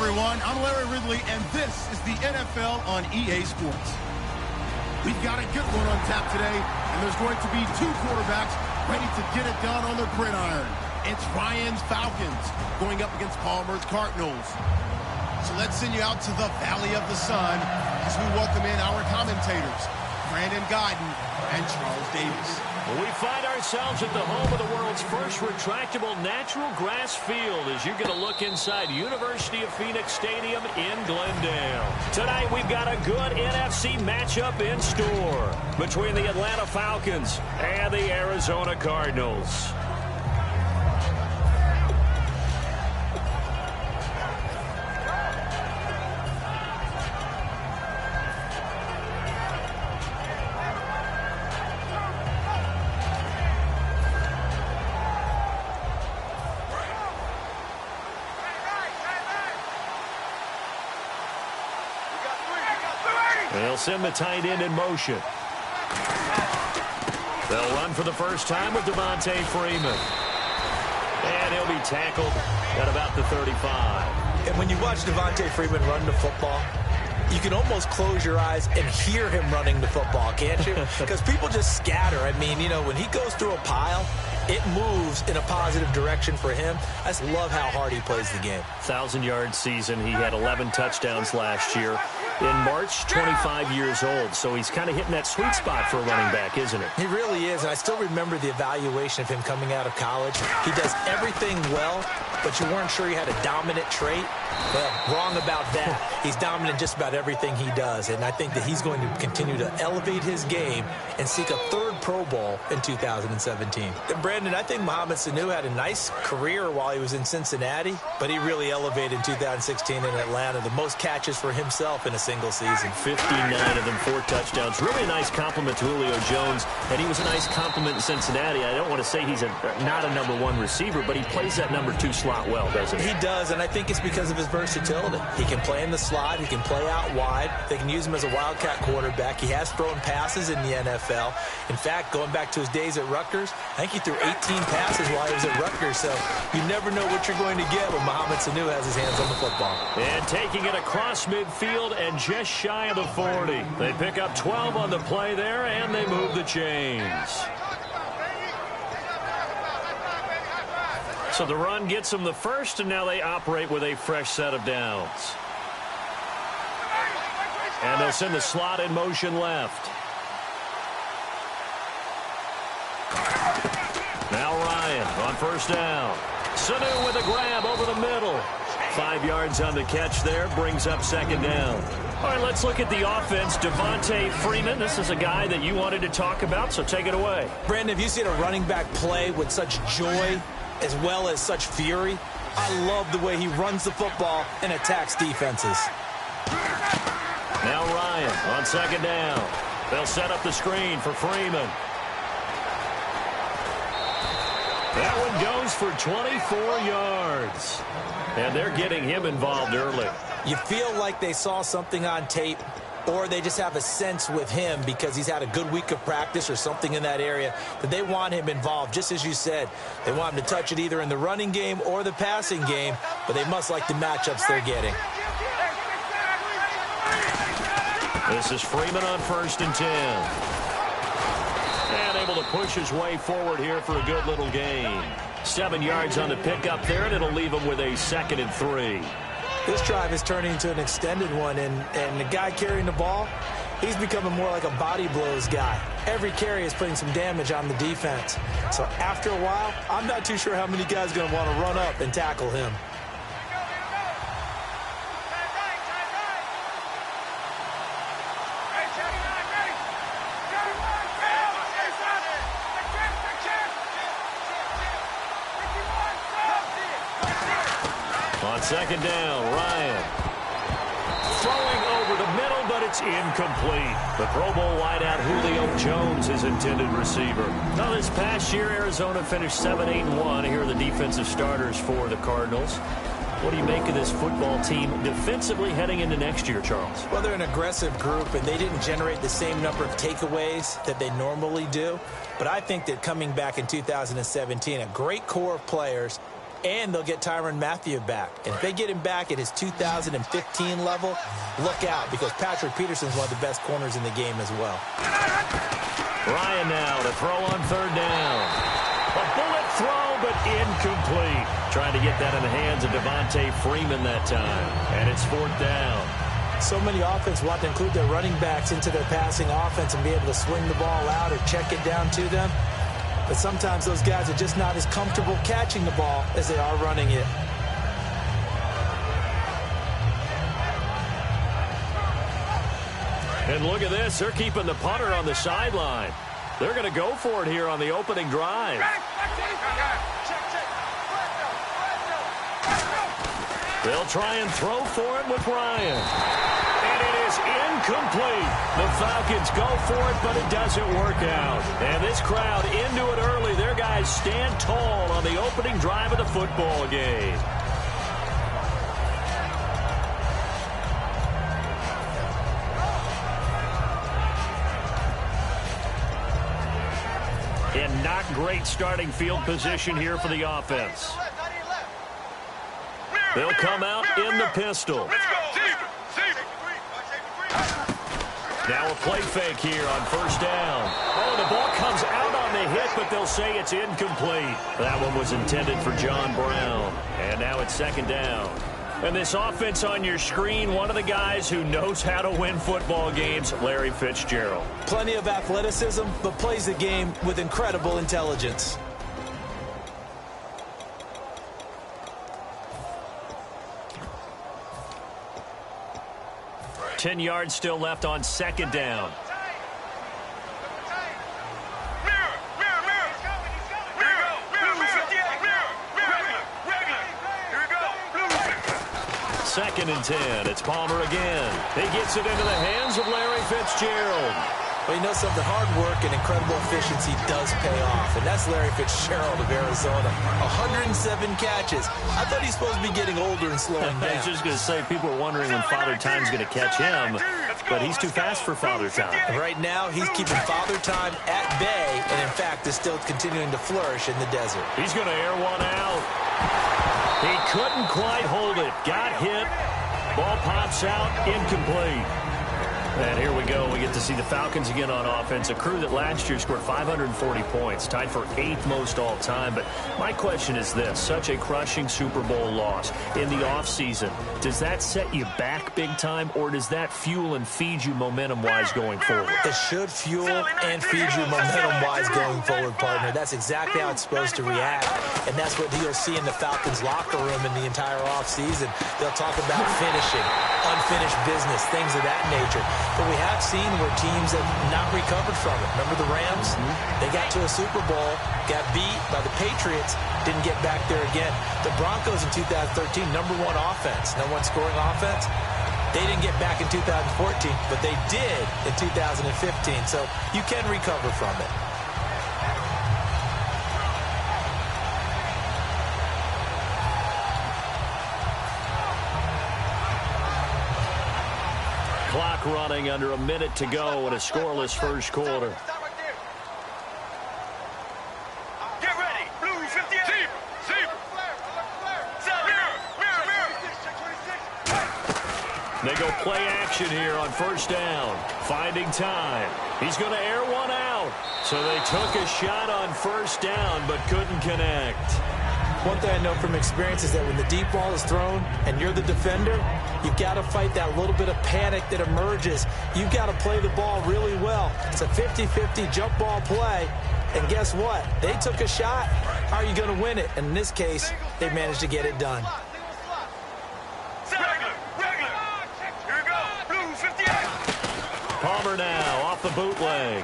everyone. I'm Larry Ridley, and this is the NFL on EA Sports. We've got a good one on tap today, and there's going to be two quarterbacks ready to get it done on the gridiron. It's Ryan's Falcons going up against Palmer's Cardinals. So let's send you out to the Valley of the Sun as we welcome in our commentators, Brandon Guyton and Charles Davis. We find ourselves at the home of the world's first retractable natural grass field as you get a look inside University of Phoenix Stadium in Glendale. Tonight we've got a good NFC matchup in store between the Atlanta Falcons and the Arizona Cardinals. They'll send the tight end in motion. They'll run for the first time with Devontae Freeman. And he'll be tackled at about the 35. And when you watch Devontae Freeman run the football, you can almost close your eyes and hear him running the football, can't you? Because people just scatter. I mean, you know, when he goes through a pile, it moves in a positive direction for him. I just love how hard he plays the game. 1,000-yard season. He had 11 touchdowns last year. In March, 25 years old. So he's kind of hitting that sweet spot for a running back, isn't it? He really is. And I still remember the evaluation of him coming out of college. He does everything well, but you weren't sure he had a dominant trait. Well, wrong about that. He's dominant just about everything he does. And I think that he's going to continue to elevate his game and seek a third Pro Bowl in 2017. And Brandon, I think Mohamed Sanu had a nice career while he was in Cincinnati, but he really elevated in 2016 in Atlanta. The most catches for himself in a single season. 59 of them, 4 touchdowns. Really a nice compliment to Julio Jones, and he was a nice compliment in Cincinnati. I don't want to say he's not a #1 receiver, but he plays that #2 slot well, doesn't he? He does, and I think it's because of his versatility. He can play in the slot. He can play out wide. They can use him as a wildcat quarterback. He has thrown passes in the NFL. In fact, going back to his days at Rutgers, I think he threw 18 passes while he was at Rutgers, so you never know what you're going to get when Mohamed Sanu has his hands on the football. And taking it across midfield and just shy of the 40. They pick up 12 on the play there, and they move the chains. So the run gets them the first, and now they operate with a fresh set of downs. And they'll send the slot in motion left. Now Ryan on first down. Sanu with a grab over the middle. 5 yards on the catch there, brings up second down. All right, let's look at the offense. Devontae Freeman, this is a guy that you wanted to talk about, so take it away. Brandon, have you seen a running back play with such joy as well as such fury? I love the way he runs the football and attacks defenses. Now Ryan on second down. They'll set up the screen for Freeman. That one goes for 24 yards. And they're getting him involved early. You feel like they saw something on tape, or they just have a sense with him because he's had a good week of practice or something in that area that they want him involved. Just as you said, they want him to touch it either in the running game or the passing game, but they must like the matchups they're getting. This is Freeman on 1st and 10. And able to push his way forward here for a good little gain. 7 yards on the pickup there, and it'll leave him with a 2nd and 3. This drive is turning into an extended one, and the guy carrying the ball, he's becoming more like a body blows guy. Every carry is putting some damage on the defense. So after a while, I'm not too sure how many guys are going to want to run up and tackle him. On second down, Ryan. Throwing over the middle, but it's incomplete. The Pro Bowl wideout Julio Jones, his intended receiver. Now, this past year, Arizona finished 7-8-1. Here are the defensive starters for the Cardinals. What do you make of this football team defensively heading into next year, Charles? Well, they're an aggressive group, and they didn't generate the same number of takeaways that they normally do. But I think that coming back in 2017, a great core of players And they'll get Tyrann Mathieu back. And if they get him back at his 2015 level, look out, because Patrick Peterson's one of the best corners in the game as well. Ryan now to throw on third down. A bullet throw, but incomplete. Trying to get that in the hands of Devontae Freeman that time. And it's fourth down. So many offenses want to include their running backs into their passing offense and be able to swing the ball out or check it down to them. But sometimes those guys are just not as comfortable catching the ball as they are running it. And look at this. They're keeping the punter on the sideline. They're going to go for it here on the opening drive. They'll try and throw for it with Ryan. And it is incomplete. The Falcons go for it, but it doesn't work out. And this crowd into it early. Their guys stand tall on the opening drive of the football game. And not great starting field position here for the offense. They'll come out in the pistol. Now a play fake here on first down. Oh, the ball comes out on the hit, but they'll say it's incomplete. That one was intended for John Brown. And now it's second down. And this offense on your screen, one of the guys who knows how to win football games, Larry Fitzgerald. Plenty of athleticism, but plays the game with incredible intelligence. 10 yards still left on second down. Second and 10. It's Palmer again. He gets it into the hands of Larry Fitzgerald. Well, you know something, hard work and incredible efficiency does pay off, and that's Larry Fitzgerald of Arizona. 107 catches. I thought he's supposed to be getting older and slowing down. I was just going to say, people are wondering when Father Time's going to catch him, but he's too fast for Father Time. Right now, he's keeping Father Time at bay, and in fact, is still continuing to flourish in the desert. He's going to air one out. He couldn't quite hold it. Got hit. Ball pops out. Incomplete. And here we go. We get to see the Falcons again on offense, a crew that last year scored 540 points, tied for 8th most all time. But my question is this, such a crushing Super Bowl loss in the offseason, does that set you back big time, or does that fuel and feed you momentum-wise going forward? It should fuel and feed you momentum-wise going forward, partner. That's exactly how it's supposed to react, and that's what you'll see in the Falcons locker room in the entire offseason. They'll talk about finishing, unfinished business, things of that nature. But we have seen where teams have not recovered from it. Remember the Rams? They got to a Super Bowl, got beat by the Patriots, didn't get back there again. The Broncos in 2013, #1 offense, #1 scoring offense. They didn't get back in 2014, but they did in 2015. So you can recover from it. Clock running, under a minute to go in a scoreless first quarter. Get ready. Blue 58. They go play action here on first down. Finding time. He's going to air one out. So they took a shot on first down but couldn't connect. One thing I know from experience is that when the deep ball is thrown and you're the defender, you've got to fight that little bit of panic that emerges. You've got to play the ball really well. It's a 50-50 jump ball play. And guess what? They took a shot. How are you going to win it? And in this case, they managed to get it done. Here we go. Blue 58. Palmer now off the bootleg.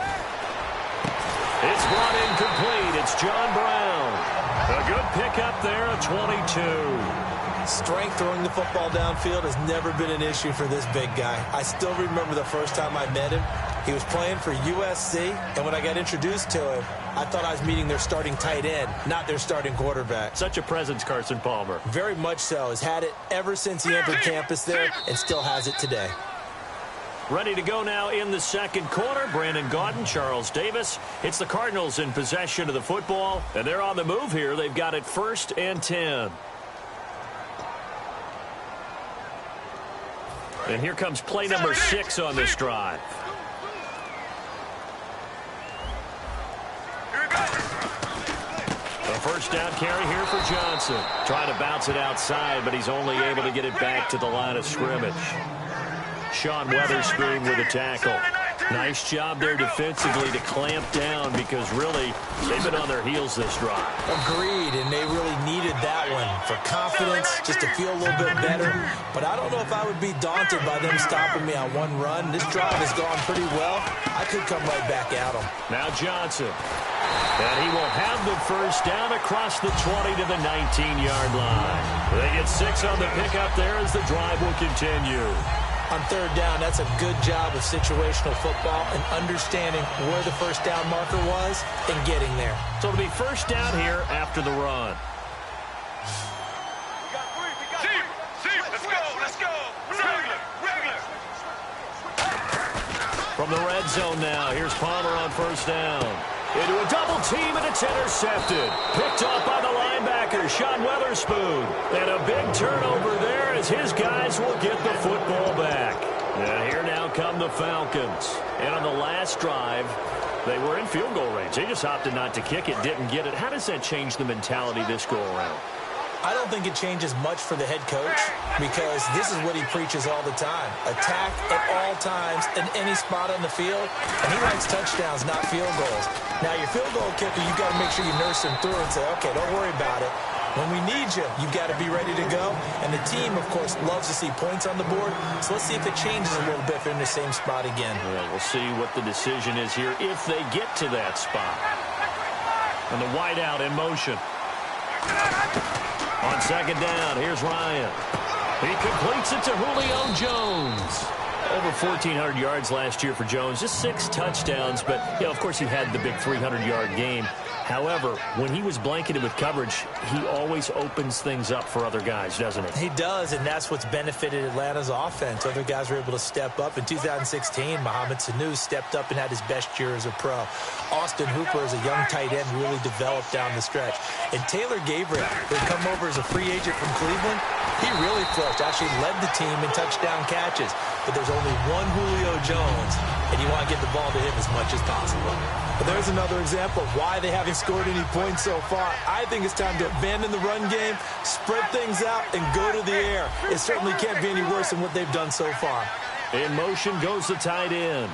It's brought incomplete. It's John Brown. A good pickup there at 22. Strength throwing the football downfield has never been an issue for this big guy. I still remember the first time I met him. He was playing for USC, and when I got introduced to him, I thought I was meeting their starting tight end, not their starting quarterback. Such a presence, Carson Palmer. Very much so. Has had it ever since he entered campus there and still has it today. Ready to go now in the second quarter. Brandon Gaudin, Charles Davis. It's the Cardinals in possession of the football, and they're on the move here. They've got it 1st and 10. And here comes play number 6 on this drive. A first down carry here for Johnson. Trying to bounce it outside, but he's only able to get it back to the line of scrimmage. Sean Weatherspoon with a tackle. Nice job there defensively to clamp down because really they've been on their heels this drive. Agreed, and they really needed that one for confidence, just to feel a little bit better. But I don't know if I would be daunted by them stopping me on one run. This drive has gone pretty well. I could come right back at them. Now Johnson. And he will have the first down across the 20 to the 19-yard line. They get 6 on the pickup there as the drive will continue. On 3rd down, that's a good job of situational football and understanding where the first down marker was and getting there. So it'll be first down here after the run. Let's go. Regular. From the red zone now, here's Palmer on first down. Into a double team, and it's intercepted. Picked off by the linebacker, Sean Weatherspoon. And a big turnover there as his guys will get the football back. And here now come the Falcons. And on the last drive, they were in field goal range. They just opted not to kick it, didn't get it. How does that change the mentality this go around? I don't think it changes much for the head coach because this is what he preaches all the time. Attack at all times in any spot on the field. And he likes touchdowns, not field goals. Now, your field goal kicker, you've got to make sure you nurse him through and say, okay, don't worry about it. When we need you, you've got to be ready to go. And the team, of course, loves to see points on the board. So let's see if it changes a little bit if they're in the same spot again. Well, we'll see what the decision is here if they get to that spot. And the wideout in motion. On 2nd down, here's Ryan. He completes it to Julio Jones. Over 1,400 yards last year for Jones. Just 6 touchdowns, but, you know, of course, he had the big 300-yard game. However, when he was blanketed with coverage, he always opens things up for other guys, doesn't he? He does, and that's what's benefited Atlanta's offense. Other guys were able to step up. In 2016, Mohamed Sanu stepped up and had his best year as a pro. Austin Hooper, as a young tight end, really developed down the stretch. And Taylor Gabriel, who had come over as a free agent from Cleveland, he really flourished. Actually led the team in touchdown catches. But there's only one Julio Jones, and you want to get the ball to him as much as possible. But there's another example of why they haven't scored any points so far. I think it's time to abandon the run game, spread things out, and go to the air. It certainly can't be any worse than what they've done so far. In motion goes the tight end.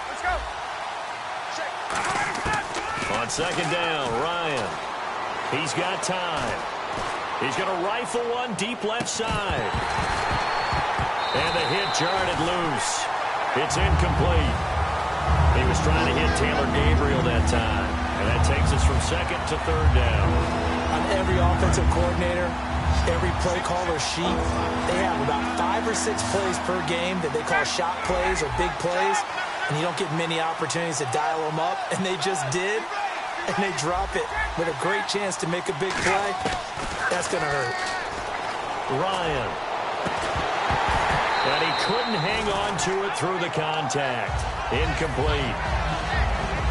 Let's go. On 2nd down, Ryan. He's got time. He's going to rifle one deep left side. And the hit jarred it loose. It's incomplete. He was trying to hit Taylor Gabriel that time. And that takes us from 2nd to 3rd down. On every offensive coordinator, every play caller sheet, they have about 5 or 6 plays per game that they call shot plays or big plays. And you don't get many opportunities to dial them up. And they just did. And they drop it with a great chance to make a big play. That's going to hurt. Ryan. And he couldn't hang on to it through the contact. Incomplete.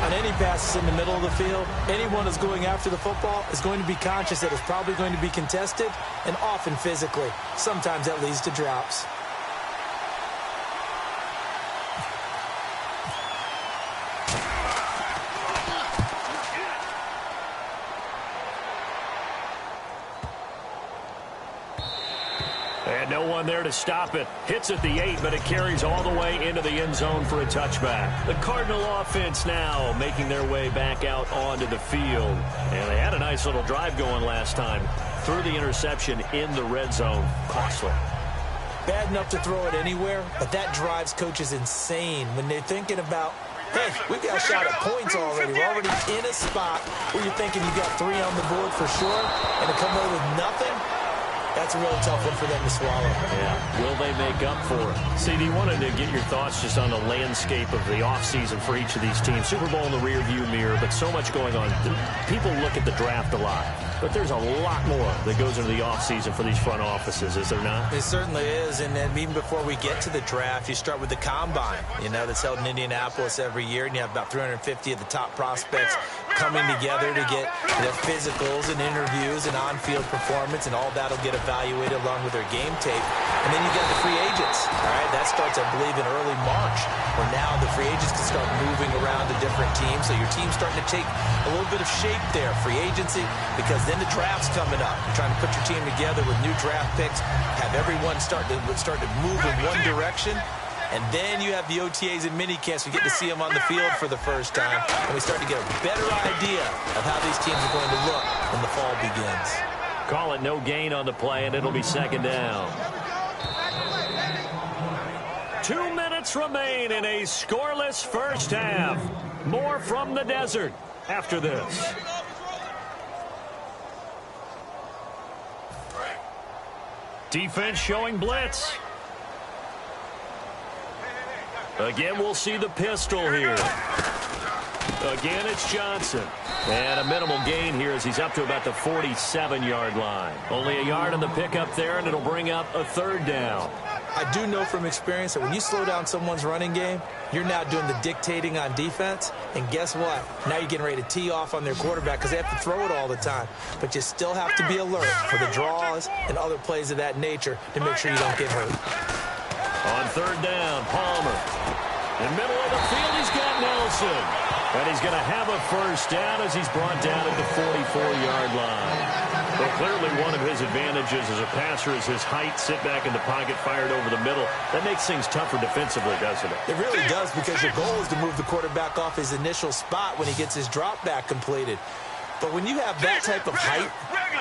On any passes in the middle of the field, anyone who's going after the football is going to be conscious that it's probably going to be contested, and often physically. Sometimes that leads to drops. And no one there to stop it. Hits at the 8, but it carries all the way into the end zone for a touchback. The Cardinal offense now making their way back out onto the field. And they had a nice little drive going last time. Threw the interception in the red zone. Costly. Bad enough to throw it anywhere, but that drives coaches insane when they're thinking about, hey, we've got a shot at points already. We're already in a spot where you're thinking you got 3 on the board for sure, and to come away with nothing, that's a really tough one for them to swallow. Yeah. Will they make up for it? CD, wanted to get your thoughts just on the landscape of the offseason for each of these teams. Super Bowl in the rearview mirror, but so much going on. People look at the draft a lot. But there's a lot more that goes into the offseason for these front offices, is there not? It certainly is, and then even before we get to the draft, you start with the combine, that's held in Indianapolis every year, and you have about 350 of the top prospects coming together to get their physicals and interviews and on-field performance, and all that will get evaluated along with their game tape. And then you got the free agents, all right? That starts, I believe, in early March, where now the free agents can start moving around to different teams, so your team's starting to take a little bit of shape there, free agency, because then the draft's coming up. You're trying to put your team together with new draft picks, have everyone start to move in one direction, and then you have the OTAs and minicamps. We get to see them on the field for the first time, and we start to get a better idea of how these teams are going to look when the fall begins. Call it no gain on the play, and it'll be second down. 2 minutes remain in a scoreless first half. More from the desert after this. Defense showing blitz. Again, we'll see the pistol here. Again, it's Johnson. And a minimal gain here as he's up to about the 47-yard line. Only a yard on the pickup there, and it'll bring up a third down. I do know from experience that when you slow down someone's running game, you're now doing the dictating on defense. And guess what? Now you're getting ready to tee off on their quarterback because they have to throw it all the time. But you still have to be alert for the draws and other plays of that nature to make sure you don't get hurt. On third down, Palmer. In the middle of the field, he's got Nelson. And he's going to have a first down as he's brought down at the 44-yard line. Well, clearly one of his advantages as a passer is his height, sit back in the pocket, fired over the middle. That makes things tougher defensively, doesn't it? It really does, because your goal is to move the quarterback off his initial spot when he gets his drop back completed. But when you have that type of height,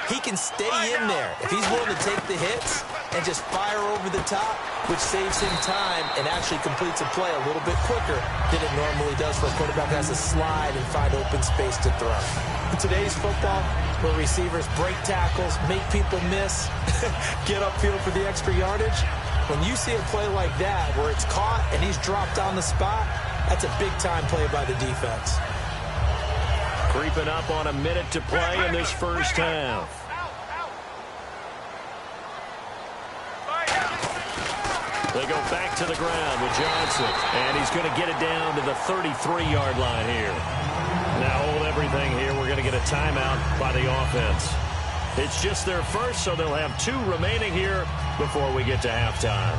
he can stay in there if he's willing to take the hits and just fire over the top, which saves him time and actually completes a play a little bit quicker than it normally does for a quarterback who has to slide and find open space to throw. In today's football, where receivers break tackles, make people miss, get upfield for the extra yardage, when you see a play like that where it's caught and he's dropped on the spot, that's a big-time play by the defense. Creeping up on a minute to play in this first half. They go back to the ground with Johnson, and he's going to get it down to the 33-yard line here. Now hold everything here. We're going to get a timeout by the offense. It's just their first, so they'll have 2 remaining here before we get to halftime.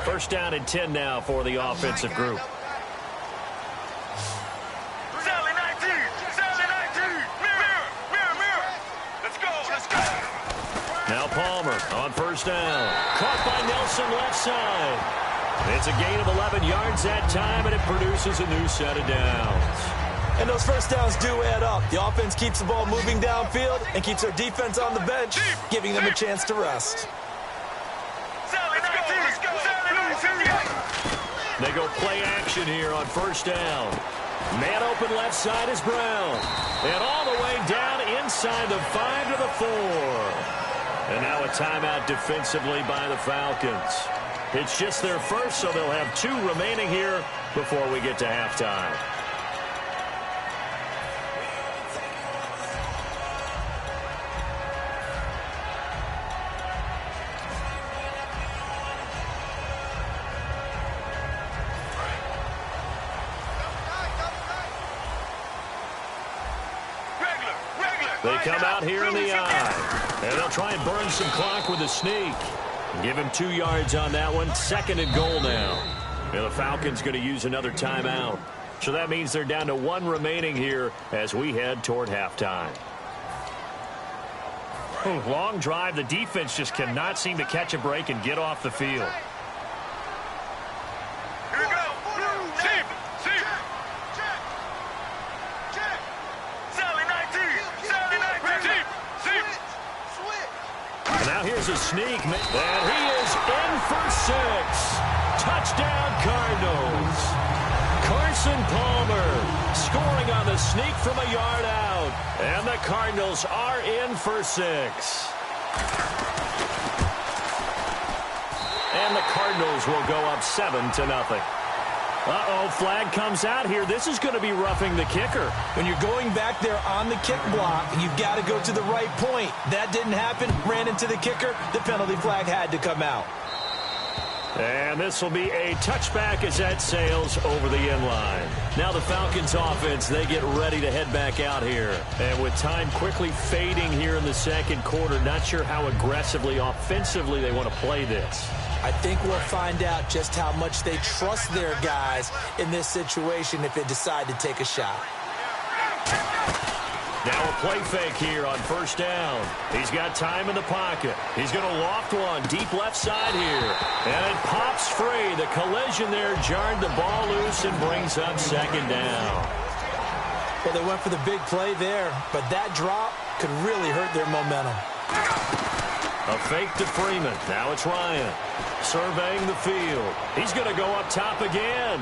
First down and 10 now for the offensive group. Sally 19! Sally 19! Mirror! Let's go! Now Palmer on first down. Caught by Nelson left side. It's a gain of 11 yards that time, and it produces a new set of downs. And those first downs do add up. The offense keeps the ball moving downfield and keeps their defense on the bench, giving them a chance to rest. They go play action here on first down. Man open left side is Brown. And all the way down inside the 5 to the 4. And now a timeout defensively by the Falcons. It's just their first, so they'll have 2 remaining here before we get to halftime. They come out here in the eye, and they'll try and burn some clock with a sneak. Give him 2 yards on that one. Second and goal now. And the Falcons going to use another timeout. So that means they're down to 1 remaining here as we head toward halftime. Long drive. The defense just cannot seem to catch a break and get off the field. Now here's a sneak, and he is in for 6. Touchdown, Cardinals. Carson Palmer scoring on the sneak from a yard out, and the Cardinals are in for 6. And the Cardinals will go up 7-0. Uh-oh, flag comes out here. This is going to be roughing the kicker. When you're going back there on the kick block, you've got to go to the right point. That didn't happen. Ran into the kicker. The penalty flag had to come out. And this will be a touchback as that sails over the end line. Now the Falcons offense, they get ready to head back out here. And with time quickly fading here in the second quarter, not sure how aggressively, offensively they want to play this. I think we'll find out just how much they trust their guys in this situation if they decide to take a shot. Now a play fake here on first down. He's got time in the pocket. He's going to loft one deep left side here. And it pops free. The collision there jarred the ball loose and brings up second down. Well, they went for the big play there, but that drop could really hurt their momentum. A fake to Freeman. Now it's Ryan surveying the field. He's going to go up top again.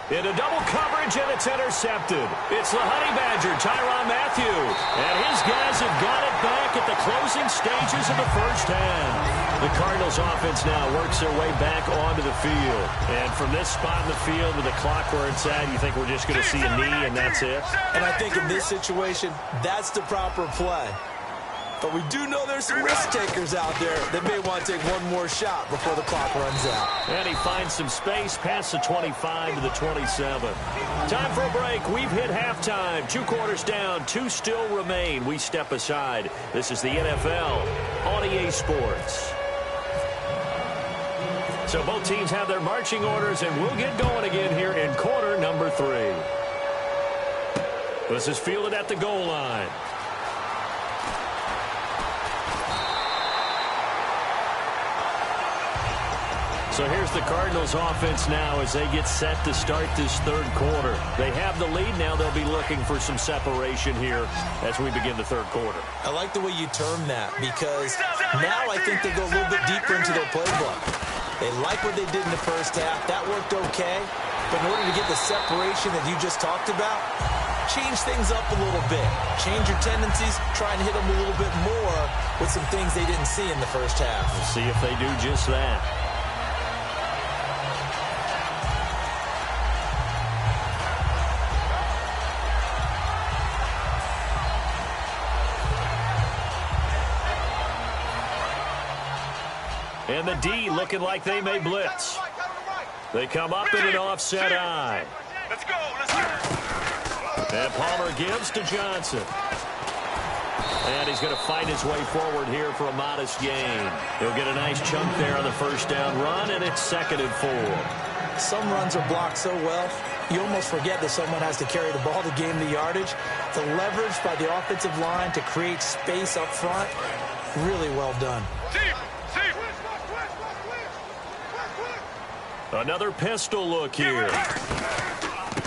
Into double coverage, and it's intercepted. It's the Honey Badger, Tyrann Mathieu. And his guys have got it back at the closing stages of the first half. The Cardinals offense now works their way back onto the field. And from this spot in the field with the clock where it's at, you think we're just going to see a knee and that's it? And I think in this situation, that's the proper play. But we do know there's some risk takers out there that may want to take one more shot before the clock runs out. And he finds some space past the 25 to the 27. Time for a break. We've hit halftime. 2 quarters down. 2 still remain. We step aside. This is the NFL on EA Sports. So both teams have their marching orders, and we'll get going again here in quarter number 3. This is fielded at the goal line. So here's the Cardinals offense now as they get set to start this third quarter. They have the lead now. They'll be looking for some separation here as we begin the third quarter. I like the way you term that because now I think they go a little bit deeper into their playbook. They like what they did in the first half. That worked okay. But in order to get the separation that you just talked about, change things up a little bit. Change your tendencies. Try and hit them a little bit more with some things they didn't see in the first half. We'll see if they do just that. And the D looking like they may blitz. They come up in an offset eye. Let's go, let's go. And Palmer gives to Johnson. And he's going to fight his way forward here for a modest gain. He'll get a nice chunk there on the first down run, and it's 2nd and 4. Some runs are blocked so well, you almost forget that someone has to carry the ball to gain the yardage. The leverage by the offensive line to create space up front, really well done. Another pistol look here.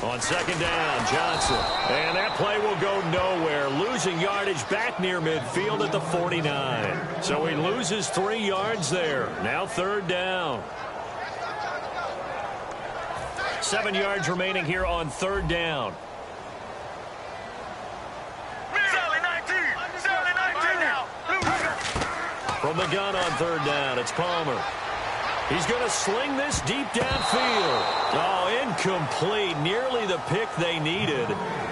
On 2nd down, Johnson. And that play will go nowhere. Losing yardage back near midfield at the 49. So he loses 3 yards there. Now 3rd down. 7 yards remaining here on 3rd down. From the gun on 3rd down, it's Palmer. He's going to sling this deep downfield. Oh, incomplete. Nearly the pick they needed.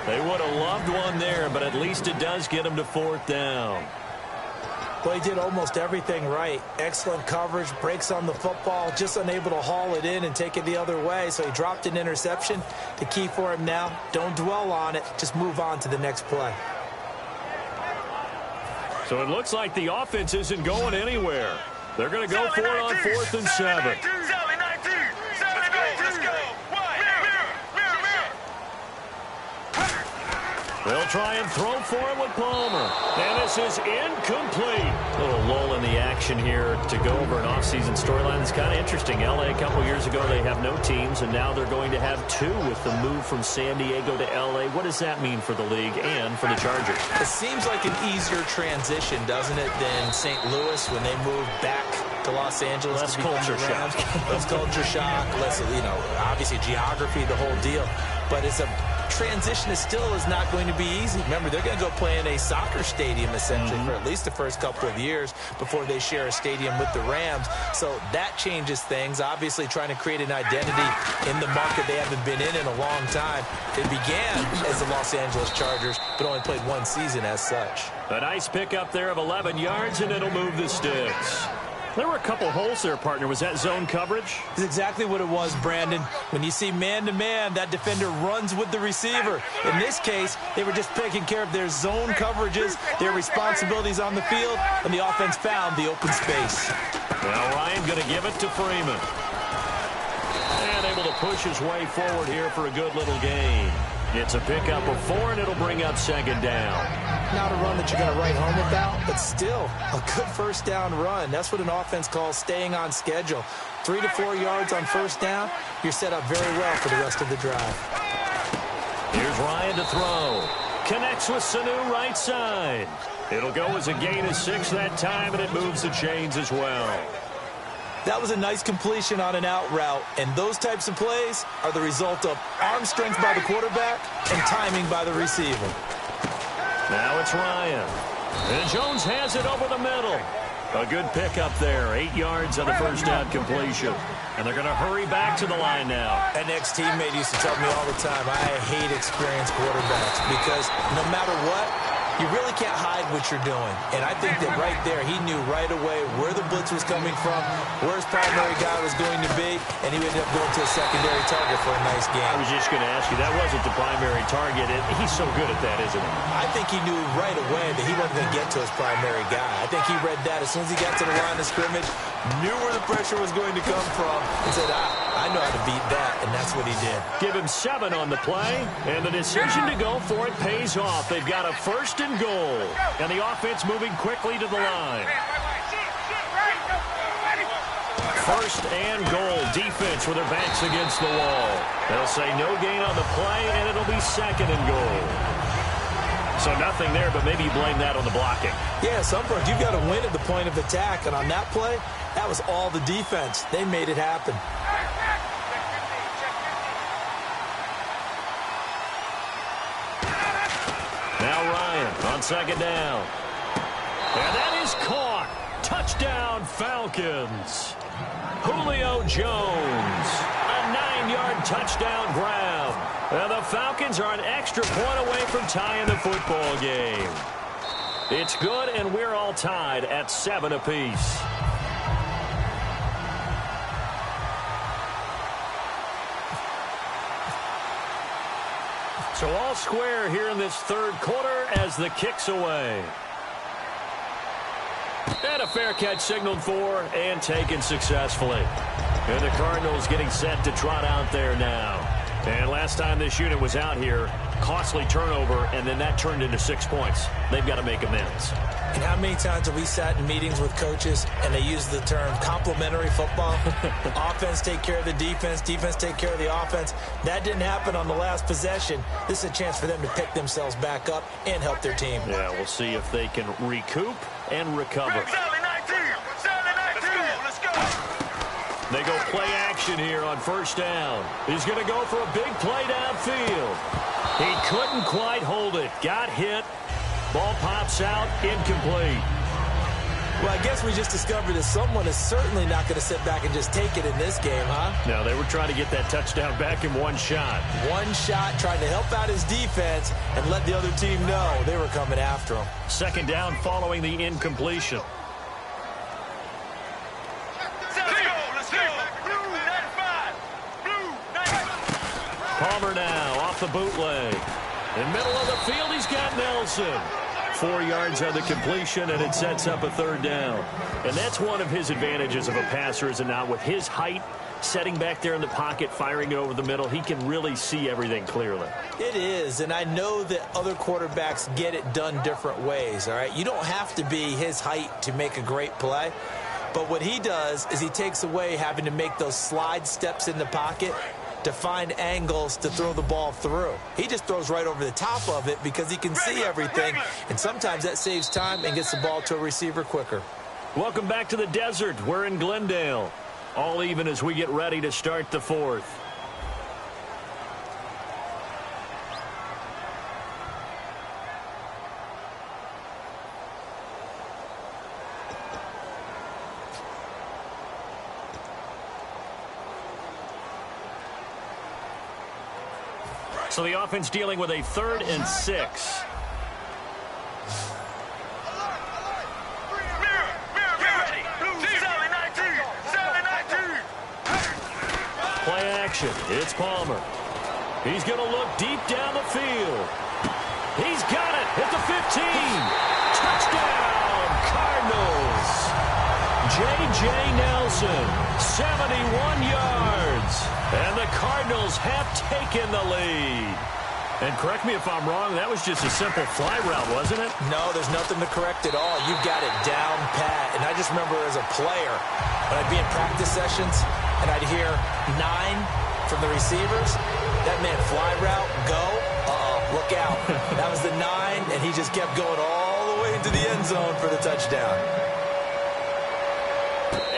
They would have loved one there, but at least it does get them to 4th down. Well, he did almost everything right. Excellent coverage, breaks on the football, just unable to haul it in and take it the other way. So he dropped an interception. The key for him now, don't dwell on it. Just move on to the next play. So it looks like the offense isn't going anywhere. They're going to go for it on 4th and 7. Let's go. They'll try and throw for it with Palmer. And this is incomplete. A little lull in the action here to go over an offseason storyline that's kind of interesting. L.A. a couple years ago, they have no teams, and now they're going to have 2 with the move from San Diego to L.A. What does that mean for the league and for the Chargers? It seems like an easier transition, doesn't it, than St. Louis when they moved back to Los Angeles. Less culture shock. Less culture shock, less, obviously geography, the whole deal. But it's a transition is not going to be easy. Remember, they're going to go play in a soccer stadium, essentially, for at least the first couple of years before they share a stadium with the Rams. So that changes things. Obviously, trying to create an identity in the market they haven't been in a long time. They began as the Los Angeles Chargers, but only played one season as such. A nice pickup there of 11 yards, and it'll move the sticks. There were a couple holes there, partner. Was that zone coverage? That's exactly what it was, Brandon. When you see man-to-man, that defender runs with the receiver. In this case, they were just taking care of their zone coverages, their responsibilities on the field, and the offense found the open space. Well, Ryan going to give it to Freeman. And able to push his way forward here for a good little gain. It's a pickup of 4, and it'll bring up second down. Not a run that you're going to write home about, but still a good first down run. That's what an offense calls staying on schedule. 3 to 4 yards on first down, you're set up very well for the rest of the drive. Here's Ryan to throw. Connects with Sanu right side. It'll go as a gain of 6 that time, and it moves the chains as well. That was a nice completion on an out route, and those types of plays are the result of arm strength by the quarterback and timing by the receiver. Now it's Ryan. And Jones has it over the middle. A good pickup there. 8 yards on the first down completion. And they're going to hurry back to the line now. An ex-teammate used to tell me all the time, I hate experienced quarterbacks because no matter what, you really can't hide what you're doing. And I think that right there, he knew right away where the blitz was coming from, where his primary guy was going to be, and he ended up going to a secondary target for a nice game. I was just going to ask you, that wasn't the primary target. He's so good at that, isn't he? I think he knew right away that he wasn't going to get to his primary guy. I think he read that as soon as he got to the line of scrimmage, knew where the pressure was going to come from, and said, I know how to beat that, and that's what he did. Give him 7 on the play, and the decision to go for it pays off. They've got a first and goal, and the offense moving quickly to the line. First and goal, defense with their backs against the wall. They'll say no gain on the play, and it'll be second and goal. So nothing there, but maybe you blame that on the blocking. Yeah, some point you've got to win at the point of attack, and on that play, that was all the defense. They made it happen. Now Ryan on second down. And that is caught. Touchdown, Falcons. Julio Jones. A 9-yard touchdown grab. And the Falcons are an extra point away from tying the football game. It's good, and we're all tied at 7 apiece. So all square here in this third quarter as the kick's away. And a fair catch signaled for and taken successfully. And the Cardinals getting set to trot out there now. And last time this unit was out here, costly turnover, and then that turned into 6 points. They've got to make amends. And how many times have we sat in meetings with coaches and they use the term complementary football? Offense take care of the defense, defense take care of the offense. That didn't happen on the last possession. This is a chance for them to pick themselves back up and help their team. Yeah, we'll see if they can recoup and recover. Let's go. They go play action here on first down. He's going to go for a big play downfield. He couldn't quite hold it. Got hit. Ball pops out, incomplete. Well, I guess we just discovered that someone is certainly not going to sit back and just take it in this game, huh? No, they were trying to get that touchdown back in one shot. One shot, trying to help out his defense and let the other team know they were coming after him. Second down following the incompletion. Let's go. Blue 95. Blue 95. Palmer now off the bootleg. In middle of the field, he's got Nelson. 4 yards on the completion, and it sets up a third down. And that's one of his advantages of a passer, is it not? With his height, setting back there in the pocket, firing it over the middle, he can really see everything clearly. It is, and I know that other quarterbacks get it done different ways, all right? You don't have to be his height to make a great play. But what he does is he takes away having to make those slide steps in the pocket to find angles to throw the ball through. He just throws right over the top of it because he can see everything, and sometimes that saves time and gets the ball to a receiver quicker. Welcome back to the desert. We're in Glendale. All even as we get ready to start the fourth. So the offense dealing with a 3rd and 6. Play action. It's Palmer. He's going to look deep down the field. He's got it at the 15. Touchdown, Cardinals. J.J. Nelson, 71 yards. And the Cardinals have taken the lead. And correct me if I'm wrong, that was just a simple fly route, wasn't it? No, there's nothing to correct at all. You've got it down pat. And I just remember as a player, when I'd be in practice sessions, and I'd hear 9 from the receivers, that meant fly route, go, look out. That was the 9, and he just kept going all the way into the end zone for the touchdown.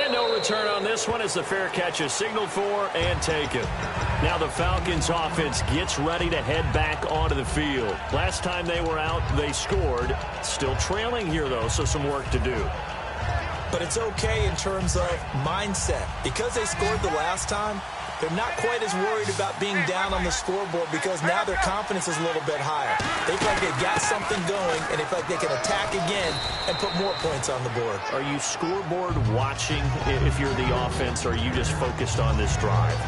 And no return on this one as the fair catch is signaled for and taken. Now the Falcons offense gets ready to head back onto the field. Last time they were out, they scored. Still trailing here, though, so some work to do. But it's okay in terms of mindset. Because they scored the last time, they're not quite as worried about being down on the scoreboard because now their confidence is a little bit higher. They feel like they've got something going, and they feel like they can attack again and put more points on the board. Are you scoreboard watching if you're the offense, or are you just focused on this drive?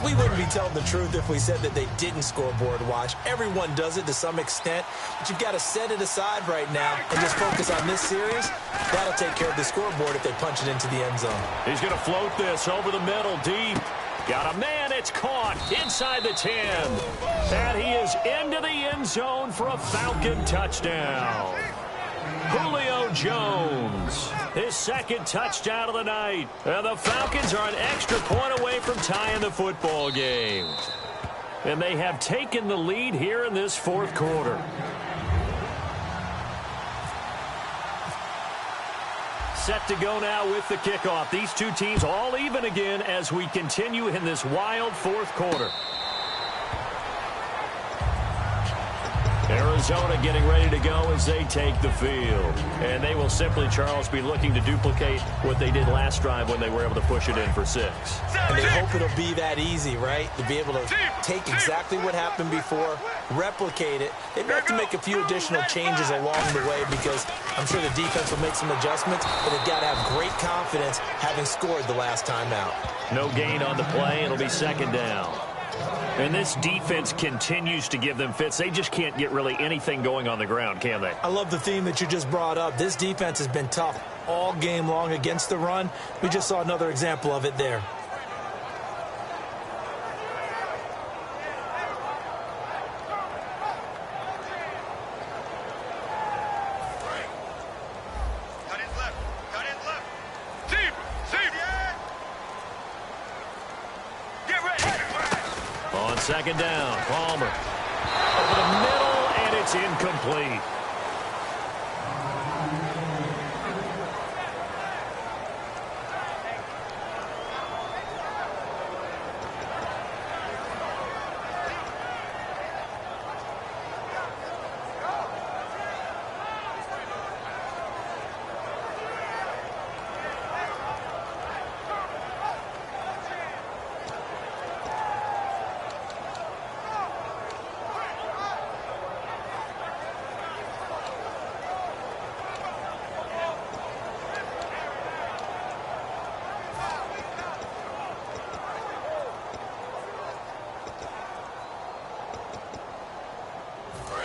We wouldn't be telling the truth if we said that they didn't scoreboard watch. Everyone does it to some extent, but you've got to set it aside right now and just focus on this series. That'll take care of the scoreboard if they punch it into the end zone. He's going to float this over the middle, deep. Got a man, it's caught inside the 10. And he is into the end zone for a Falcon touchdown. Julio Jones, his 2nd touchdown of the night. And the Falcons are an extra point away from tying the football game. And they have taken the lead here in this 4th quarter. Set to go now with the kickoff. These two teams all even again as we continue in this wild 4th quarter. Arizona getting ready to go as they take the field. And they will simply, Charles, be looking to duplicate what they did last drive when they were able to push it in for 6. And they hope it'll be that easy, right? To be able to take exactly what happened before, replicate it. They may have to make a few additional changes along the way because I'm sure the defense will make some adjustments, but they've got to have great confidence having scored the last time out. No gain on the play. It'll be 2nd down. And this defense continues to give them fits. They just can't get really anything going on the ground, can they? I love the theme that you just brought up. This defense has been tough all game long against the run. We just saw another example of it there. On 2nd down, Palmer over the middle, and it's incomplete.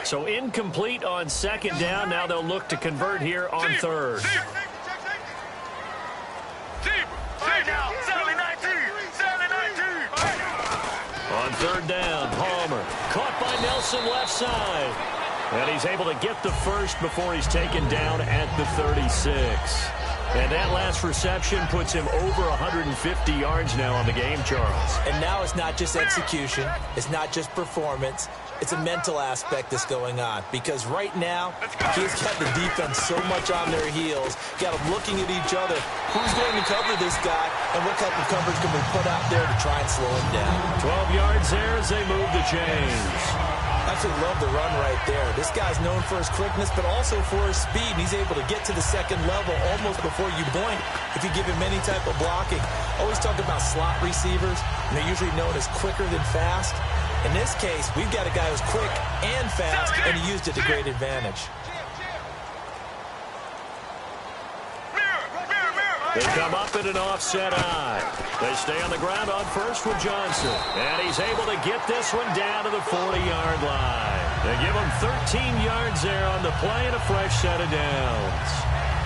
So incomplete on 2nd down. Now they'll look to convert here on 3rd. On 3rd down, Palmer caught by Nelson left side. And he's able to get the first before he's taken down at the 36. And that last reception puts him over 150 yards now on the game, Charles. And now it's not just execution. It's not just performance. It's a mental aspect that's going on. Because right now, he's got the defense so much on their heels. Got them looking at each other. Who's going to cover this guy? And what type of coverage can we put out there to try and slow him down? 12 yards there as they move the chains. Absolutely love the run right there. This guy's known for his quickness, but also for his speed. And he's able to get to the 2nd level almost before you blink if you give him any type of blocking. Always talk about slot receivers, and they're usually known as quicker than fast. In this case, we've got a guy who's quick and fast, and he used it to great advantage. They come up in an offset eye. They stay on the ground on first with Johnson. And he's able to get this one down to the 40-yard line. They give him 13 yards there on the play and a fresh set of downs.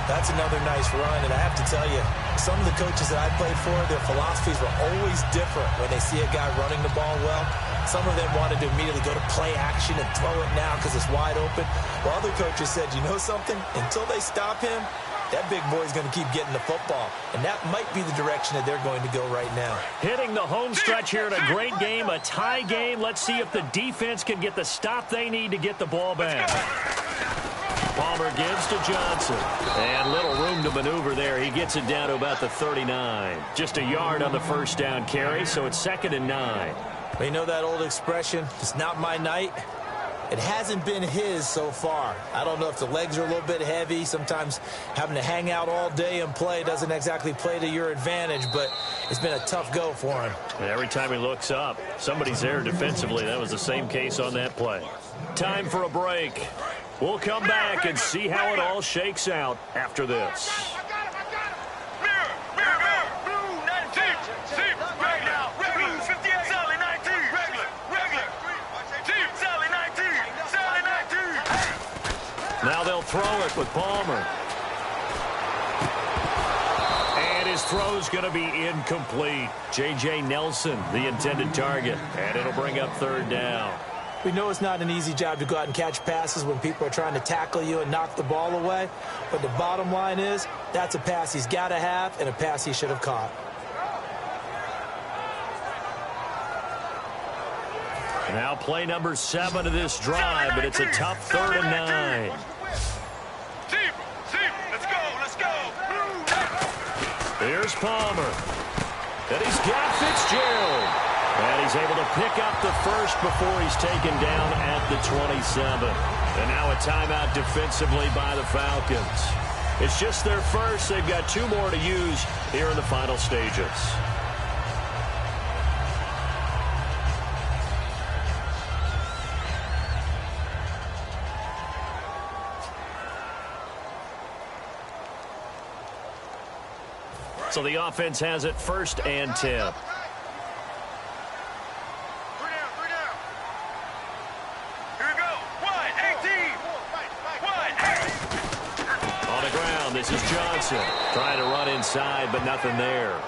That's another nice run, and I have to tell you, some of the coaches that I played for, their philosophies were always different when they see a guy running the ball well. Some of them wanted to immediately go to play action and throw it now because it's wide open. While other coaches said, you know something? Until they stop him, that big boy's going to keep getting the football. And that might be the direction that they're going to go right now. Hitting the home stretch here in a great game, a tie game. Let's see if the defense can get the stop they need to get the ball back. Palmer gives to Johnson. And little room to maneuver there. He gets it down to about the 39. Just a yard on the first down carry, so it's 2nd and 9. Well, you know that old expression, it's not my night? It hasn't been his so far. I don't know if the legs are a little bit heavy. Sometimes having to hang out all day and play doesn't exactly play to your advantage, but it's been a tough go for him. And every time he looks up, somebody's there defensively. That was the same case on that play. Time for a break. We'll come back and see how it all shakes out after this. Now they'll throw it with Palmer. And his throw's going to be incomplete. J.J. Nelson, the intended target. And it'll bring up 3rd down. We know it's not an easy job to go out and catch passes when people are trying to tackle you and knock the ball away. But the bottom line is, that's a pass he's got to have and a pass he should have caught. Now play number 7 of this drive, but it's a tough 3rd and 9. Let's go. Here's Palmer. And he's got Fitzgerald. And he's able to pick up the first before he's taken down at the 27. And now a timeout defensively by the Falcons. It's just their first. They've got 2 more to use here in the final stages. So the offense has it 1st and 10. On the ground, this is Johnson. Trying to run inside, but nothing there.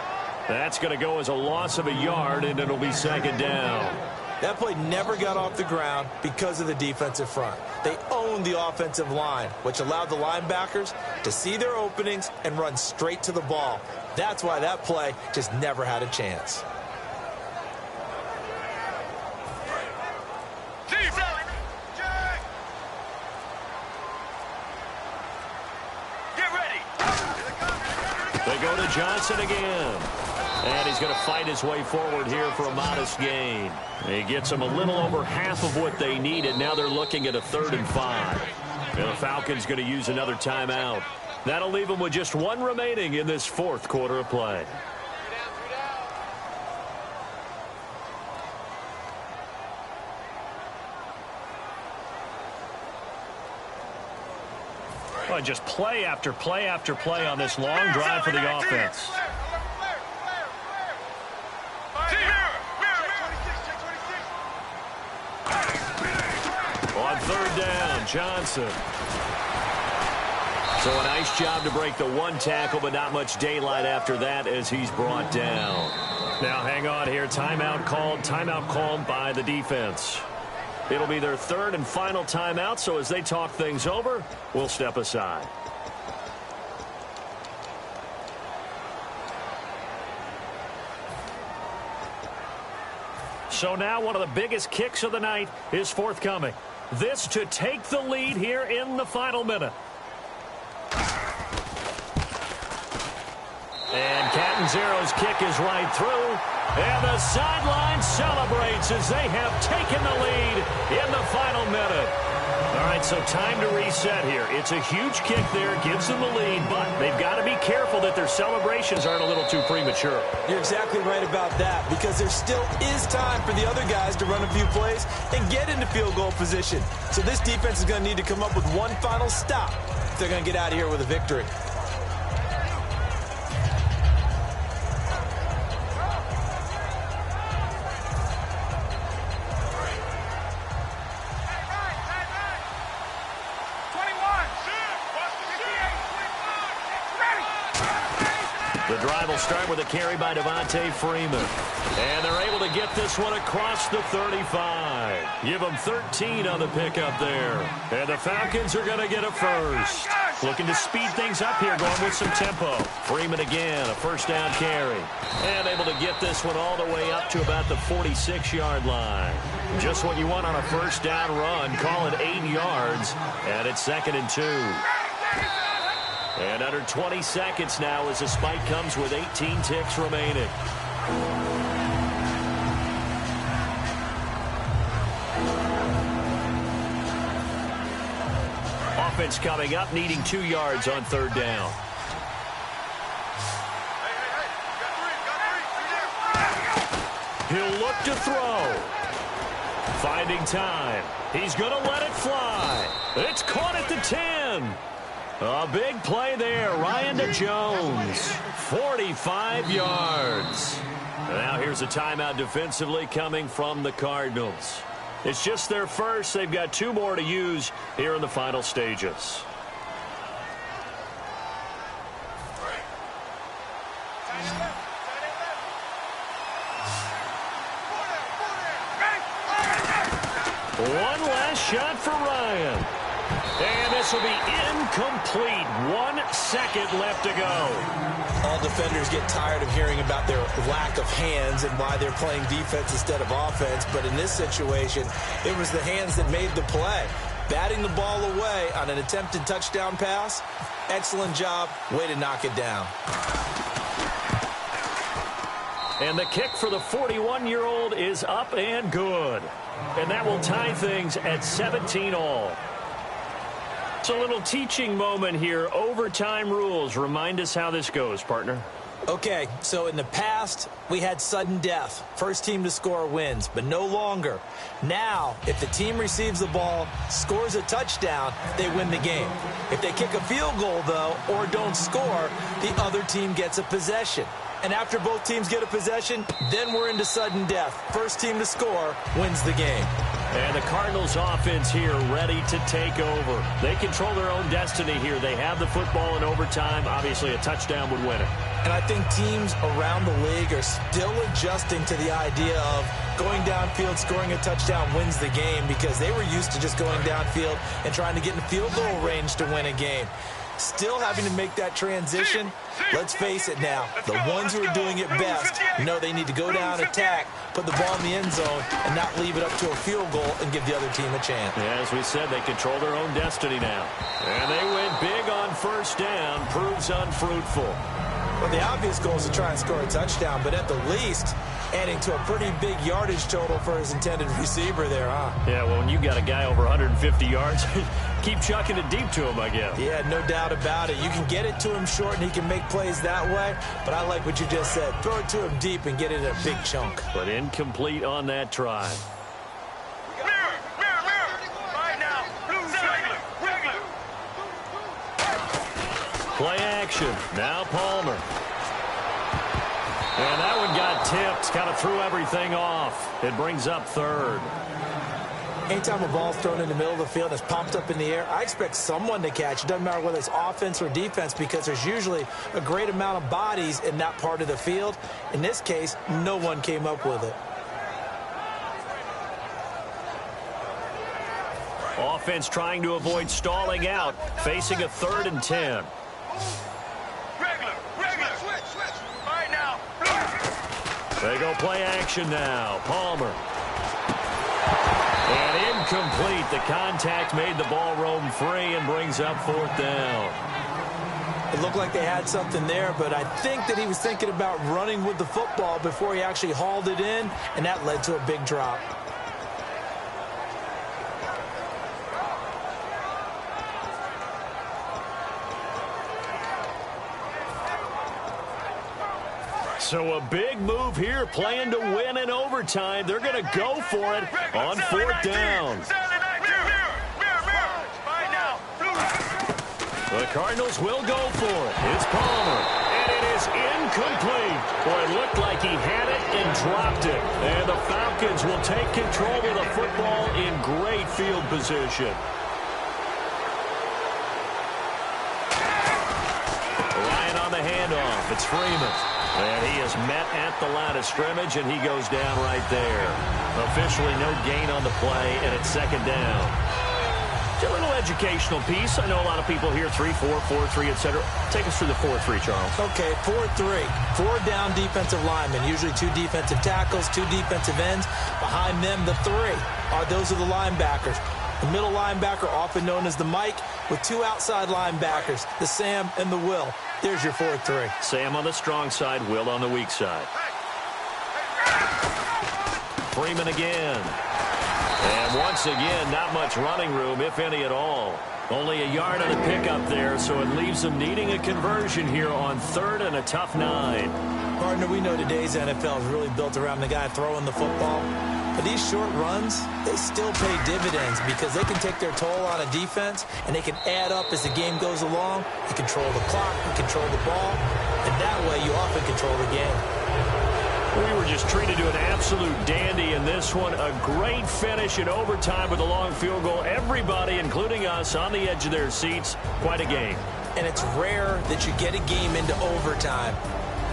That's going to go as a loss of a yard, and it'll be 2nd down. That play never got off the ground because of the defensive front. They owned the offensive line, which allowed the linebackers to see their openings and run straight to the ball. That's why that play just never had a chance. Get ready. They go to Johnson again. And he's going to fight his way forward here for a modest gain. He gets them a little over half of what they needed. Now they're looking at a 3rd and 5. And the Falcons going to use another timeout. That'll leave them with just 1 remaining in this 4th quarter of play. Well, just play after play after play on this long drive for the offense. On 3rd down, Johnson. So a nice job to break the 1 tackle, but not much daylight after that as he's brought down. Now hang on here. Timeout called by the defense. It'll be their 3rd and final timeout, so as they talk things over, we'll step aside. So now one of the biggest kicks of the night is forthcoming. This to take the lead here in the final minute. And Catanzaro's kick is right through. And the sideline celebrates as they have taken the lead in the final minute. All right, so time to reset here. It's a huge kick there, gives them the lead, but they've got to be careful that their celebrations aren't a little too premature. You're exactly right about that, because there still is time for the other guys to run a few plays and get into field goal position. So this defense is going to need to come up with one final stop if they're going to get out of here with a victory. The drive will start with a carry by Devontae Freeman. And they're able to get this one across the 35. Give them 13 on the pickup there. And the Falcons are going to get a first. Looking to speed things up here, going with some tempo. Freeman again, a first down carry. And able to get this one all the way up to about the 46-yard line. Just what you want on a first down run. Call it 8 yards. And it's 2nd and 2. And under 20 seconds now as the spike comes with 18 ticks remaining. Offense coming up, needing 2 yards on 3rd down. He'll look to throw. Finding time. He's going to let it fly. It's caught at the 10. A big play there. Ryan to Jones. 45 yards. Now here's a timeout defensively coming from the Cardinals. It's just their first. They've got 2 more to use here in the final stages. One last shot for Ryan. And this will be incomplete. 1 second left to go. All defenders get tired of hearing about their lack of hands and why they're playing defense instead of offense. But in this situation, it was the hands that made the play. Batting the ball away on an attempted touchdown pass. Excellent job. Way to knock it down. And the kick for the 41-year-old is up and good. And that will tie things at 17 all. It's a little teaching moment here. Overtime rules. Remind us how this goes, partner. Okay, so in the past, we had sudden death. First team to score wins, but no longer. Now, if the team receives the ball, scores a touchdown, they win the game. If they kick a field goal, though, or don't score, the other team gets a possession. And after both teams get a possession, then we're into sudden death. First team to score wins the game. And the Cardinals offense here ready to take over. They control their own destiny here. They have the football in overtime. Obviously, a touchdown would win it. And I think teams around the league are still adjusting to the idea of going downfield, scoring a touchdown wins the game, because they were used to just going downfield and trying to get in field goal range to win a game. Still having to make that transition. Let's face it now, the ones who are doing it best know they need to go down, attack, put the ball in the end zone, and not leave it up to a field goal and give the other team a chance. Yeah, as we said, they control their own destiny now. And they went big on first down, proves unfruitful. Well, the obvious goal is to try and score a touchdown, but at the least, adding to a pretty big yardage total for his intended receiver there, huh? Yeah, well, when you got a guy over 150 yards, keep chucking it deep to him, I guess. Yeah, no doubt about it. You can get it to him short, and he can make plays that way, but I like what you just said. Throw it to him deep and get it in a big chunk. But incomplete on that try. Play action. Now Palmer. And that one got tipped. Kind of threw everything off. It brings up third. Anytime a ball's thrown in the middle of the field and it's pumped up in the air, I expect someone to catch. It doesn't matter whether it's offense or defense, because there's usually a great amount of bodies in that part of the field. In this case, no one came up with it. Offense trying to avoid stalling out, facing a 3rd and 10. Right now. They go play action now. Palmer. And incomplete. The contact made the ball roam free and brings up 4th down. It looked like they had something there, but I think that he was thinking about running with the football before he actually hauled it in, and that led to a big drop. So a big move here, playing to win in overtime. They're going to go for it on fourth down. The Cardinals will go for it. It's Palmer, and it is incomplete. Boy, it looked like he had it and dropped it. And the Falcons will take control of the football in great field position. Ryan on the handoff. It's Freeman. And he is met at the line of scrimmage, and he goes down right there. Officially no gain on the play, and it's second down. A little educational piece. I know a lot of people here, 3-4, 4-3, etc. Take us through the 4-3, Charles. Okay, 4-3. 4 down defensive linemen, usually 2 defensive tackles, 2 defensive ends. Behind them, the 3 those are the linebackers. The middle linebacker, often known as the Mike, with 2 outside linebackers, the Sam and the Will. There's your 4-3. Sam on the strong side, Will on the weak side. Freeman again. And once again, not much running room, if any at all. Only a yard on the pickup there, so it leaves them needing a conversion here on 3rd and a tough 9. Partner, we know today's NFL is really built around the guy throwing the football. But these short runs, they still pay dividends because they can take their toll on a defense, and they can add up as the game goes along. You control the clock, you control the ball, and that way you often control the game. We were just treated to an absolute dandy in this one. A great finish in overtime with a long field goal. Everybody, including us, on the edge of their seats. Quite a game. And it's rare that you get a game into overtime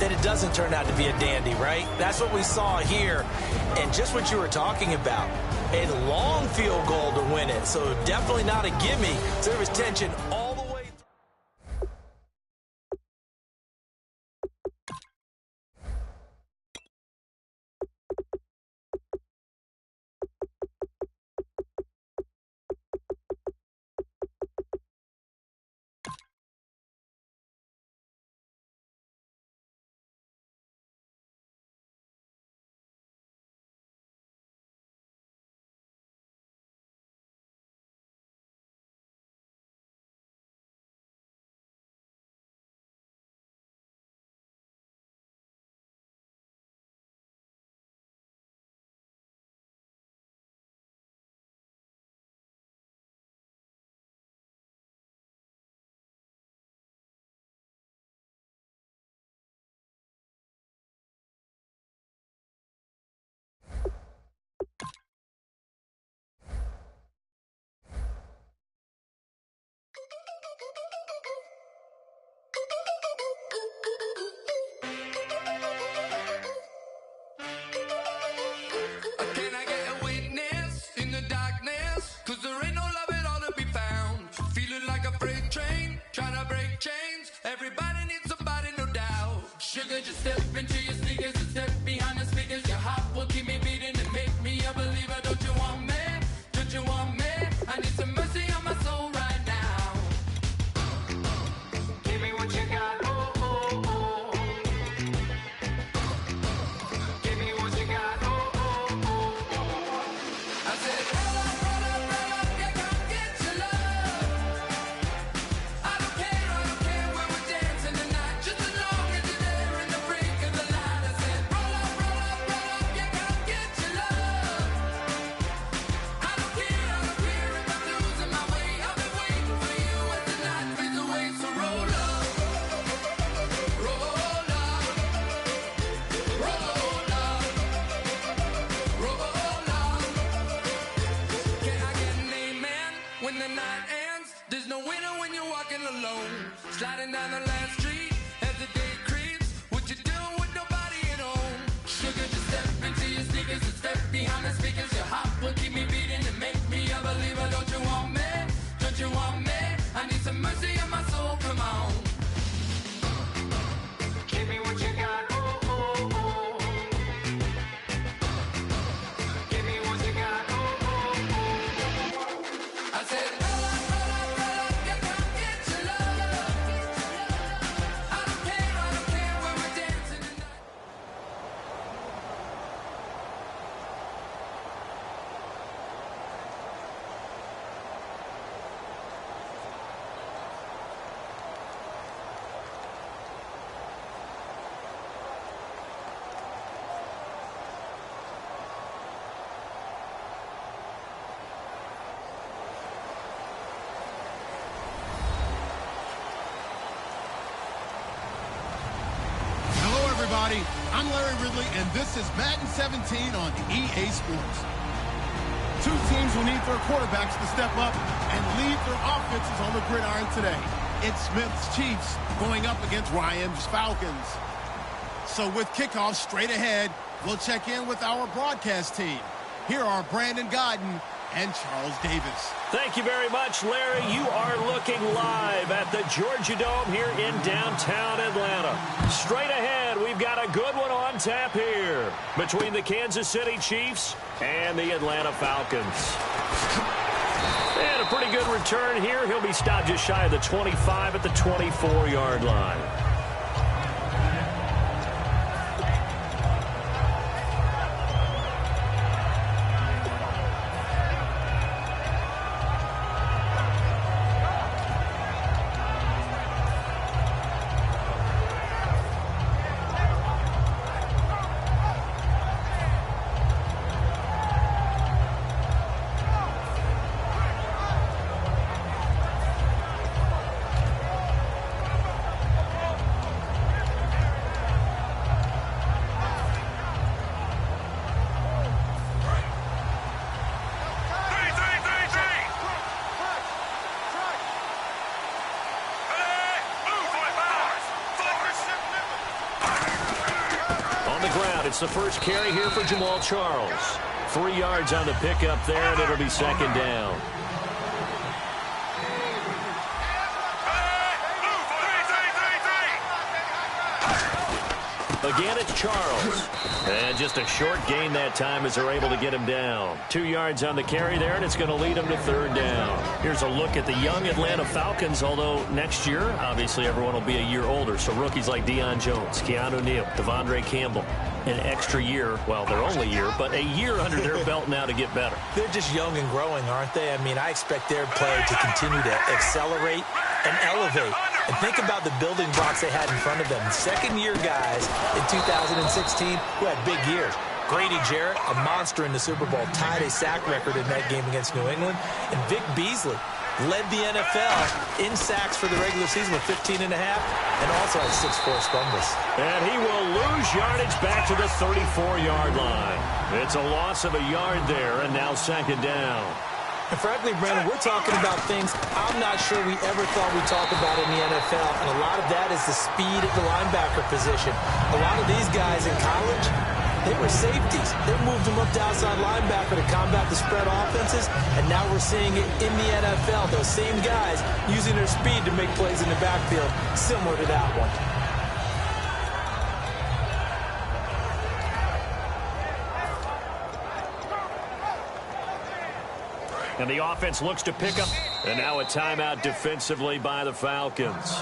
that it doesn't turn out to be a dandy, right? That's what we saw here. And just what you were talking about, a long field goal to win it. So definitely not a gimme. So there was tension all the way. Sugar, just step into your sneakers and step behind the speakers. Your heart will keep me beating and make me a believer. Don't you want me? Don't you want me? I need some mercy on my soul right now. Give me what you got, oh, oh, oh. Give me what you got, oh, oh, oh. I said, roll up, yeah, come get your love. I don't care where we're dancing tonight, just as long as you're there in the freak of the light. I said, roll up, everybody. I'm Larry Ridley, and this is Madden 17 on EA Sports. Two teams will need their quarterbacks to step up and lead their offenses on the gridiron today. It's Smith's Chiefs going up against Ryan's Falcons. So with kickoff straight ahead, we'll check in with our broadcast team. Here are Brandon Godden and Charles Davis. Thank you very much, Larry. You are looking live at the Georgia Dome here in downtown Atlanta. Straight ahead, we've got a good one on tap here between the Kansas City Chiefs and the Atlanta Falcons. And a pretty good return here. He'll be stopped just shy of the 25 at the 24-yard line. It's the first carry here for Jamal Charles. 3 yards on the pickup there, and it'll be second down. Again, it's Charles. And just a short gain that time as they're able to get him down. 2 yards on the carry there, and it's going to lead him to third down. Here's a look at the young Atlanta Falcons, although next year, obviously, everyone will be a year older. So rookies like Deion Jones, Keanu Neal, Devondre Campbell, an extra year, well, their only year, but a year under their belt now to get better. They're just young and growing, aren't they? I mean, I expect their play to continue to accelerate and elevate. And think about the building blocks they had in front of them. Second-year guys in 2016 who had big years. Grady Jarrett, a monster in the Super Bowl, tied a sack record in that game against New England. And Vic Beasley led the NFL in sacks for the regular season with 15.5 and also had 6 forced fumbles. And he will lose yardage back to the 34-yard line. It's a loss of a yard there, and now second down. And frankly, Brandon, we're talking about things I'm not sure we ever thought we'd talk about in the NFL, and a lot of that is the speed at the linebacker position. A lot of these guys in college, they were safeties. They moved them up to outside linebacker to combat the spread offenses, and now we're seeing it in the NFL. Those same guys using their speed to make plays in the backfield, similar to that one. And the offense looks to pick up. And now a timeout defensively by the Falcons.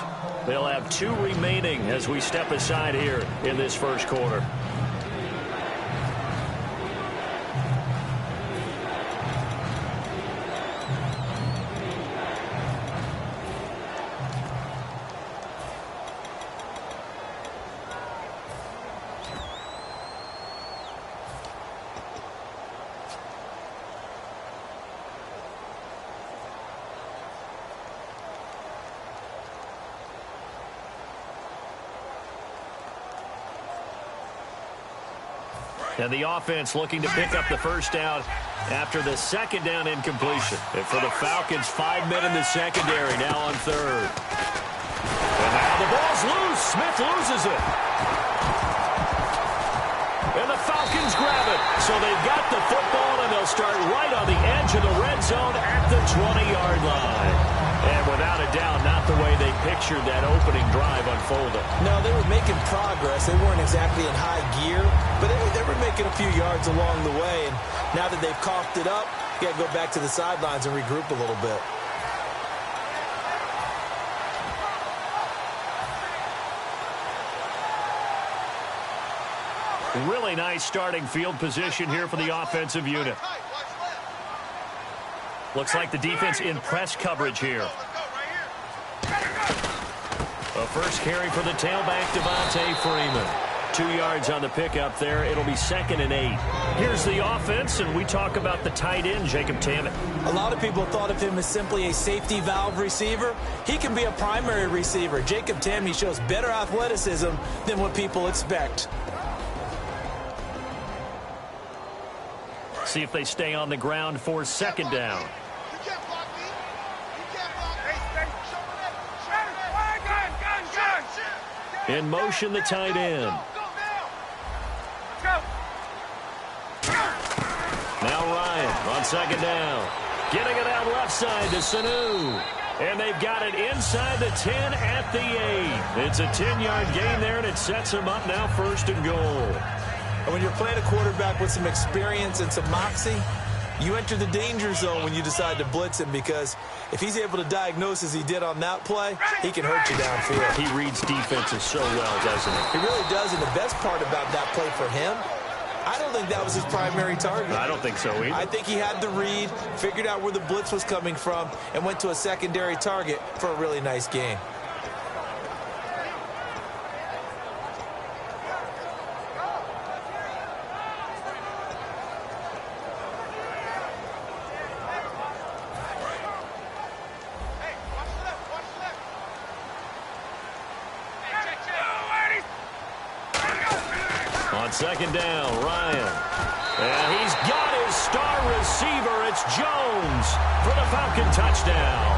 They'll have 2 remaining as we step aside here in this first quarter. And the offense looking to pick up the first down after the second down incompletion. And for the Falcons, 5 men in the secondary, now on third. And now the ball's loose. Smith loses it. And the Falcons grab it. So they've got the football, and they'll start right on the edge of the red zone at the 20-yard line. And without a doubt, not the way they pictured that opening drive unfolding. No, they were making progress. They weren't exactly in high gear, but they were making a few yards along the way. And now that they've coughed it up, you got to go back to the sidelines and regroup a little bit. Really nice starting field position here for the offensive unit. Looks like the defense in press coverage here. A first carry for the tailback, Devontae Freeman. 2 yards on the pickup there. It'll be 2nd and 8. Here's the offense, and we talk about the tight end, Jacob Tammett. A lot of people thought of him as simply a safety valve receiver. He can be a primary receiver. Jacob Tammett shows better athleticism than what people expect. See if they stay on the ground for 2nd down. In motion, the tight end. Now Ryan on 2nd down. Getting it out left side to Sanu. And they've got it inside the 10 at the 8. It's a 10-yard gain there, and it sets them up now 1st and goal. And when you're playing a quarterback with some experience and some moxie, you enter the danger zone when you decide to blitz him, because if he's able to diagnose as he did on that play, he can hurt you downfield. He reads defenses so well, doesn't he? He really does, and the best part about that play for him, I don't think that was his primary target. I don't think so either. I think he had the read, figured out where the blitz was coming from, and went to a secondary target for a really nice gain. On 2nd down, Ryan. And he's got his star receiver. It's Jones for the Falcon touchdown.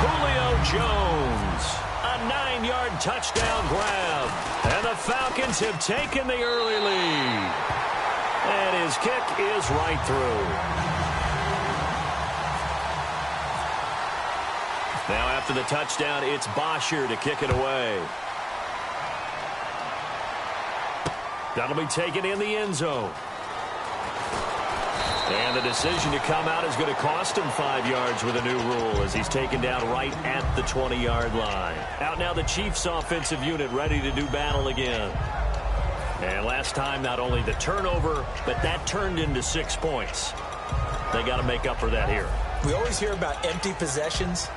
Julio Jones, a 9-yard touchdown grab. And the Falcons have taken the early lead. And his kick is right through. Now after the touchdown, it's Bosher to kick it away. That'll be taken in the end zone. And the decision to come out is going to cost him 5 yards with a new rule, as he's taken down right at the 20-yard line. Out now the Chiefs offensive unit ready to do battle again. And last time, not only the turnover, but that turned into 6 points. They got to make up for that here. We always hear about empty possessions,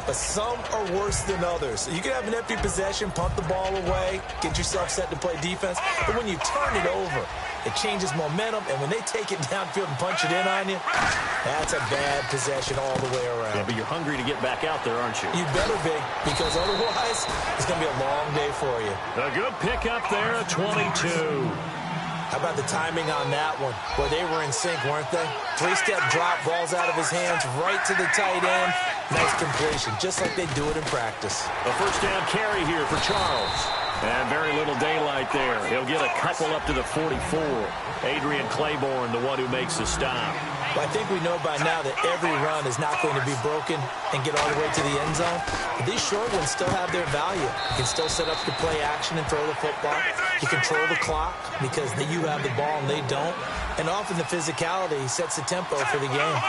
but some are worse than others. You can have an empty possession, punt the ball away, get yourself set to play defense, but when you turn it over, it changes momentum, and when they take it downfield and punch it in on you, that's a bad possession all the way around. Yeah, but you're hungry to get back out there, aren't you? You better be, because otherwise, it's going to be a long day for you. A good pickup there, a 22. How about the timing on that one? Boy, they were in sync, weren't they? 3-step drop, balls out of his hands, right to the tight end. Nice completion, just like they do it in practice. A 1st down carry here for Charles. And very little daylight there. He'll get a couple up to the 44. Adrian Claiborne, the one who makes the stop. Well, I think we know by now that every run is not going to be broken and get all the way to the end zone. But these short ones still have their value. You can still set up your play action and throw the football. You control the clock because you have the ball and they don't. And often the physicality sets the tempo for the game.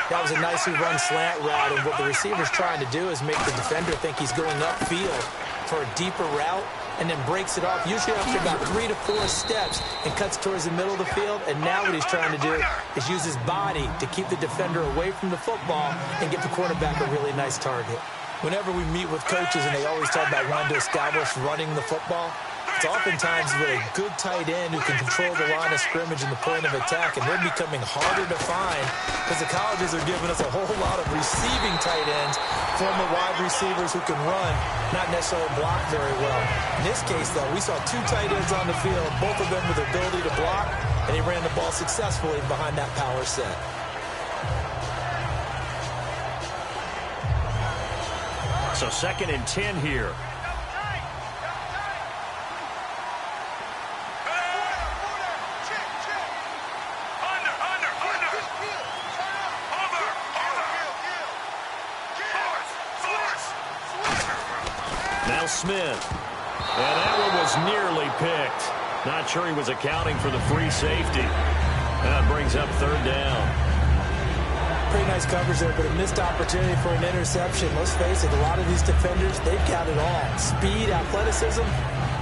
That was a nicely run slant route, and what the receiver's trying to do is make the defender think he's going upfield for a deeper route, and then breaks it off, usually after about 3 to 4 steps, and cuts towards the middle of the field. And now what he's trying to do is use his body to keep the defender away from the football and get the quarterback a really nice target. Whenever we meet with coaches and they always talk about wanting to establish running the football, it's oftentimes with a good tight end who can control the line of scrimmage and the point of attack, and they're becoming harder to find because the colleges are giving us a whole lot of receiving tight ends, former wide receivers who can run, not necessarily block very well. In this case, though, we saw 2 tight ends on the field, both of them with the ability to block, and he ran the ball successfully behind that power set. So 2nd and 10 here. Now Smith. And that one was nearly picked. Not sure he was accounting for the free safety. That brings up 3rd down. Pretty nice coverage there, but a missed opportunity for an interception. Let's face it, a lot of these defenders, they've got it all. Speed, athleticism,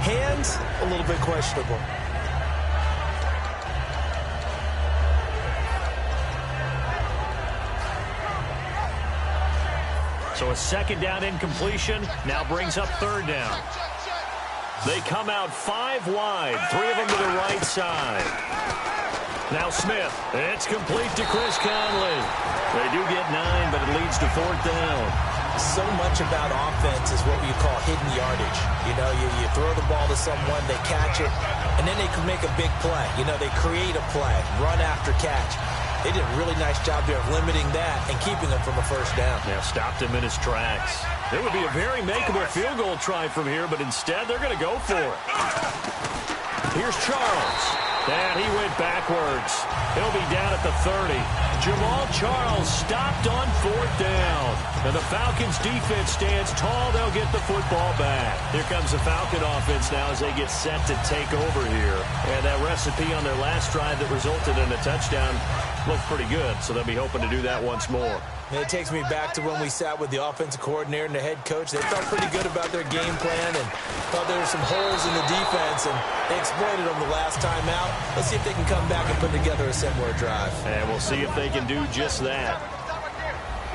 hands, a little bit questionable. So a 2nd down incompletion now brings up 3rd down. They come out 5 wide, 3 of them to the right side. Now Smith. It's complete to Chris Conley. They do get 9, but it leads to 4th down. So much about offense is what you call hidden yardage. You know, you throw the ball to someone, they catch it, and then they can make a big play. You know, they create a play, run after catch. They did a really nice job there of limiting that and keeping him from a 1st down. Yeah, stopped him in his tracks. It would be a very makeable field goal try from here, but instead they're going to go for it. Here's Charles. And he went backwards. He'll be down at the 30. Jamal Charles stopped on 4th down. And the Falcons defense stands tall. They'll get the football back. Here comes the Falcon offense now as they get set to take over here. And that recipe on their last drive that resulted in a touchdown looked pretty good, so they'll be hoping to do that once more. And it takes me back to when we sat with the offensive coordinator and the head coach. They felt pretty good about their game plan and thought there were some holes in the defense, and they exploited them the last time out. Let's see if they can come back and put together a similar drive. And we'll see if they can do just that.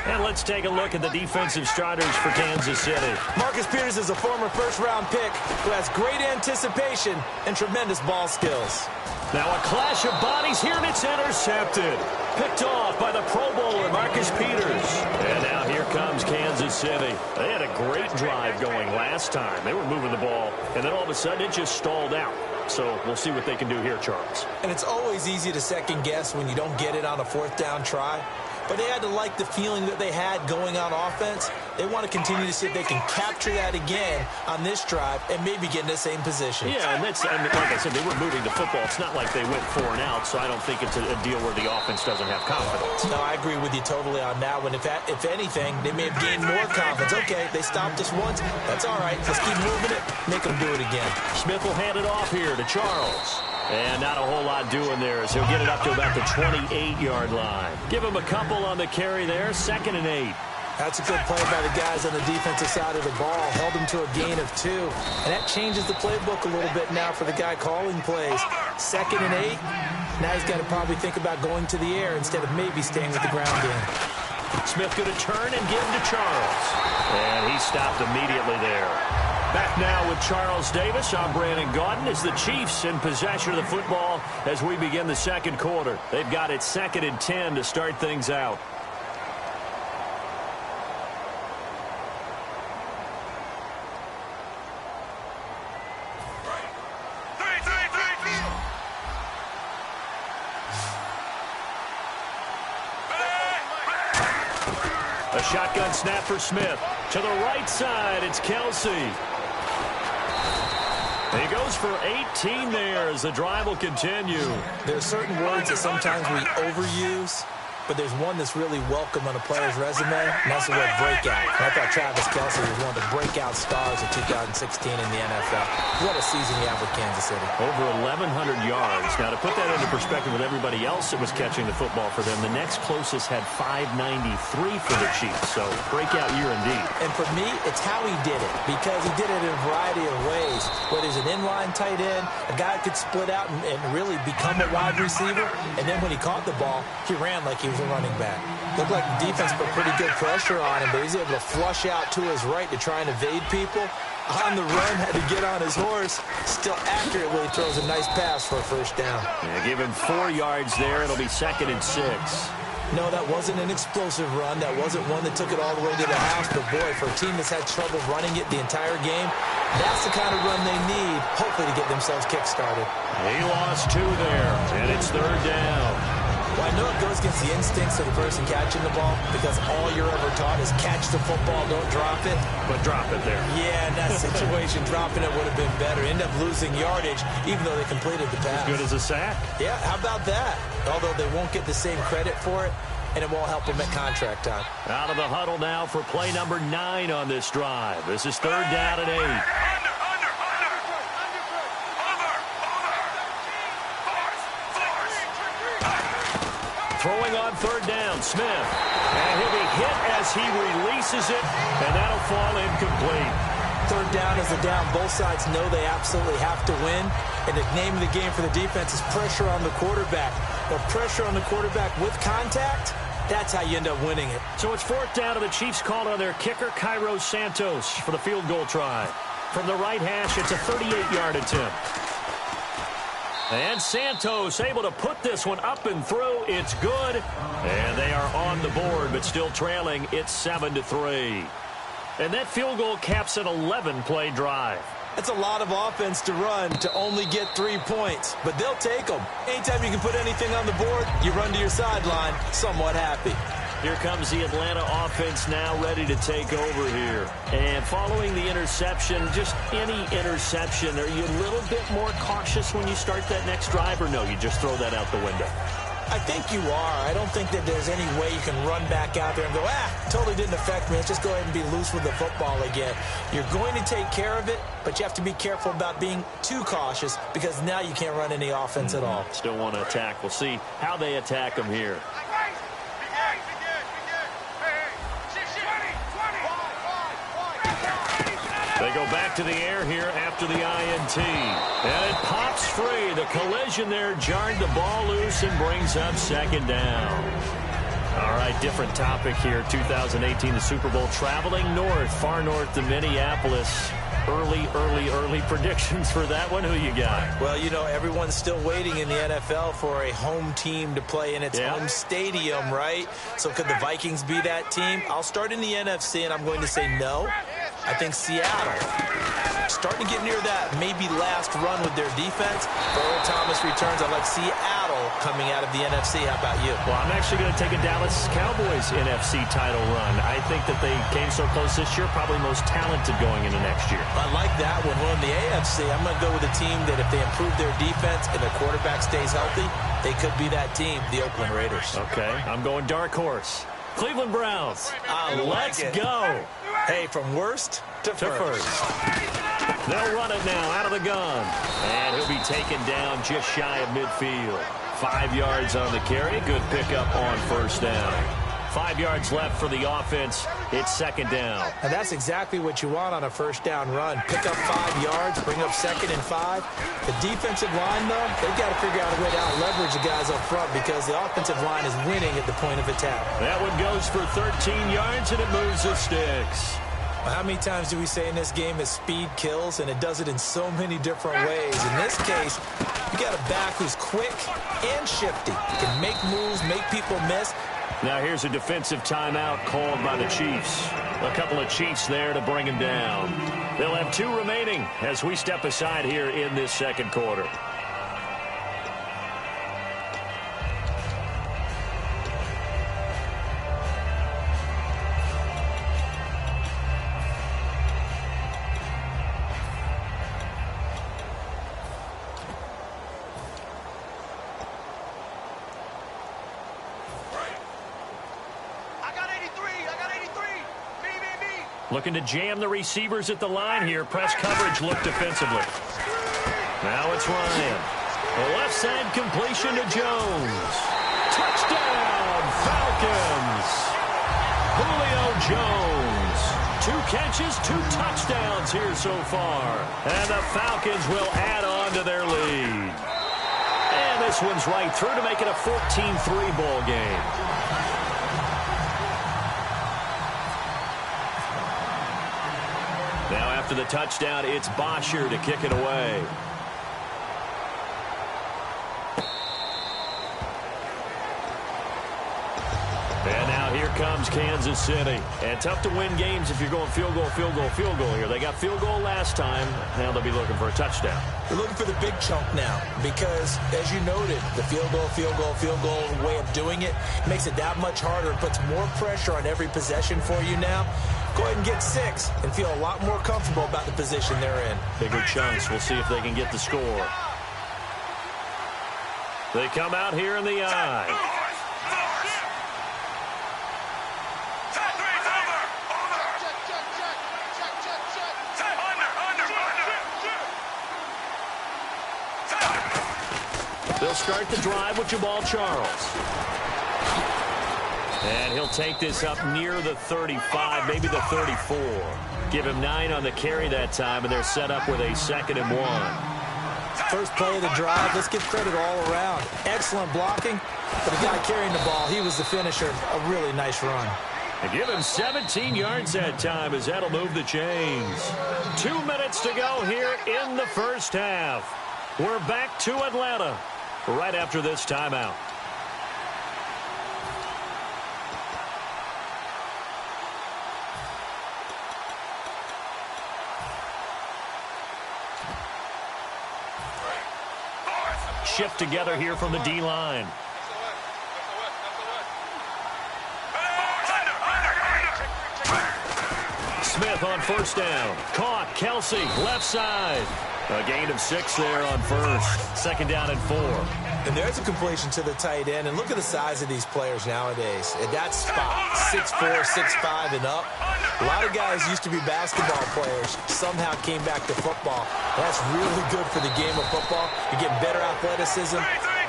And let's take a look at the defensive starters for Kansas City. Marcus Peters is a former 1st-round pick who has great anticipation and tremendous ball skills. Now a clash of bodies here, and it's intercepted. Picked off by the Pro Bowler, Marcus Peters. And now here comes Kansas City. They had a great drive going last time. They were moving the ball, and then all of a sudden it just stalled out. So we'll see what they can do here, Charles. And it's always easy to second guess when you don't get it on a 4th down try. But they had to like the feeling that they had going on offense. They want to continue to see if they can capture that again on this drive and maybe get in the same position. Yeah, and that's, I mean, like I said, they were moving the football. It's not like they went 4 and out, so I don't think it's a deal where the offense doesn't have confidence. No, I agree with you totally on that one. If anything, they may have gained more confidence. Okay, they stopped us once. That's all right. Let's keep moving it. Make them do it again. Smith will hand it off here to Charles. And not a whole lot doing there as he'll get it up to about the 28-yard line. Give him a couple on the carry there, 2nd and 8. That's a good play by the guys on the defensive side of the ball. Held him to a gain of 2. And that changes the playbook a little bit now for the guy calling plays. 2nd and 8. Now he's got to probably think about going to the air instead of maybe staying with the ground game. Smith going to turn and give to Charles. And he stopped immediately there. Back now with Charles Davis. I'm Brandon Gaudin as the Chiefs in possession of the football as we begin the 2nd quarter. They've got it 2nd and 10 to start things out. A shotgun snap for Smith. To the right side, it's Kelsey. He goes for 18 there as the drive will continue. There are certain words that sometimes we overuse, but there's one that's really welcome on a player's resume, and that's the word breakout. And I thought Travis Kelsey was one of the breakout stars of 2016 in the NFL. What a season he had with Kansas City. Over 1,100 yards. Now, to put that into perspective with everybody else that was catching the football for them, the next closest had 593 for the Chiefs. So, breakout year indeed. And for me, it's how he did it, because he did it in a variety of ways. Whether he's an inline tight end, a guy could split out and really become a wide receiver, and then when he caught the ball, he ran like he was a running back. Looked like the defense put pretty good pressure on him, but he's able to flush out to his right to try and evade people. On the run, had to get on his horse. Still accurately throws a nice pass for a 1st down. Yeah, give him 4 yards there. It'll be 2nd and 6. No, that wasn't an explosive run. That wasn't one that took it all the way to the house. But, boy, for a team that's had trouble running it the entire game, that's the kind of run they need, hopefully, to get themselves kick-started. He lost 2 there, and it's 3rd down. Well, I know it goes against the instincts of the person catching the ball because all you're ever taught is catch the football, don't drop it. But drop it there. Yeah, in that situation, dropping it would have been better. End up losing yardage, even though they completed the pass. As good as a sack. Yeah, how about that? Although they won't get the same credit for it, and it won't help them at contract time. Out of the huddle now for play number 9 on this drive. This is 3rd down and 8. Throwing on 3rd down, Smith. And he'll be hit as he releases it, and that'll fall incomplete. 3rd down is a down. Both sides know they absolutely have to win. And the name of the game for the defense is pressure on the quarterback. But pressure on the quarterback with contact, that's how you end up winning it. So it's 4th down, and the Chiefs called on their kicker, Cairo Santos, for the field goal try. From the right hash, it's a 38-yard attempt. And Santos able to put this one up and through. It's good. And they are on the board, but still trailing. It's 7-3. And that field goal caps an 11-play drive. That's a lot of offense to run to only get 3 points, but they'll take them. Anytime you can put anything on the board, you run to your sideline somewhat happy. Here comes the Atlanta offense now ready to take over here. And following the interception, just any interception, are you a little bit more cautious when you start that next drive, or no, you just throw that out the window? I think you are. I don't think that there's any way you can run back out there and go, totally didn't affect me. Let's just go ahead and be loose with the football again. You're going to take care of it, but you have to be careful about being too cautious because now you can't run any offense at all. Still want to attack. We'll see how they attack them here. They go back to the air here after the INT. And it pops free. The collision there jarred the ball loose and brings up second down. All right, different topic here. 2018, the Super Bowl, traveling north, far north to Minneapolis. Early predictions for that one. Who you got? Well, you know, everyone's still waiting in the NFL for a home team to play in its home stadium, right? So could the Vikings be that team? I'll start in the NFC, and I'm going to say no. I think Seattle, starting to get near that maybe last run with their defense. Earl Thomas returns. I like Seattle coming out of the NFC. How about you? Well, I'm actually going to take a Dallas Cowboys NFC title run. I think that they came so close this year, probably most talented going into next year. I like that one. Well, in the AFC, I'm going to go with a team that if they improve their defense and their quarterback stays healthy, they could be that team, the Oakland Raiders. Okay, I'm going dark horse. Cleveland Browns. Let's go. Hey, from worst to first. They'll run it now out of the gun. And he'll be taken down just shy of midfield. 5 yards on the carry. Good pickup on first down. 5 yards left for the offense. It's second down. And that's exactly what you want on a first down run. Pick up 5 yards, bring up 2nd and 5. The defensive line, though, they've got to figure out a way to out-leverage the guys up front because the offensive line is winning at the point of attack. That one goes for 13 yards, and it moves the sticks. Well, how many times do we say in this game that speed kills, and it does it in so many different ways? In this case, you got a back who's quick and shifty. Can make moves, make people miss. Now here's a defensive timeout called by the Chiefs. A couple of Chiefs there to bring him down. They'll have 2 remaining as we step aside here in this second quarter. Looking to jam the receivers at the line here. Press coverage look defensively. Now it's Ryan. The left side completion to Jones. Touchdown, Falcons. Julio Jones. 2 catches, 2 touchdowns here so far. And the Falcons will add on to their lead. And this one's right through to make it a 14-3 ball game. Now after the touchdown, it's Bosher to kick it away. And now here comes Kansas City. And tough to win games if you're going field goal here. They got field goal last time. Now they'll be looking for a touchdown. They're looking for the big chunk now because, as you noted, the field goal way of doing it makes it that much harder. It puts more pressure on every possession for you now. Go ahead and get 6 and feel a lot more comfortable about the position they're in. Bigger chunks. We'll see if they can get the score. They come out here in the eye. They'll start the drive with Jamal Charles. And he'll take this up near the 35, maybe the 34. Give him 9 on the carry that time, and they're set up with a 2nd and 1. First play of the drive, let's give credit all around. Excellent blocking, but the guy carrying the ball, he was the finisher. A really nice run. And give him 17 yards that time as that'll move the chains. 2 minutes to go here in the first half. We're back to Atlanta right after this timeout. Shift together here from the D-line. Smith on first down. Caught. Kelsey, left side. A gain of 6 there on first. Second down and 4. And there's a completion to the tight end. And look at the size of these players nowadays. At that spot, 6'4", 6'5", and up. A lot of guys used to be basketball players. Somehow came back to football. That's really good for the game of football. You get better athleticism,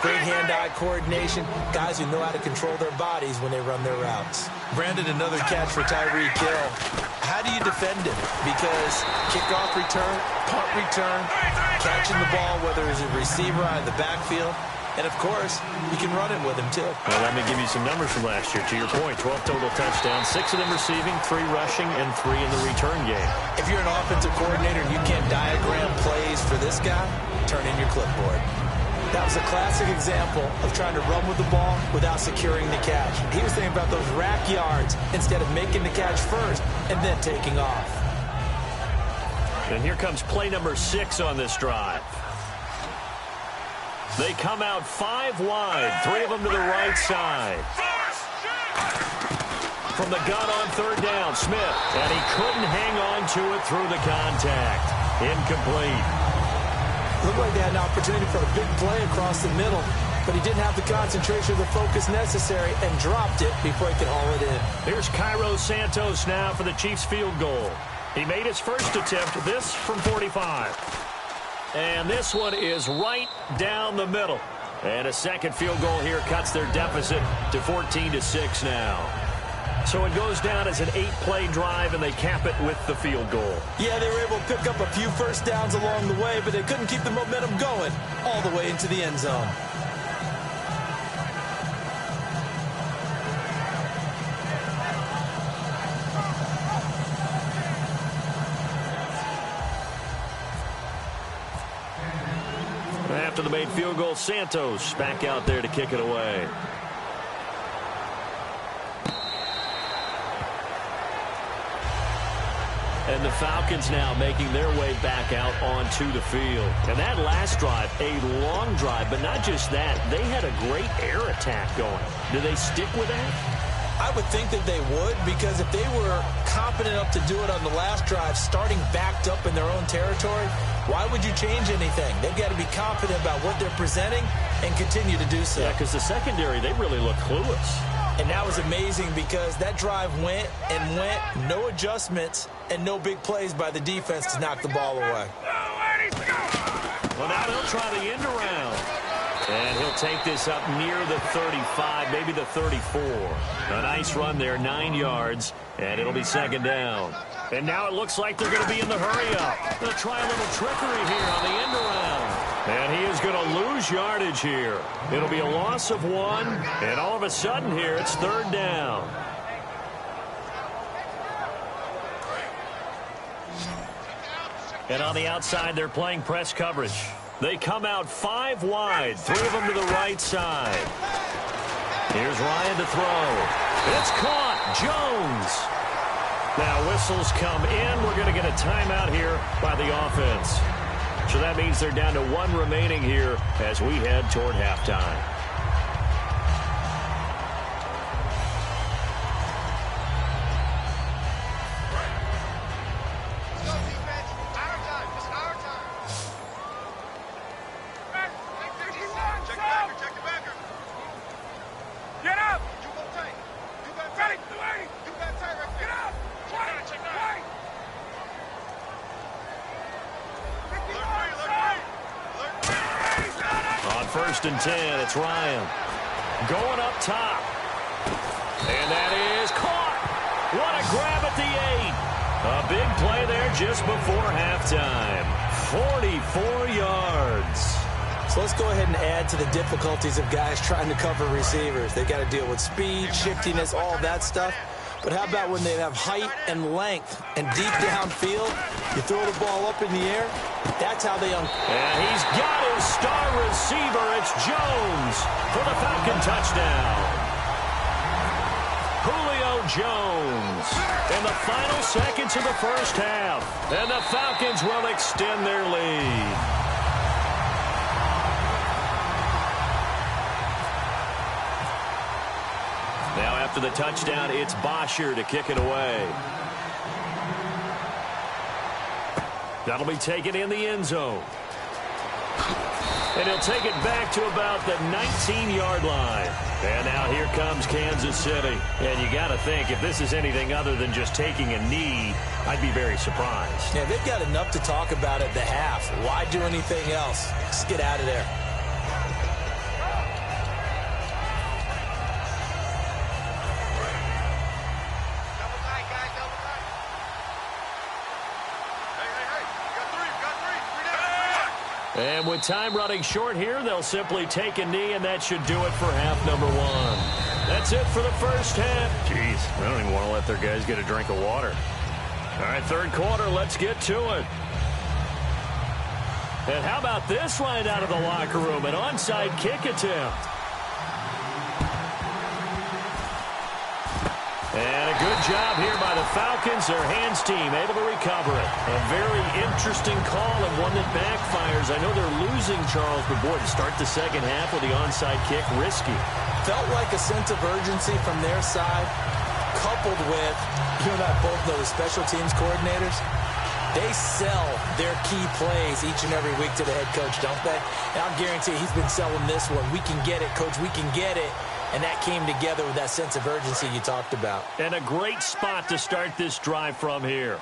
great hand-eye coordination, guys who know how to control their bodies when they run their routes. Brandon, another catch for Tyreek Hill. How do you defend him? Because kickoff return, punt return, catching the ball, whether it's a receiver out of the backfield, and, of course, you can run it with him, too. Well, let me give you some numbers from last year. To your point, 12 total touchdowns, 6 of them receiving, 3 rushing, and 3 in the return game. If you're an offensive coordinator and you can't diagram plays for this guy, turn in your clipboard. That was a classic example of trying to run with the ball without securing the catch. He was thinking about those rack yards instead of making the catch first and then taking off. And here comes play number 6 on this drive. They come out 5 wide, 3 of them to the right side. From the gun on third down, Smith, and he couldn't hang on to it through the contact. Incomplete. Looked like they had an opportunity for a big play across the middle, but he didn't have the concentration or the focus necessary and dropped it before he could haul it in. Here's Cairo Santos now for the Chiefs field goal. He made his first attempt, this from 45. And this one is right down the middle. And a second field goal here cuts their deficit to 14-6 now. So it goes down as an 8-play drive, and they cap it with the field goal. Yeah, they were able to pick up a few first downs along the way, but they couldn't keep the momentum going all the way into the end zone. After the made field goal, Santos back out there to kick it away. And the Falcons now making their way back out onto the field. And that last drive, a long drive, but not just that. They had a great air attack going. Do they stick with that? I would think that they would, because if they were confident enough to do it on the last drive, starting backed up in their own territory, why would you change anything? They've got to be confident about what they're presenting and continue to do so. Yeah, because the secondary, they really look clueless. And that was amazing because that drive went and went, no adjustments, and no big plays by the defense to knock the ball away. Well, now they'll try the end around. And he'll take this up near the 35, maybe the 34. A nice run there, 9 yards, and it'll be second down. And now it looks like they're going to be in the hurry-up. They'll try a little trickery here on the end around. And he is going to lose yardage here. It'll be a loss of 1, and all of a sudden here, it's third down. And on the outside, they're playing press coverage. They come out 5 wide, 3 of them to the right side. Here's Ryan to throw. It's caught. Jones. Now whistles come in. We're going to get a timeout here by the offense. So that means they're down to 1 remaining here as we head toward halftime. First and 10, it's Ryan. Going up top. And that is caught. What a grab at the 8. A big play there just before halftime. 44 yards. So let's go ahead and add to the difficulties of guys trying to cover receivers. They got to deal with speed, shiftiness, all that stuff. But how about when they have height and length and deep downfield, you throw the ball up in the air? That's how they And he's got his star receiver. It's Jones for the Falcon touchdown. Julio Jones in the final seconds of the first half. And the Falcons will extend their lead. Now after the touchdown, it's Bosher to kick it away. That'll be taken in the end zone. And he'll take it back to about the 19-yard line. And now here comes Kansas City. And you got to think, if this is anything other than just taking a knee, I'd be very surprised. Yeah, they've got enough to talk about at the half. Why do anything else? Just get out of there. And with time running short here, they'll simply take a knee, and that should do it for half number one. That's it for the first half. Jeez, I don't even want to let their guys get a drink of water. All right, third quarter, let's get to it. And how about this right out of the locker room? An onside kick attempt. And a good job here by the Falcons. Their hands team able to recover it. A very interesting call and one that backfires. I know they're losing, Charles, but boy, to start the second half with the onside kick, risky. Felt like a sense of urgency from their side, coupled with, you and I both know the special teams coordinators, they sell their key plays each and every week to the head coach, don't they? And I'll guarantee he's been selling this one. We can get it, coach, we can get it. And that came together with that sense of urgency you talked about. And a great spot to start this drive from here.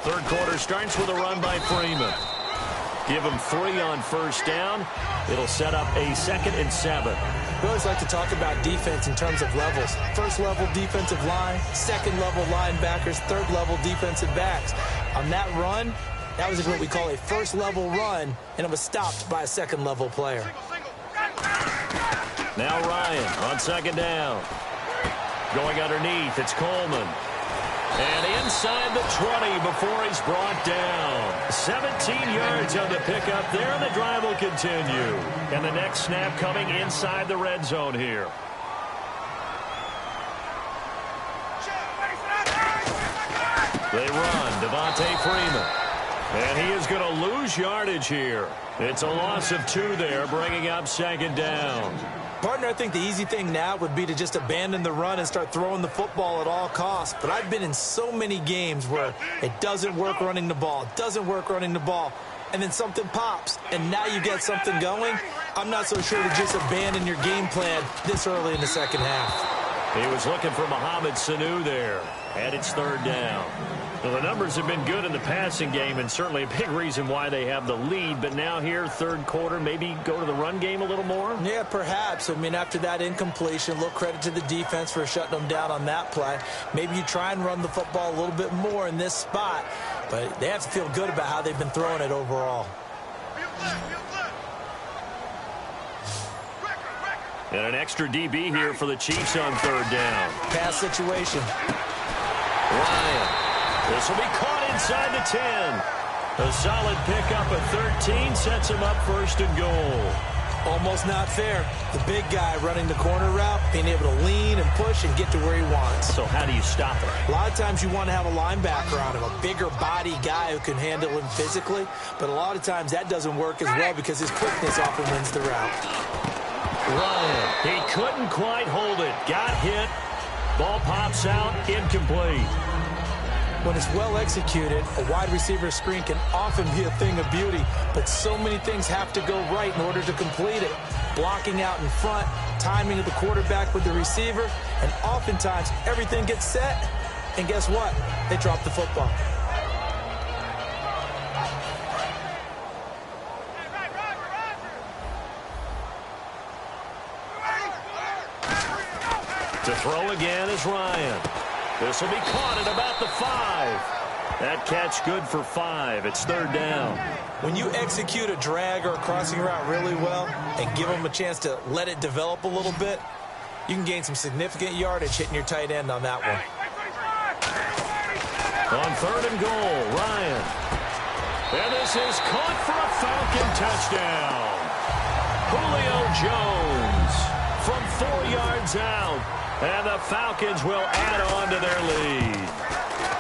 Third quarter starts with a run by Freeman. Give him 3 on first down. It'll set up a 2nd and 7. We always like to talk about defense in terms of levels. First level defensive line, second level linebackers, third level defensive backs. On that run, that was what we call a first level run, and it was stopped by a second level player. Now Ryan on second down. Going underneath, it's Coleman. And inside the 20 before he's brought down. 17 yards on the pickup there, and the drive will continue. And the next snap coming inside the red zone here. They run, Devontae Freeman. And he is going to lose yardage here. It's a loss of 2 there, bringing up second down. Partner, I think the easy thing now would be to just abandon the run and start throwing the football at all costs. But I've been in so many games where it doesn't work running the ball, and then something pops, and now you get something going. I'm not so sure to just abandon your game plan this early in the second half. He was looking for Mohamed Sanu there, and it's third down. Well, the numbers have been good in the passing game, and certainly a big reason why they have the lead. But now here, third quarter, maybe go to the run game a little more? Yeah, perhaps. I mean, after that incompletion, a little credit to the defense for shutting them down on that play. Maybe you try and run the football a little bit more in this spot. But they have to feel good about how they've been throwing it overall. And an extra DB here for the Chiefs on third down. Pass situation. Ryan. This will be caught inside the 10. A solid pickup of 13 sets him up first and goal. Almost not fair. The big guy running the corner route, being able to lean and push and get to where he wants. So how do you stop it? A lot of times you want to have a linebacker on him, a bigger body guy who can handle him physically. But a lot of times that doesn't work as well because his quickness often wins the route. Ryan, he couldn't quite hold it. Got hit. Ball pops out, incomplete. When it's well executed, a wide receiver screen can often be a thing of beauty, but so many things have to go right in order to complete it. Blocking out in front, timing of the quarterback with the receiver, and oftentimes everything gets set, and guess what? They drop the football. To throw again is Ryan. This will be caught at about the 5. That catch good for 5. It's third down. When you execute a drag or a crossing route really well and give them a chance to let it develop a little bit, You can gain some significant yardage hitting your tight end on that one. On 3rd and goal, Ryan. And this is caught for a Falcon touchdown. Julio Jones from 4 yards out. And the Falcons will add on to their lead.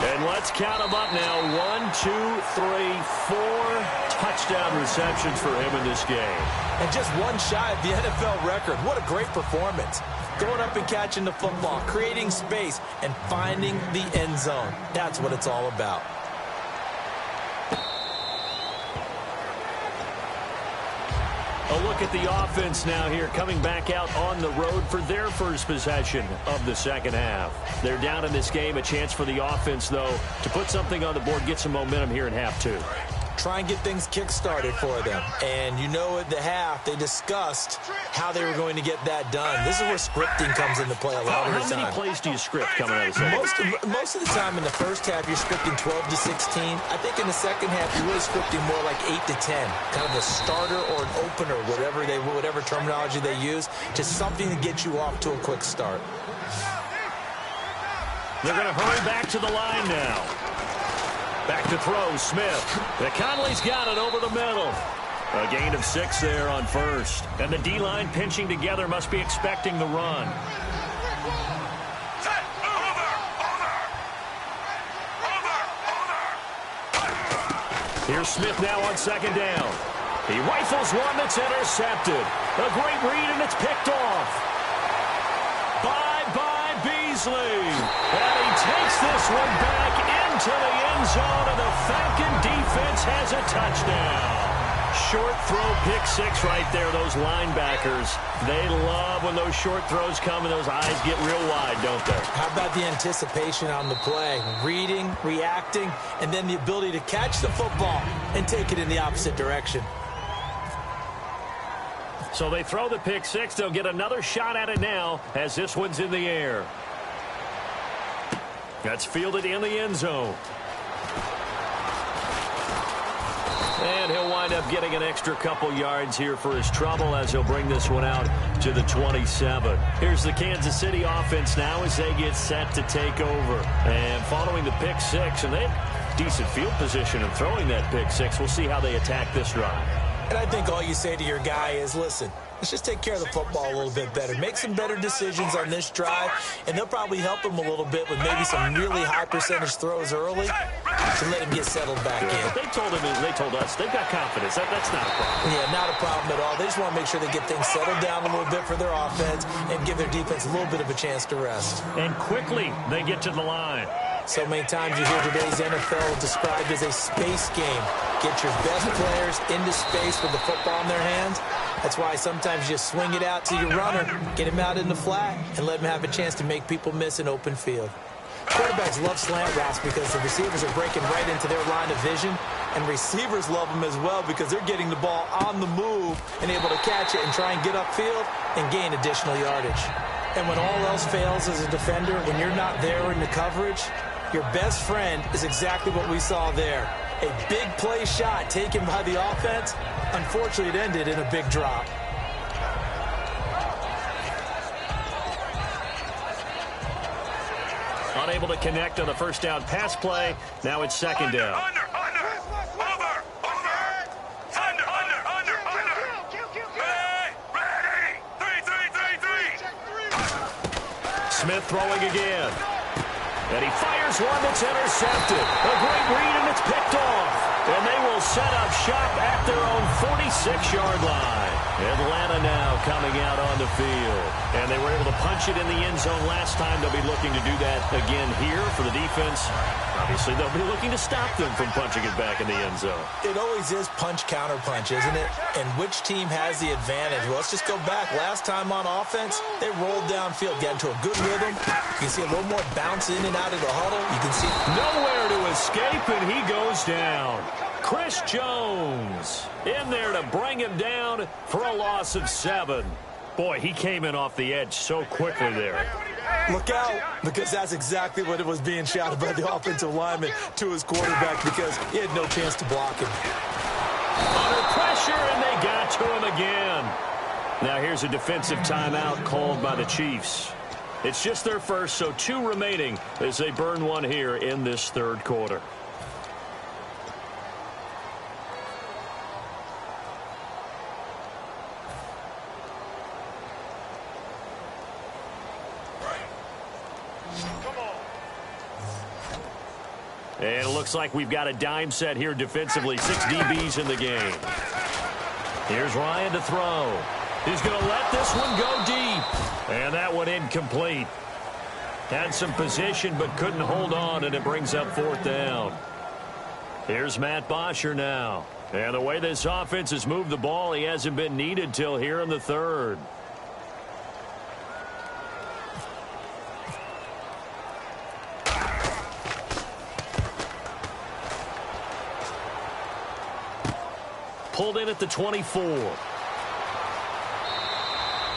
And let's count them up now. 1, 2, 3, 4 touchdown receptions for him in this game. And just one shy of the NFL record. What a great performance. Going up and catching the football, creating space, and finding the end zone. That's what it's all about. A look at the offense now here, coming back out on the road for their first possession of the second half. They're down in this game. A chance for the offense, though, to put something on the board, get some momentum here in half 2. Try and get things kick-started for them. And you know at the half, they discussed how they were going to get that done. This is where scripting comes into play a lot of the time. How many plays do you script coming out of the second? Most of the time in the first half, you're scripting 12 to 16. I think in the second half, you're really scripting more like 8 to 10. Kind of a starter or an opener, whatever terminology they use, just something to get you off to a quick start. They're going to hurry back to the line now. Back to throw, Smith. Conley's got it over the middle. A gain of 6 there on 1st. And the D-line pinching together, must be expecting the run. Here's Smith now on 2nd down. He rifles one that's intercepted. A great read, and it's picked off. By Beasley. And he takes this one back into the end zone, and the Falcon defense has a touchdown. Short throw, pick 6 right there. Those linebackers, they love when those short throws come and those eyes get real wide, don't they? How about the anticipation on the play? Reading, reacting, and then the ability to catch the football and take it in the opposite direction. So they throw the pick 6. They'll get another shot at it now as this one's in the air. That's fielded in the end zone. And he'll wind up getting an extra couple yards here for his trouble as he'll bring this one out to the 27. Here's the Kansas City offense now as they get set to take over. And following the pick 6, and they have decent field position in throwing that pick 6. We'll see how they attack this drive. And I think all you say to your guy is, listen, let's just take care of the football a little bit better. Make some better decisions on this drive, and they'll probably help him a little bit with maybe some really high percentage throws early to let him get settled back in. They told us, they've got confidence. That's not a problem. Yeah, not a problem at all. They just want to make sure they get things settled down a little bit for their offense and give their defense a little bit of a chance to rest. And quickly, they get to the line. So many times you hear today's NFL described as a space game. Get your best players into space with the football in their hands. That's why sometimes you swing it out to your runner, get him out in the flat, and let him have a chance to make people miss an open field. Quarterbacks love slant routes because the receivers are breaking right into their line of vision, and receivers love them as well because they're getting the ball on the move and able to catch it and try and get upfield and gain additional yardage. And when all else fails as a defender, when you're not there in the coverage, your best friend is exactly what we saw there. A big play shot taken by the offense. Unfortunately, it ended in a big drop. Unable to connect on the first down pass play. Now it's 2nd down. Smith throwing again. And he fires one that's intercepted. A great read, and it's picked off. And they will set up shop at their own 46-yard line. Atlanta now coming out on the field. And they were able to punch it in the end zone last time. They'll be looking to do that again here for the defense. Obviously, they'll be looking to stop them from punching it back in the end zone. It always is punch-counter-punch, isn't it? And which team has the advantage? Well, let's just go back. Last time on offense, they rolled downfield, got into a good rhythm. You can see a little more bounce in and out of the huddle. You can see nowhere to escape, and he goes down. Chris Jones in there to bring him down for a loss of 7. Boy, he came in off the edge so quickly there. Look out, because that's exactly what it was being shouted by the offensive lineman to his quarterback because he had no chance to block him. Under pressure, and they got to him again. Now here's a defensive timeout called by the Chiefs. It's just their first, so 2 remaining as they burn one here in this third quarter. And it looks like we've got a dime set here defensively. 6 DBs in the game. Here's Ryan to throw. He's going to let this one go deep. And that one incomplete. Had some position but couldn't hold on, and it brings up 4th down. Here's Matt Bosher now. And the way this offense has moved the ball, he hasn't been needed till here in the third. Pulled in at the 24.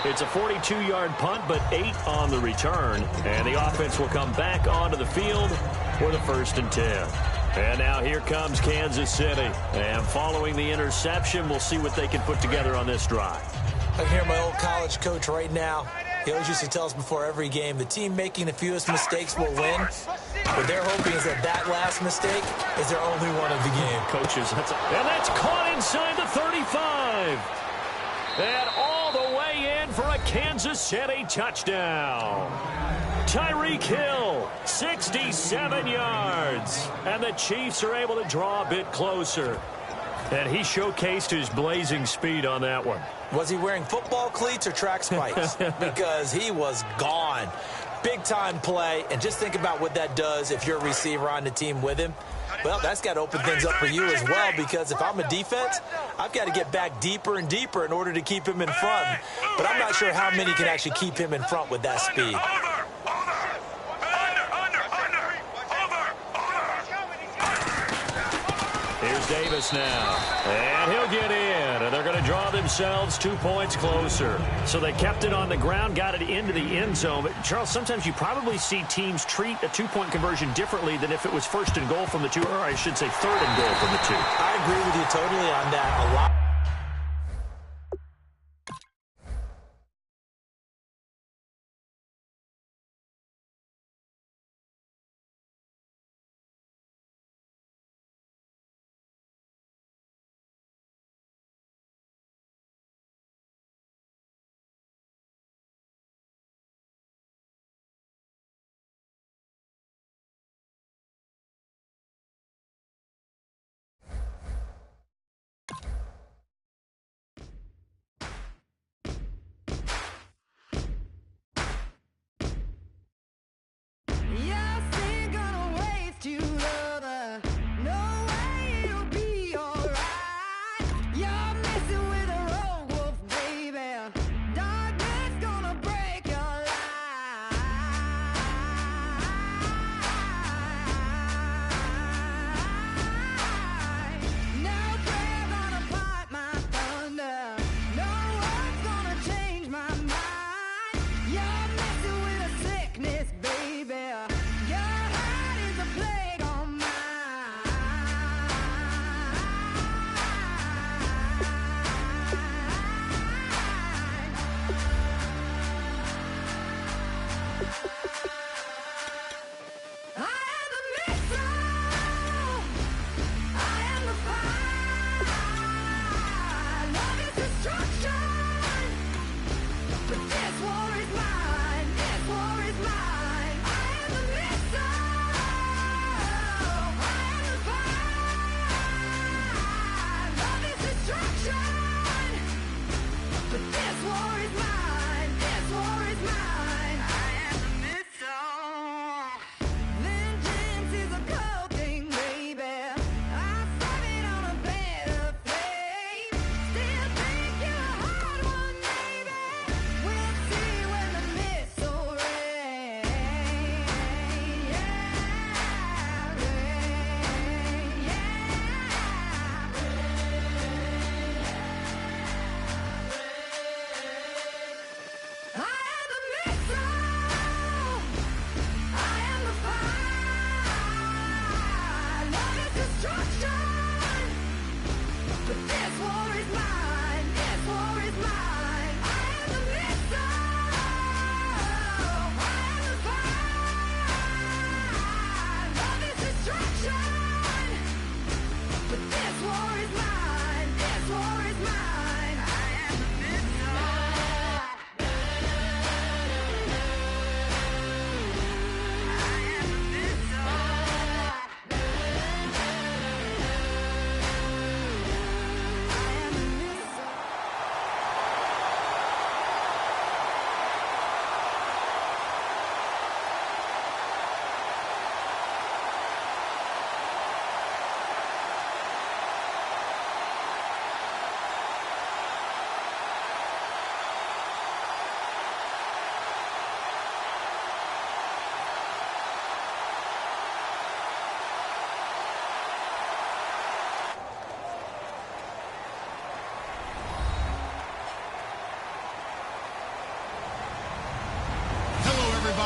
It's a 42-yard punt, but 8 on the return. And the offense will come back onto the field for the 1st and 10. And now here comes Kansas City. And following the interception, we'll see what they can put together on this drive. I hear my old college coach right now. He always used to tell us before every game, the team making the fewest mistakes will win. What they're hoping is that last mistake is their only one of the game. Coaches, and that's caught inside the 35. And all the way in for a Kansas City touchdown. Tyreek Hill, 67 yards. And the Chiefs are able to draw a bit closer. And he showcased his blazing speed on that one. Was he wearing football cleats or track spikes? Because he was gone. Big-time play, and just think about what that does if you're a receiver on the team with him. Well, that's got to open things up for you as well, because if I'm a defense, I've got to get back deeper and deeper in order to keep him in front. But I'm not sure how many can actually keep him in front with that speed. Here's Davis now, and he'll get in, and they're going to draw themselves 2 points closer. So they kept it on the ground, got it into the end zone. But, Charles, sometimes you probably see teams treat a 2-point conversion differently than if it was 1st and goal from the 2, or I should say 3rd and goal from the 2. I agree with you totally on that. A lot.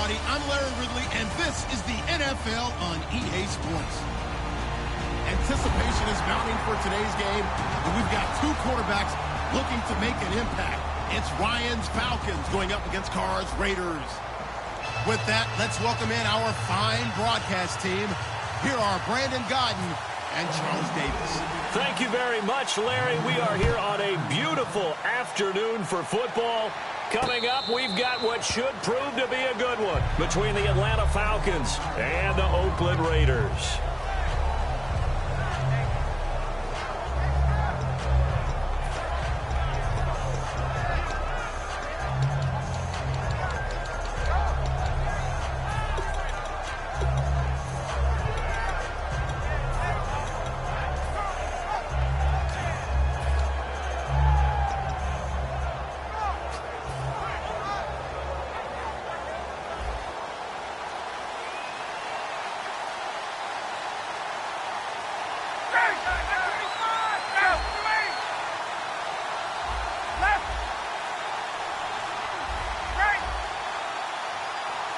everybody. I'm Larry Ridley, and this is the NFL on EA Sports. Anticipation is mounting for today's game, and we've got two quarterbacks looking to make an impact. It's Ryan's Falcons going up against Carr's Raiders. With that, let's welcome in our fine broadcast team. Here are Brandon Godden and Charles Davis. Thank you very much, Larry. We are here on a beautiful afternoon for football. Coming up, we've got what should prove to be a good one between the Atlanta Falcons and the Oakland Raiders.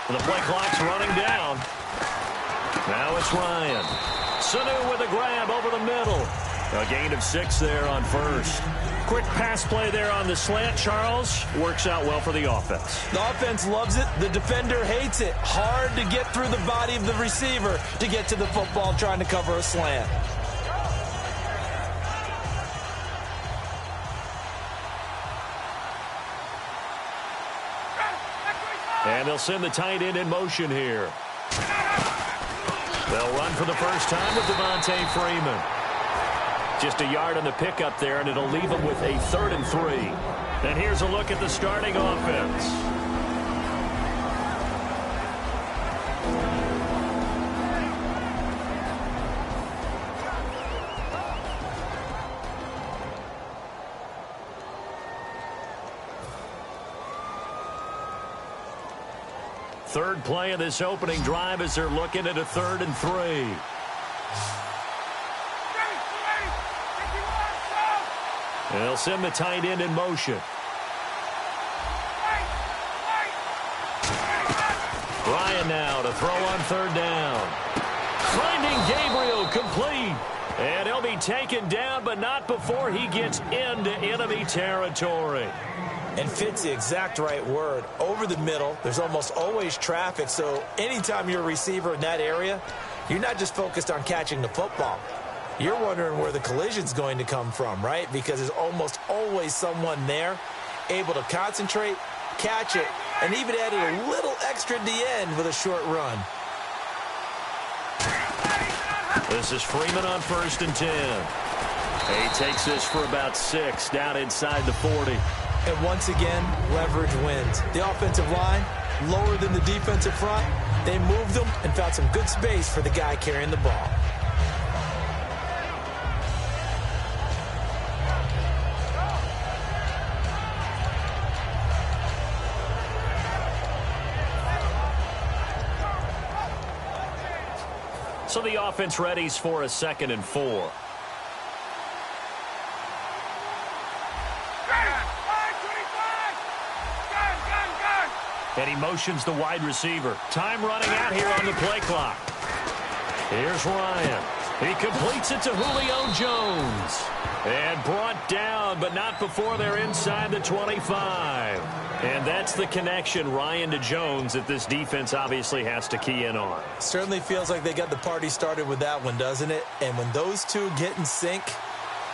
The play clock's running down. Now it's Ryan. Sanu with a grab over the middle. A gain of 6 there on first. Quick pass play there on the slant, Charles. Works out well for the offense. The offense loves it. The defender hates it. Hard to get through the body of the receiver to get to the football trying to cover a slant. And they'll send the tight end in motion here. They'll run for the first time with Devontae Freeman. Just a yard on the pickup there, and it'll leave them with a 3rd and 3. And here's a look at the starting offense. Third play of this opening drive as they're looking at a 3rd and 3. And they'll send the tight end in motion. Ryan now to throw on 3rd down. Finding Gabriel complete. And he'll be taken down, but not before he gets into enemy territory. And fits the exact right word. Over the middle, there's almost always traffic, so anytime you're a receiver in that area, you're not just focused on catching the football. You're wondering where the collision's going to come from, right? Because there's almost always someone there able to concentrate, catch it, and even added a little extra at the end with a short run. This is Freeman on 1st and 10. He takes this for about 6 down inside the 40. And once again, leverage wins. The offensive line, lower than the defensive front. They moved them and found some good space for the guy carrying the ball. So the offense readies for a 2nd and 4. And he motions the wide receiver. Time running out here on the play clock. Here's Ryan. He completes it to Julio Jones. And brought down, but not before they're inside the 25. And that's the connection, Ryan to Jones, that this defense obviously has to key in on. Certainly feels like they got the party started with that one, doesn't it? And when those two get in sync,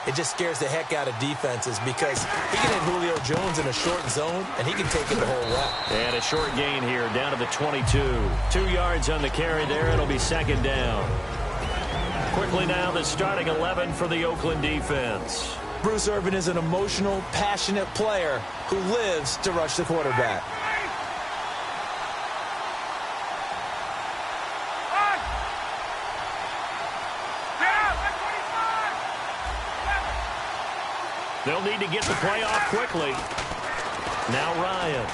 it just scares the heck out of defenses because he can hit Julio Jones in a short zone, and he can take it the whole route. And a short gain here down to the 22. 2 yards on the carry there. It'll be 2nd down. Quickly now, the starting 11 for the Oakland defense. Bruce Irvin is an emotional, passionate player who lives to rush the quarterback. They'll need to get the play off quickly. Now Ryan.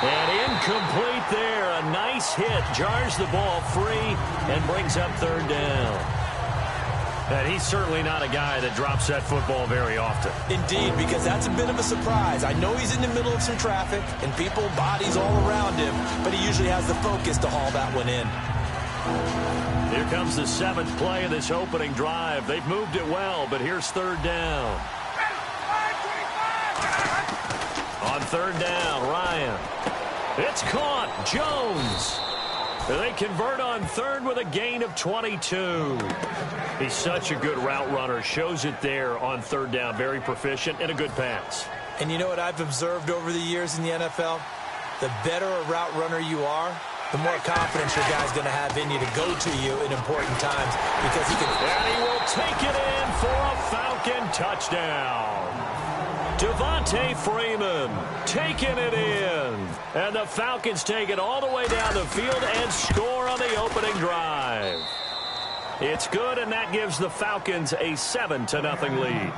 And incomplete there. A nice hit. Jars the ball free and brings up 3rd down. And he's certainly not a guy that drops that football very often. Indeed, because that's a bit of a surprise. I know he's in the middle of some traffic and people, bodies all around him, but he usually has the focus to haul that one in. Here comes the 7th play of this opening drive. They've moved it well, but here's 3rd down. On 3rd down, Ryan. It's caught. Jones. They convert on 3rd with a gain of 22. He's such a good route runner. Shows it there on 3rd down. Very proficient and a good pass. And you know what I've observed over the years in the NFL? The better a route runner you are, the more confidence your guy's going to have in you to go to you in important times because he can... And he will take it in for a Falcon touchdown. Devontae Freeman taking it in. And the Falcons take it all the way down the field and score on the opening drive. It's good, and that gives the Falcons a 7-0 lead.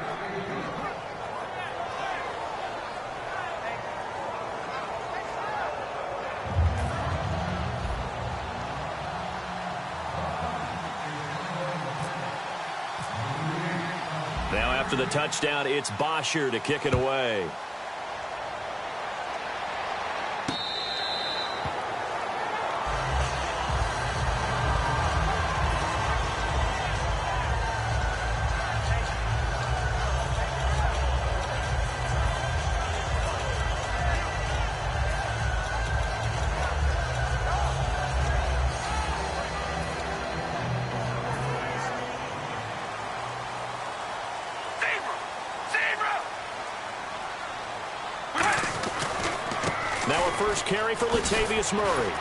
Now after the touchdown, it's Bosher to kick it away. Now a first carry for Latavius Murray.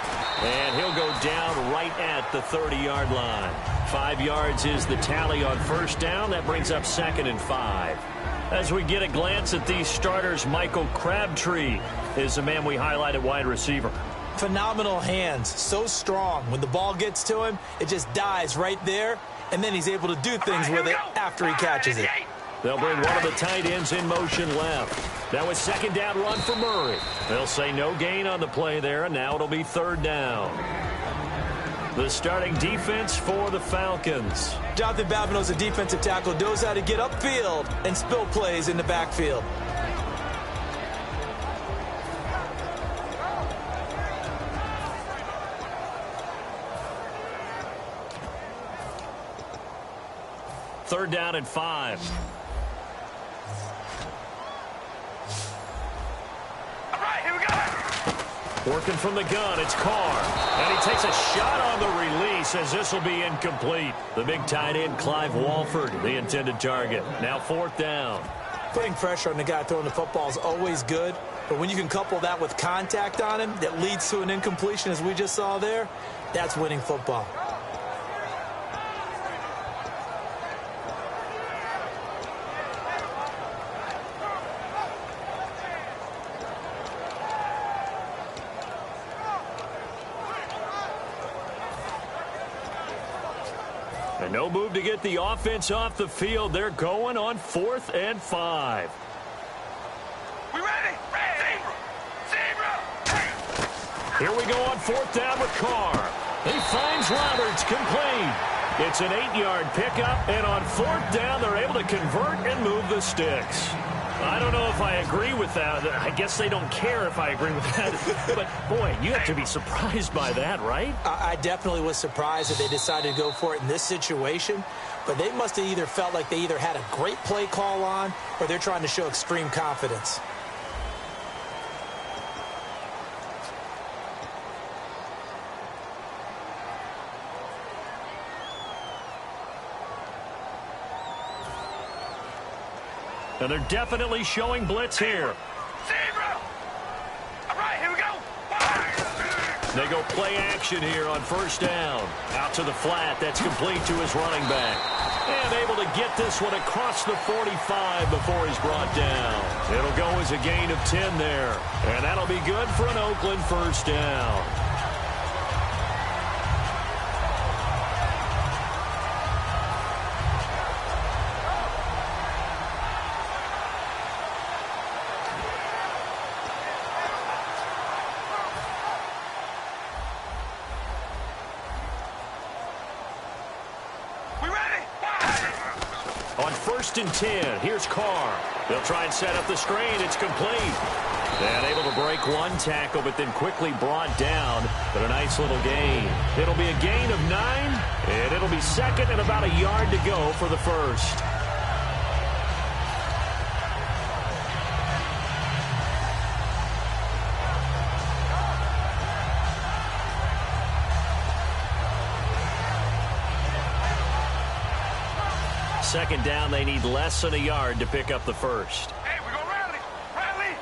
And he'll go down right at the 30-yard line. 5 yards is the tally on first down. That brings up 2nd and 5. As we get a glance at these starters, Michael Crabtree is the man we highlight at wide receiver. Phenomenal hands, so strong. When the ball gets to him, it just dies right there, and then he's able to do things with it after he catches it. They'll bring one of the tight ends in motion left. Now a 2nd down run for Murray. They'll say no gain on the play there, and now it'll be 3rd down. The starting defense for the Falcons. Jonathan Babineau's a defensive tackle, knows how to get upfield and spill plays in the backfield. Third down and 5. Working from the gun, it's Carr. And he takes a shot on the release as this will be incomplete. The big tight end, Clive Walford, the intended target. Now 4th down. Putting pressure on the guy throwing the football is always good, but when you can couple that with contact on him that leads to an incompletion, as we just saw there, that's winning football. And no move to get the offense off the field. They're going on 4th and 5. We ready? Zebra! Here we go on 4th down with Carr. He finds Roberts, complete. It's an 8-yard pickup, and on 4th down, they're able to convert and move the sticks. I don't know if I agree with that. I guess they don't care if I agree with that. But, boy, you have to be surprised by that, right? I definitely was surprised that they decided to go for it in this situation. But they must have either felt like they either had a great play call on or they're trying to show extreme confidence. And they're definitely showing blitz here. Zebra! All right, here we go. They go play action here on 1st down. Out to the flat. That's complete to his running back. And able to get this one across the 45 before he's brought down. It'll go as a gain of 10 there. And that'll be good for an Oakland 1st down. 1st and 10. Here's Carr. They'll try and set up the screen. It's complete. And able to break one tackle, but then quickly brought down. But a nice little gain. It'll be a gain of 9, and it'll be second and about a yard to go for the first. Second down, they need less than a yard to pick up the first. Hey, we go rally. Rally.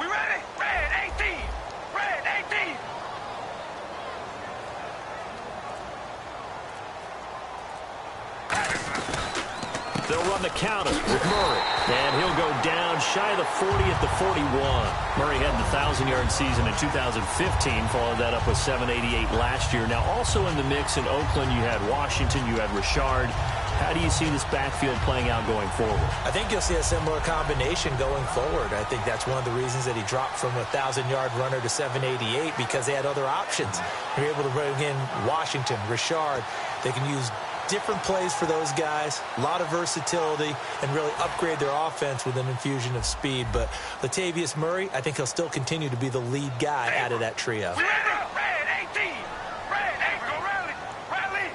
We ready? Red 18. Red 18. They'll run the counter with Murray. And he'll go down shy of the 40 at the 41. Murray had the 1,000-yard season in 2015, followed that up with 788 last year. Now, also in the mix in Oakland, you had Washington, you had Richard. How do you see this backfield playing out going forward? I think you'll see a similar combination going forward. I think that's one of the reasons that he dropped from a 1,000-yard runner to 788, because they had other options. They're able to bring in Washington, Richard. They can use different plays for those guys, a lot of versatility, and really upgrade their offense with an infusion of speed. But Latavius Murray, I think he'll still continue to be the lead guy out of that trio. Red 18. Red 8. We go rally. Rally.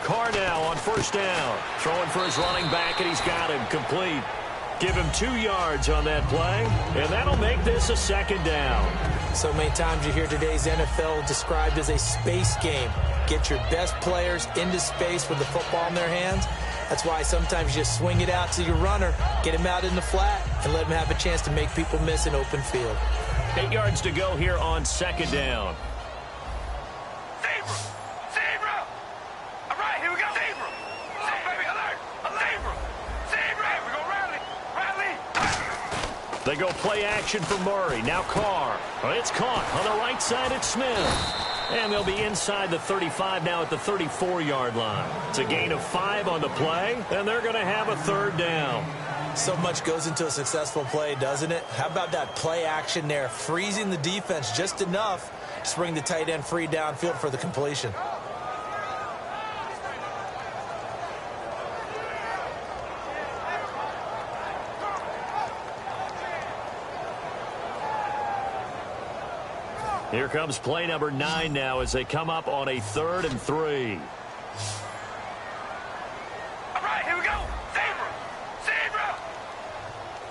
Carr now on 1st down. Throwing for his running back, and he's got him complete. Give him 2 yards on that play, and that'll make this a 2nd down. So many times you hear today's NFL described as a space game. Get your best players into space with the football in their hands. That's why sometimes you just swing it out to your runner, get him out in the flat, and let him have a chance to make people miss an open field. 8 yards to go here on 2nd down. Zebra. Zebra. All right, here we go. Zebra. Zebra, baby, alert. Zebra. Zebra. We go rally. Rally. They go play action for Murray. Now Carr. It's caught. On the right side, it's Smith. And they'll be inside the 35 now at the 34-yard line. It's a gain of 5 on the play, and they're going to have a 3rd down. So much goes into a successful play, doesn't it? How about that play action there, freezing the defense just enough to bring the tight end free downfield for the completion. Here comes play number 9 now as they come up on a 3rd and 3. All right, here we go. Zebra. Zebra.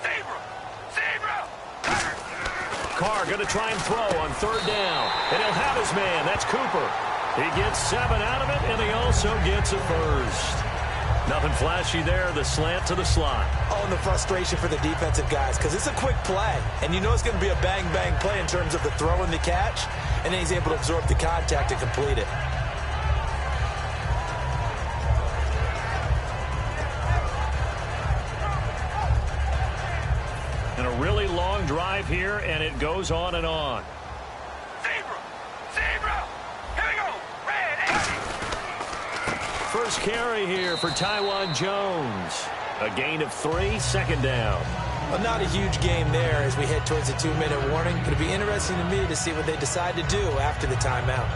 Zebra. Zebra. Carr going to try and throw on 3rd down. And he'll have his man. That's Cooper. He gets 7 out of it, and he also gets a first. Nothing flashy there. The slant to the slot. Oh, and the frustration for the defensive guys, because it's a quick play. And you know it's going to be a bang-bang play in terms of the throw and the catch. And then he's able to absorb the contact and complete it. And a really long drive here, and it goes on and on. Zebra. Zebra. Here we go. Red 18. First carry here for Taiwan Jones. A gain of 3, 2nd down. Well, not a huge game there as we head towards the 2-minute warning. It'll be interesting to me to see what they decide to do after the timeout.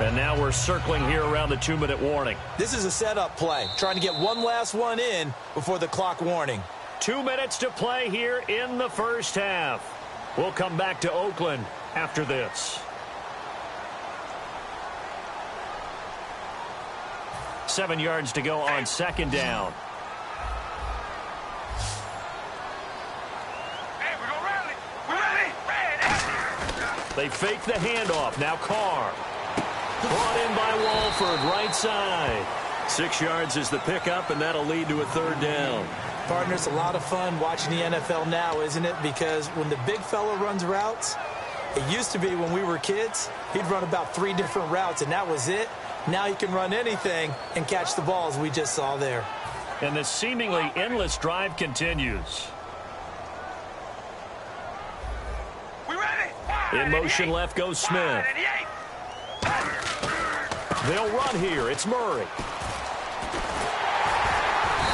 And now we're circling here around the 2-minute warning. This is a setup play, trying to get one last one in before the clock warning. 2 minutes to play here in the first half. We'll come back to Oakland after this. 7 yards to go on 2nd down. Hey, we go rally. We rally. Red 18. They fake the handoff. Now Carr. Brought in by Walford, right side. 6 yards is the pickup, and that'll lead to a 3rd down. Partner, it's a lot of fun watching the NFL now, isn't it? Because when the big fella runs routes, it used to be when we were kids, he'd run about 3 different routes, and that was it. Now he can run anything and catch the ball, as we just saw there. And this seemingly endless drive continues. We ready? In motion left goes Smith. They'll run here. It's Murray.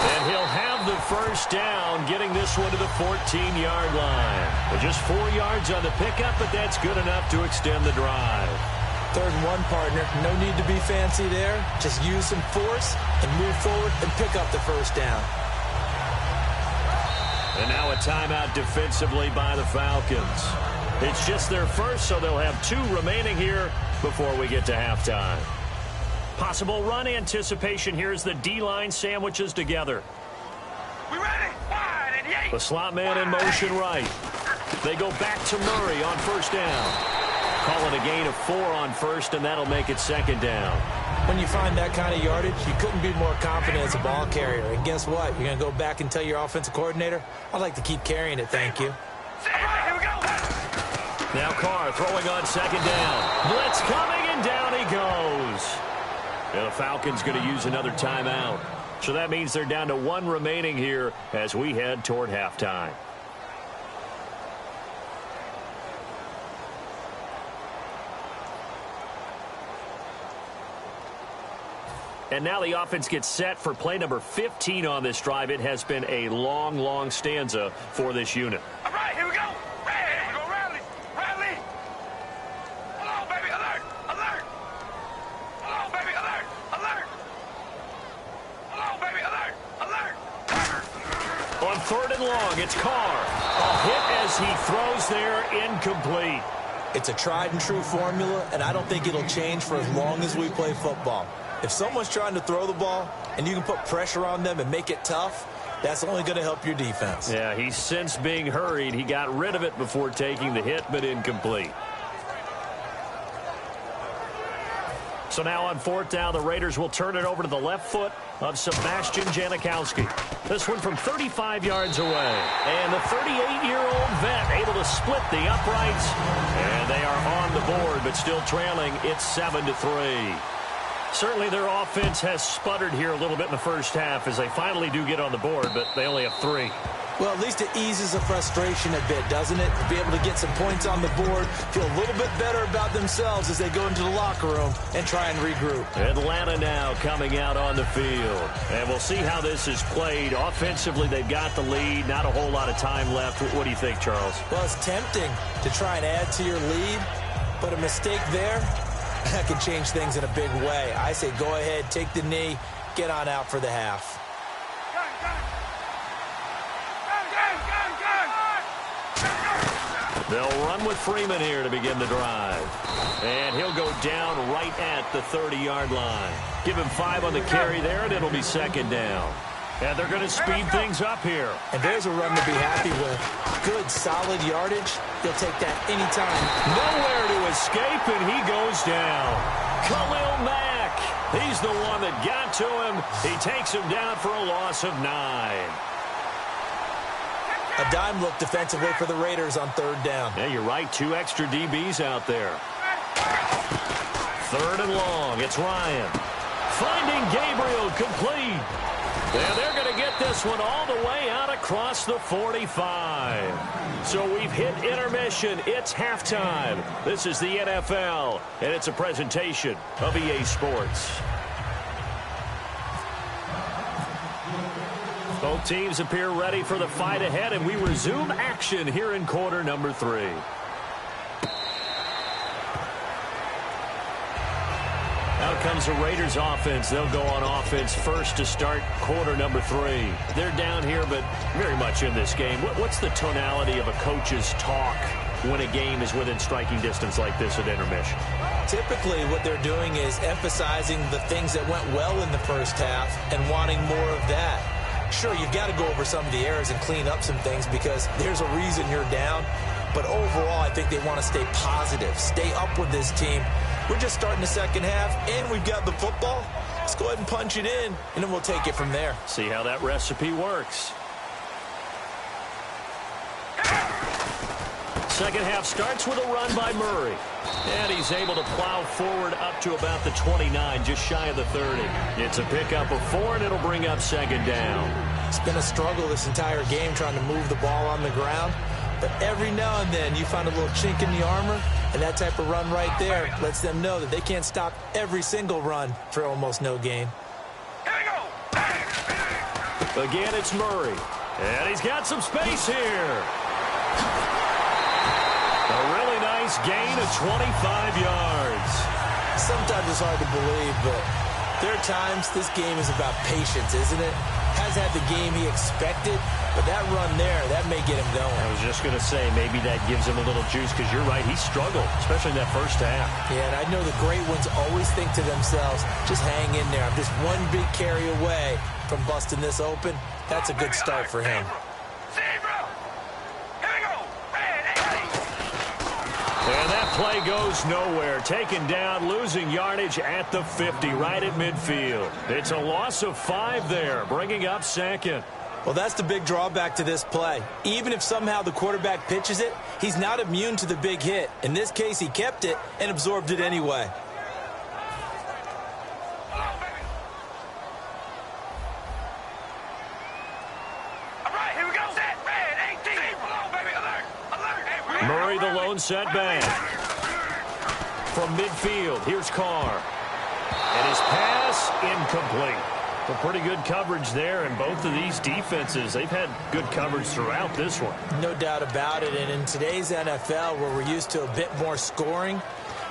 And he'll have the first down, getting this one to the 14-yard line. But just 4 yards on the pickup, but that's good enough to extend the drive. 3rd and 1, partner. No need to be fancy there. Just use some force and move forward and pick up the first down. And now a timeout defensively by the Falcons. It's just their first, so they'll have 2 remaining here before we get to halftime. Possible run anticipation here as the D-line sandwiches together. We ready? Wide and yay. The slot man in motion right. They go back to Murray on first down. Call it a gain of 4 on first, and that'll make it 2nd down. When you find that kind of yardage, you couldn't be more confident as a ball carrier. And guess what? You're going to go back and tell your offensive coordinator, I'd like to keep carrying it, thank you. Here we go. Now Carr throwing on 2nd down. Blitz coming, and down he goes. And the Falcons going to use another timeout. So that means they're down to 1 remaining here as we head toward halftime. And now the offense gets set for play number 15 on this drive. It has been a long, long stanza for this unit. All right, here we go. Ready. We go rally. Rally. Hold on, baby. Alert. Alert. Hold on, baby. Alert. Alert. Hold on, baby. Alert. Alert. On 3rd and long, it's Carr. A hit as he throws there, incomplete. It's a tried and true formula, and I don't think it'll change for as long as we play football. If someone's trying to throw the ball and you can put pressure on them and make it tough, that's only going to help your defense. Yeah, he's since being hurried. He got rid of it before taking the hit, but incomplete. So now on 4th down, the Raiders will turn it over to the left foot of Sebastian Janikowski. This one from 35 yards away. And the 38-year-old vet able to split the uprights. And they are on the board, but still trailing. It's 7-3. Certainly their offense has sputtered here a little bit in the first half as they finally do get on the board, but they only have 3. Well, at least it eases the frustration a bit, doesn't it? To be able to get some points on the board, feel a little bit better about themselves as they go into the locker room and try and regroup. Atlanta now coming out on the field. And we'll see how this is played. Offensively, they've got the lead. Not a whole lot of time left. What do you think, Charles? Well, it's tempting to try and add to your lead, but a mistake there, that can change things in a big way. I say go ahead, take the knee, get on out for the half. They'll run with Freeman here to begin the drive. And he'll go down right at the 30-yard line. Give him 5 on the carry there, and it'll be 2nd down. And they're going to speed things up here. And there's a run to be happy with. Good, solid yardage. He'll take that anytime. Nowhere to escape, and he goes down. Khalil Mack. He's the one that got to him. He takes him down for a loss of 9. A dime look defensively for the Raiders on 3rd down. Yeah, you're right. 2 extra DBs out there. 3rd and long. It's Ryan. Finding Gabriel complete. And they're going to get this one all the way out across the 45. So we've hit intermission. It's halftime. This is the NFL, and it's a presentation of EA Sports. Both teams appear ready for the fight ahead, and we resume action here in quarter number 3. Out comes the Raiders offense. They'll go on offense first to start quarter number 3. They're down here, but very much in this game. What's the tonality of a coach's talk when a game is within striking distance like this at intermission? Typically, what they're doing is emphasizing the things that went well in the first half and wanting more of that. Sure, you've got to go over some of the errors and clean up some things because there's a reason you're down. But overall, I think they want to stay positive, stay up with this team. We're just starting the second half, and we've got the football. Let's go ahead and punch it in, and then we'll take it from there. See how that recipe works. Second half starts with a run by Murray. And he's able to plow forward up to about the 29, just shy of the 30. It's a pickup of 4, and it'll bring up 2nd down. It's been a struggle this entire game trying to move the ball on the ground. But every now and then you find a little chink in the armor, and that type of run right there lets them know that they can't stop every single run for almost no gain. Here we go. Again, it's Murray. And he's got some space here. A really nice gain of 25 yards. Sometimes it's hard to believe, but there are times this game is about patience, isn't it? Has had the game he expected, but that run there, that may get him going. I was just going to say, maybe that gives him a little juice, because you're right, he struggled, especially in that first half. Yeah, and I know the great ones always think to themselves, just hang in there. I'm just one big carry away from busting this open. That's a good start for him. And that play goes nowhere. Taken down, losing yardage at the 50, right at midfield. It's a loss of 5 there, bringing up second. Well, that's the big drawback to this play. Even if somehow the quarterback pitches it, he's not immune to the big hit. In this case, he kept it and absorbed it anyway. Murray, the lone setback. From midfield, here's Carr. And his pass, incomplete. Well, pretty good coverage there, and both of these defenses, they've had good coverage throughout this one. No doubt about it, and in today's NFL, where we're used to a bit more scoring,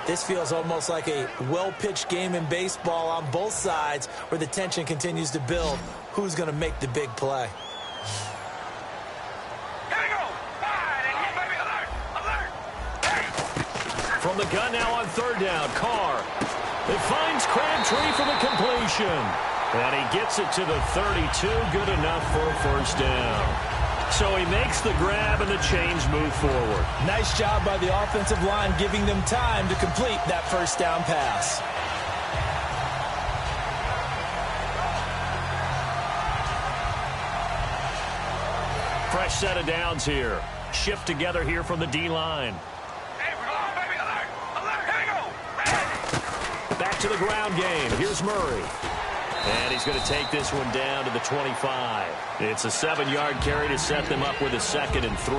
this feels almost like a well-pitched game in baseball on both sides, where the tension continues to build. Who's going to make the big play? From the gun now on third down, Carr. It finds Crabtree for the completion. And he gets it to the 32, good enough for a first down. So he makes the grab and the chains move forward. Nice job by the offensive line giving them time to complete that first down pass. Fresh set of downs here. Shift together here from the D-line. Back to the ground game. Here's Murray. And he's going to take this one down to the 25. It's a 7-yard carry to set them up with a 2nd and 3.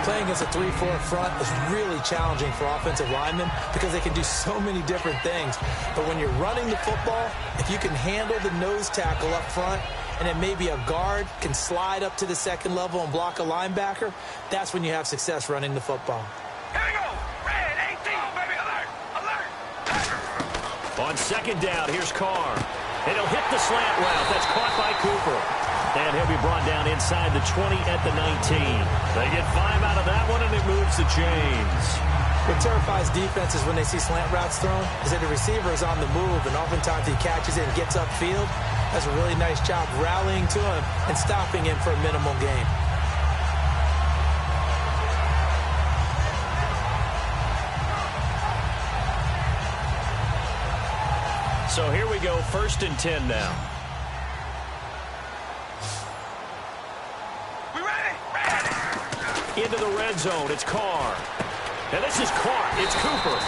Playing as a 3-4 front is really challenging for offensive linemen because they can do so many different things. But when you're running the football, if you can handle the nose tackle up front, and then maybe a guard can slide up to the 2nd level and block a linebacker, that's when you have success running the football. On 2nd down, here's Carr. And he'll hit the slant route. That's caught by Cooper. And he'll be brought down inside the 20 at the 19. They get 5 out of that one, and it moves the chains. What terrifies defenses when they see slant routes thrown is that the receiver is on the move, and oftentimes he catches it and gets upfield. Does a really nice job rallying to him and stopping him for a minimal gain. So here we go, 1st and 10 now. We ready? Into the red zone, it's Carr. And this is caught, it's Cooper.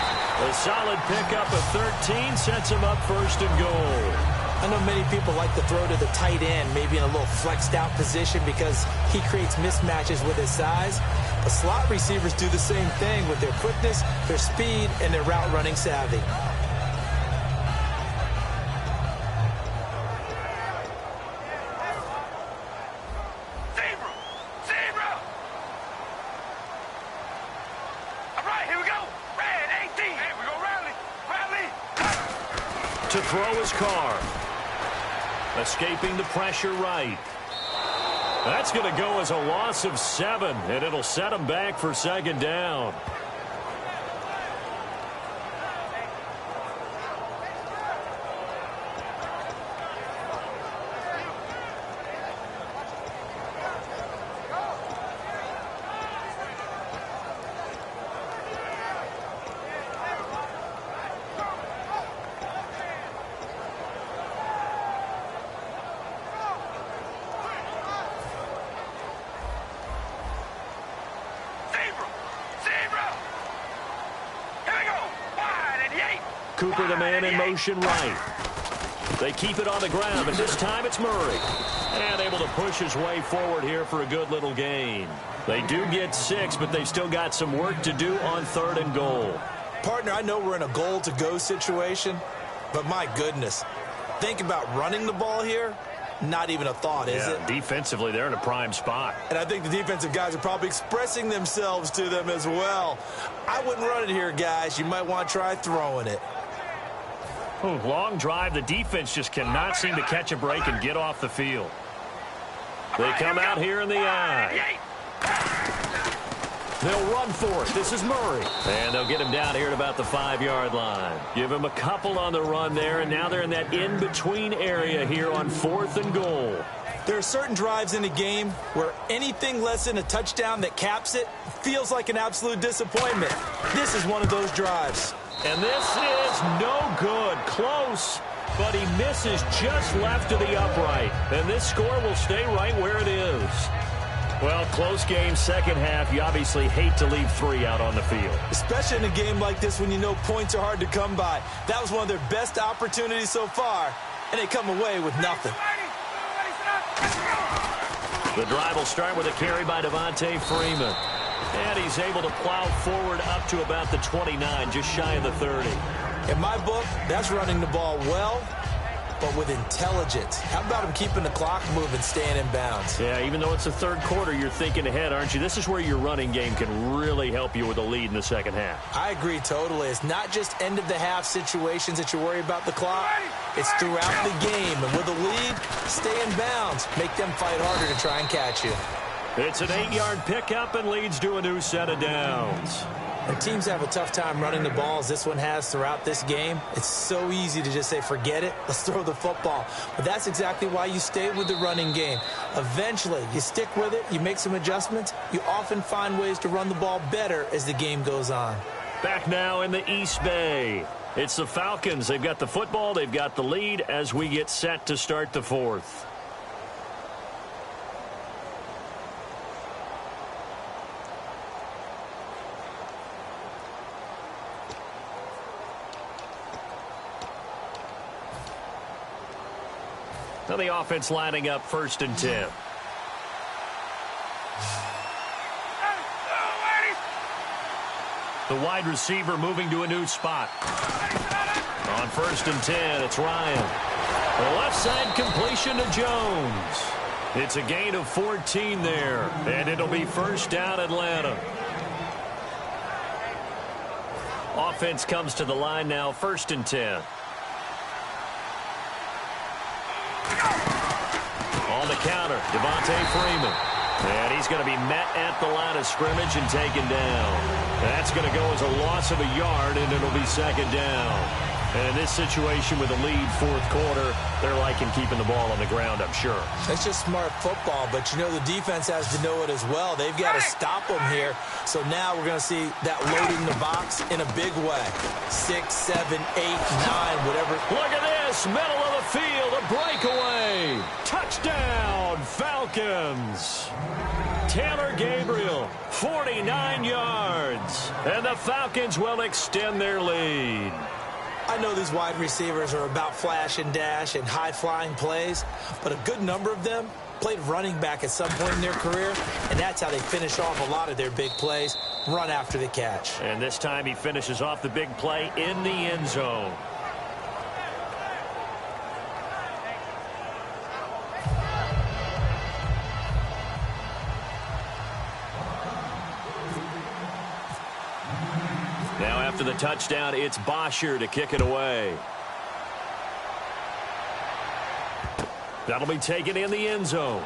A solid pickup of 13 sets him up 1st and goal. I know many people like to throw to the tight end, maybe in a little flexed out position because he creates mismatches with his size. But slot receivers do the same thing with their quickness, their speed, and their route running savvy. To throw his Carr. Escaping the pressure right. That's going to go as a loss of 7, and it'll set him back for 2nd down. Cooper, the man in motion right. They keep it on the ground, and this time it's Murray. And able to push his way forward here for a good little gain. They do get 6, but they've still got some work to do on 3rd and goal. Partner, I know we're in a goal-to-go situation, but my goodness, think about running the ball here. Not even a thought, is it? Defensively, they're in a prime spot. And I think the defensive guys are probably expressing themselves to them as well. I wouldn't run it here, guys. You might want to try throwing it. Ooh, long drive. The defense just cannot seem to catch a break and get off the field. They come out here in the eye. They'll run for it. This is Murray. And they'll get him down here at about the 5-yard line. Give him a couple on the run there, and now they're in that in-between area here on 4th and goal. There are certain drives in the game where anything less than a touchdown that caps it feels like an absolute disappointment. This is one of those drives. And this is no good. Close, but he misses just left of the upright. And this score will stay right where it is. Well, close game, second half. You obviously hate to leave 3 out on the field. Especially in a game like this when you know points are hard to come by. That was one of their best opportunities so far, and they come away with nothing. The drive will start with a carry by Devontae Freeman. And he's able to plow forward up to about the 29, just shy of the 30. In my book, that's running the ball well, but with intelligence. How about him keeping the clock moving, staying in bounds? Yeah, even though it's the third quarter, you're thinking ahead, aren't you? This is where your running game can really help you with a lead in the second half. I agree totally. It's not just end-of-the-half situations that you worry about the clock. It's throughout the game. And with a lead, stay in bounds. Make them fight harder to try and catch you. It's an 8-yard pickup and leads to a new set of downs. And teams have a tough time running the ball as this one has throughout this game. It's so easy to just say, forget it, let's throw the football. But that's exactly why you stay with the running game. Eventually, you stick with it, you make some adjustments. You often find ways to run the ball better as the game goes on. Back now in the East Bay. It's the Falcons. They've got the football, they've got the lead as we get set to start the fourth. Now the offense lining up 1st and 10. The wide receiver moving to a new spot. On 1st and 10, it's Ryan. The left side completion to Jones. It's a gain of 14 there, and it'll be 1st down Atlanta. Offense comes to the line now, 1st and 10. On the counter, Devontae Freeman. And he's going to be met at the line of scrimmage and taken down. That's going to go as a loss of a yard, and it'll be 2nd down. And in this situation with a lead 4th quarter, they're liking keeping the ball on the ground, I'm sure. It's just smart football, but you know the defense has to know it as well. They've got to stop them here. So now we're going to see that loading the box in a big way. 6, 7, 8, 9, whatever. Look at this, middle of the field, a breakaway. Touchdown, Falcons. Taylor Gabriel, 49 yards. And the Falcons will extend their lead. I know these wide receivers are about flash and dash and high-flying plays, but a good number of them played running back at some point in their career, and that's how they finish off a lot of their big plays, run after the catch. And this time he finishes off the big play in the end zone. Now after the touchdown, it's Bosher to kick it away. That'll be taken in the end zone.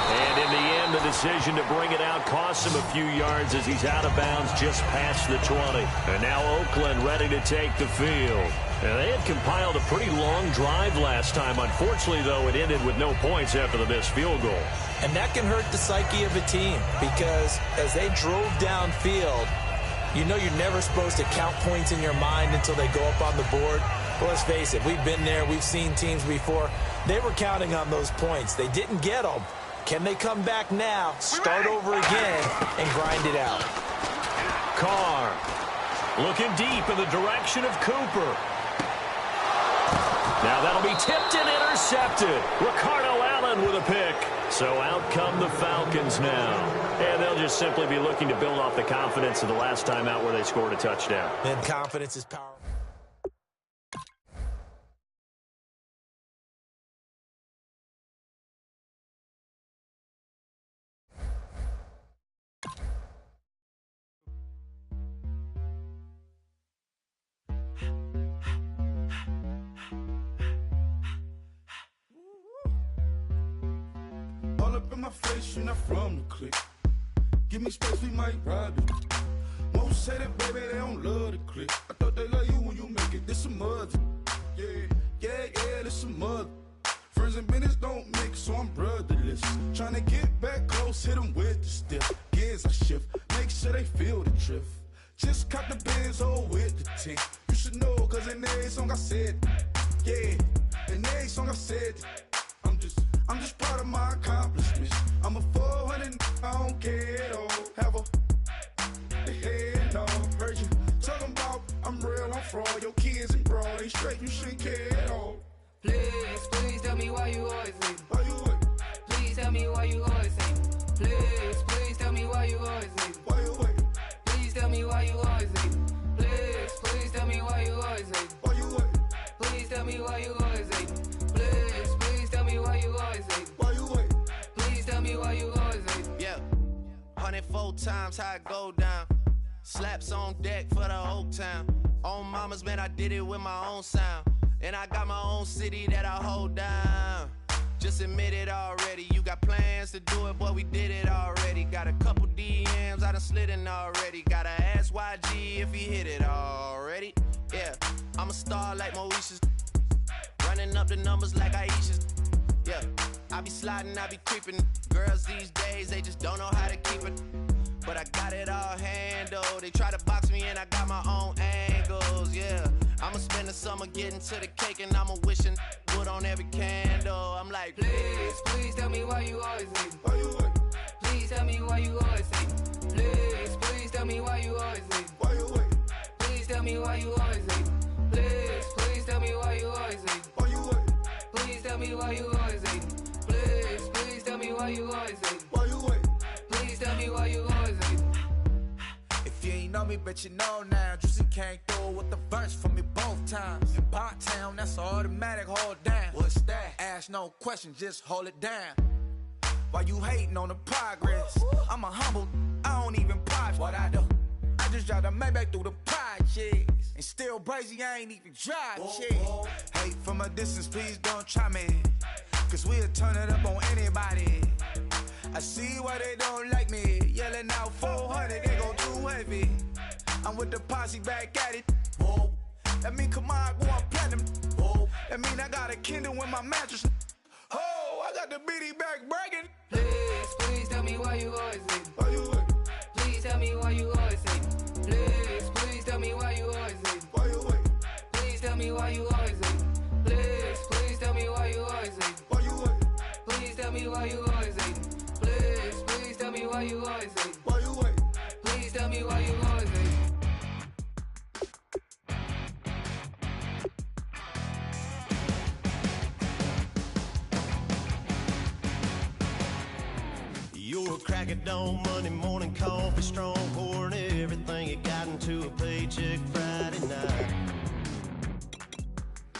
And in the end, the decision to bring it out costs him a few yards as he's out of bounds just past the 20. And now Oakland ready to take the field. And they had compiled a pretty long drive last time. Unfortunately, though, it ended with no points after the missed field goal. And that can hurt the psyche of a team because as they drove downfield, you know you're never supposed to count points in your mind until they go up on the board. But let's face it, we've been there. We've seen teams before. They were counting on those points. They didn't get them. Can they come back now, start over again, and grind it out? Carr looking deep in the direction of Cooper. Now that'll be tipped and intercepted. Ricardo Allen with a pick. So out come the Falcons now. And they'll just simply be looking to build off the confidence of the last time out where they scored a touchdown. And confidence is powerful. in my face, you're not from the clique. Give me space, we might rob it. Most say that, baby, they don't love the clique. I thought they love you when you make it. This some mother. Yeah, this some mother. Friends and business don't mix, so I'm brotherless. Tryna get back close, hit them with the stiff. Gears I shift, make sure they feel the drift. Just caught the Benz, with the tint. You should know, cause in every song I said, yeah, in every song I said, I'm just proud of my accomplishments. I'm a 400, I don't care at all. Have a head on. Heard you talking about I'm real, I'm fraud. Your kids and broad ain't straight, you shouldn't care at all. Please tell me why you always leave. Why you what? Please tell me why you always leave. Please tell me why you always leave. Why you what? Please tell me why you always leave. Please tell me why you always leave. Why you what? Please tell me why you always leave. Please tell me why you always leave. Why you what? Please tell me why you always leave. Yeah, 104 times how it go down. Slaps on deck for the whole town. On mamas, man, I did it with my own sound. And I got my own city that I hold down. Just admit it already. You got plans to do it, boy, we did it already. Got a couple DMs, I done slid in already. Gotta ask YG if he hit it already. Yeah, I'm a star like Moesha's. Running up the numbers like Aisha's. Yeah, I be sliding, I be creeping. Girls these days, they just don't know how to keep it. But I got it all handled. They try to box me and I got my own angles, yeah. I'ma spend the summer getting to the cake and I'ma wishing wood on every candle. I'm like, please tell me why you always leave. Why you what? Please tell me why you always leave. Please tell me why you always leave. Why you what? Please tell me why you always leave. Please tell me why you always leave. Why you what? Please tell me why you always leave. Please tell me why you always leave. Why you what? Please tell me why you always leave. If you ain't know me, bet you know now. Juicy came through with the verse for me both times. In Pot Town, that's automatic, hold down. What's that? Ask no question, just hold it down. Why you hating on the progress? I'm a humble, I don't even pause what I do. I just drive the Maybach through the projects. And still brazy, I ain't even drive shit. Hate from a distance, please don't try me. Cause we'll turn it up on anybody. I see why they don't like me. Yelling out 400, they go too heavy. I'm with the posse back at it. Whoa. That mean come on, go on platinum. Whoa. That mean I got a Kindle in my mattress. Oh, I got the BD back bragging. Please tell me why you always leave. Why you what? Please tell me why you always leave. Please tell me why you always leave. Why you what? Please tell me why you always leave. Please tell me why you always leave. Why you what? Please tell me why you always leave. Please tell me why you always leave. Why you what? Please tell me why you always leave. You're a crack at dawn, Monday morning coffee, strong pouring everything you got into a paycheck Friday night.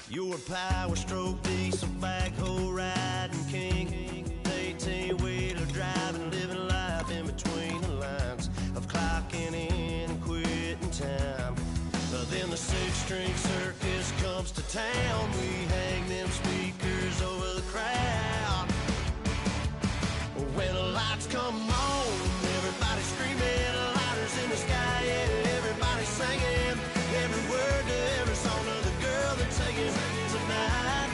You're a power stroke, diesel backhoe riding king, 18-wheeler driving, living life in between the lines of clocking in and quitting time. Then the six-string circus comes to town. We hang them speakers over the crowd. When the lights come on, everybody screaming, lighters in the sky, yeah, everybody singing every word to every song of the girl they're taking tonight.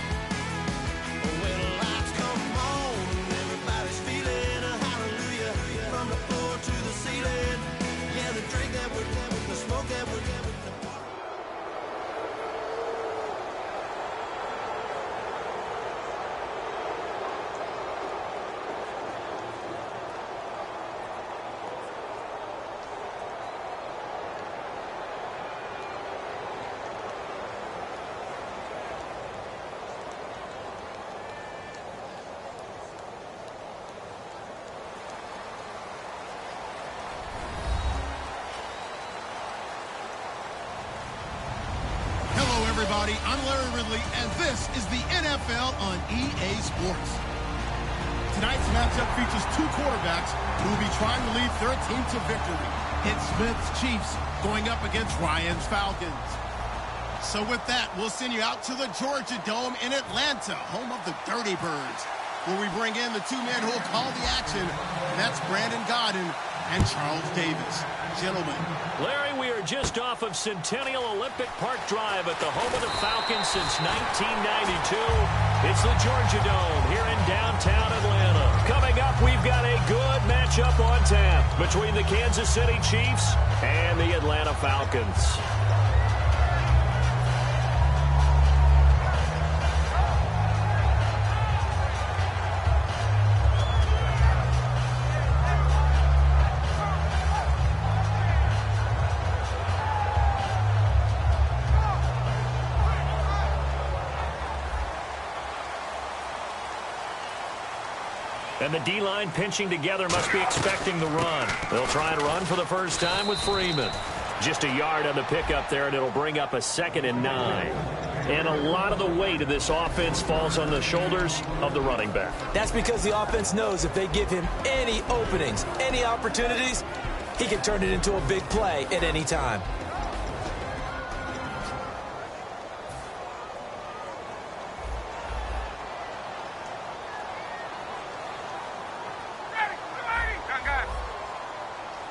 When the lights come on, everybody's feeling a hallelujah from the floor to the ceiling. Yeah, the drink that we're having, the smoke that we're having. Everybody, I'm Larry Ridley, and this is the NFL on EA Sports. Tonight's matchup features two quarterbacks who will be trying to lead their team to victory. It's Smith's Chiefs going up against Ryan's Falcons. So with that, we'll send you out to the Georgia Dome in Atlanta, home of the Dirty Birds. where we bring in the two men who will call the action. That's Brandon Godden and Charles Davis. Gentlemen. Larry, we are just off of Centennial Olympic Park Drive at the home of the Falcons since 1992. It's the Georgia Dome here in downtown Atlanta. Coming up, we've got a good matchup on tap between the Kansas City Chiefs and the Atlanta Falcons. And the D-line pinching together must be expecting the run. They'll try and run for the first time with Freeman. Just a yard on the pickup there, and it'll bring up a 2nd and 9. And a lot of the weight of this offense falls on the shoulders of the running back. That's because the offense knows if they give him any openings, any opportunities, he can turn it into a big play at any time.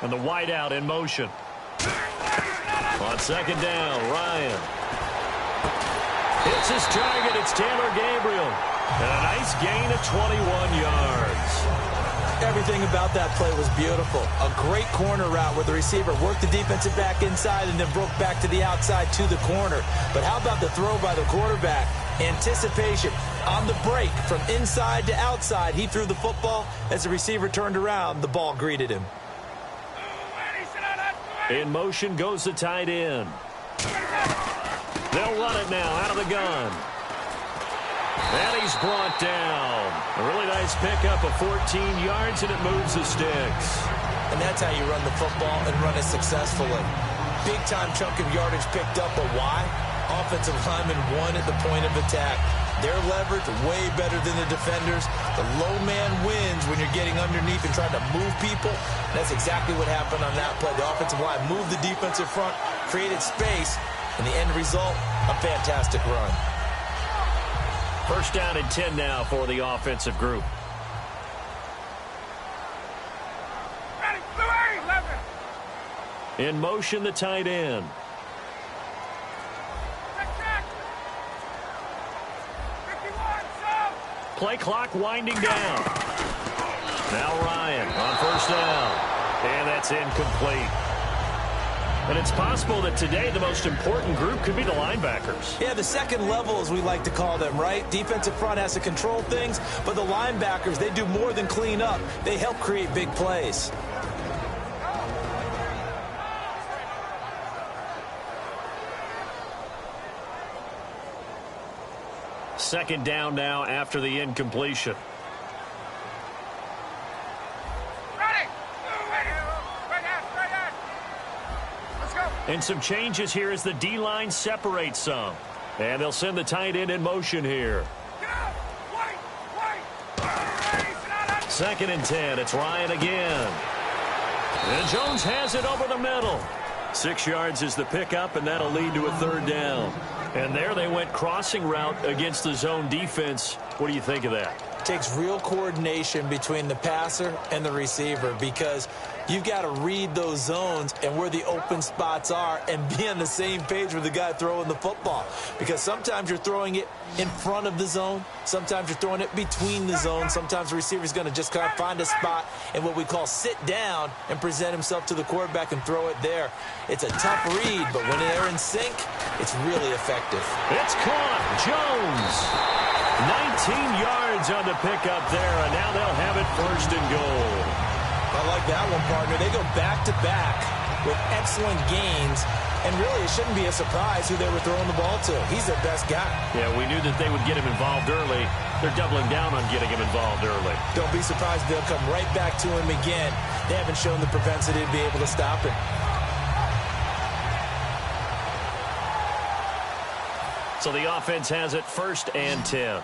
And the wideout in motion. On 2nd down, Ryan. Hits his target. It's Taylor Gabriel. And a nice gain of 21 yards. Everything about that play was beautiful. A great corner route where the receiver worked the defensive back inside and then broke back to the outside to the corner. But how about the throw by the quarterback? Anticipation on the break from inside to outside. He threw the football. As the receiver turned around, the ball greeted him. In motion goes the tight end. They'll run it now out of the gun. And he's brought down. A really nice pickup of 14 yards, and it moves the sticks. And that's how you run the football and run it successfully. Big-time chunk of yardage picked up, but why? Offensive lineman won at the point of attack. Their leverage way better than the defenders. The low man wins when you're getting underneath and trying to move people. And that's exactly what happened on that play. The offensive line moved the defensive front, created space, and the end result, a fantastic run. First down and 10 now for the offensive group. In motion, the tight end. Play clock winding down. Now Ryan on 1st down. And that's incomplete. And it's possible that today the most important group could be the linebackers. Yeah, the second level, as we like to call them, right? Defensive front has to control things, but the linebackers, they do more than clean up. They help create big plays. Second down now after the incompletion. And some changes here as the D-line separates some. And they'll send the tight end in motion here. 2nd and 10. It's Ryan again. And Jones has it over the middle. 6 yards is the pickup, and that'll lead to a 3rd down. And there they went crossing route against the zone defense. What do you think of that? It takes real coordination between the passer and the receiver because you've got to read those zones and where the open spots are and be on the same page with the guy throwing the football. Because sometimes you're throwing it in front of the zone. Sometimes you're throwing it between the zones. Sometimes the receiver's going to just kind of find a spot and what we call sit down and present himself to the quarterback and throw it there. It's a tough read, but when they're in sync, it's really effective. It's caught. Jones. 19 yards on the pickup there, and now they'll have it 1st and goal. I like that one, partner. They go back-to-back with excellent gains, and really it shouldn't be a surprise who they were throwing the ball to. He's their best guy. Yeah, we knew that they would get him involved early. They're doubling down on getting him involved early. Don't be surprised if they'll come right back to him again. They haven't shown the propensity to be able to stop him. So the offense has it 1st and 10.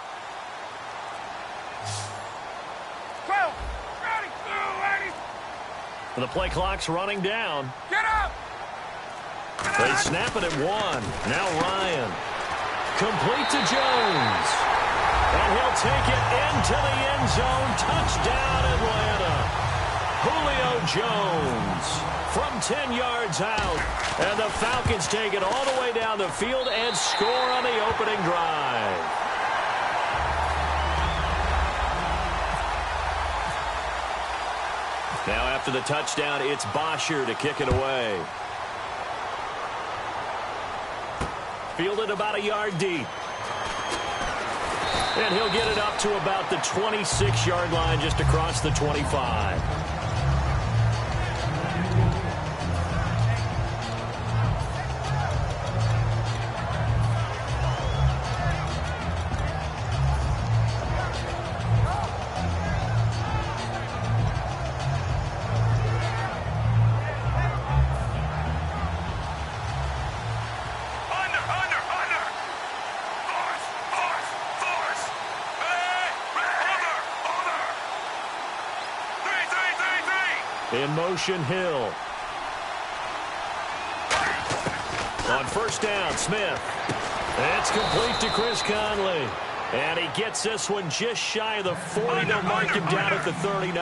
And the play clock's running down. Get up! They snap it at 1. Now Ryan. Complete to Jones. And he'll take it into the end zone. Touchdown, Atlanta. Julio Jones from 10 yards out. And the Falcons take it all the way down the field and score on the opening drive. Now after the touchdown, it's Bosher to kick it away. Fielded about a yard deep. And he'll get it up to about the 26-yard line, just across the 25. In motion, Hill. On first down, Smith. It's complete to Chris Conley. And he gets this one just shy of the 40. They'll mark him down at the 39.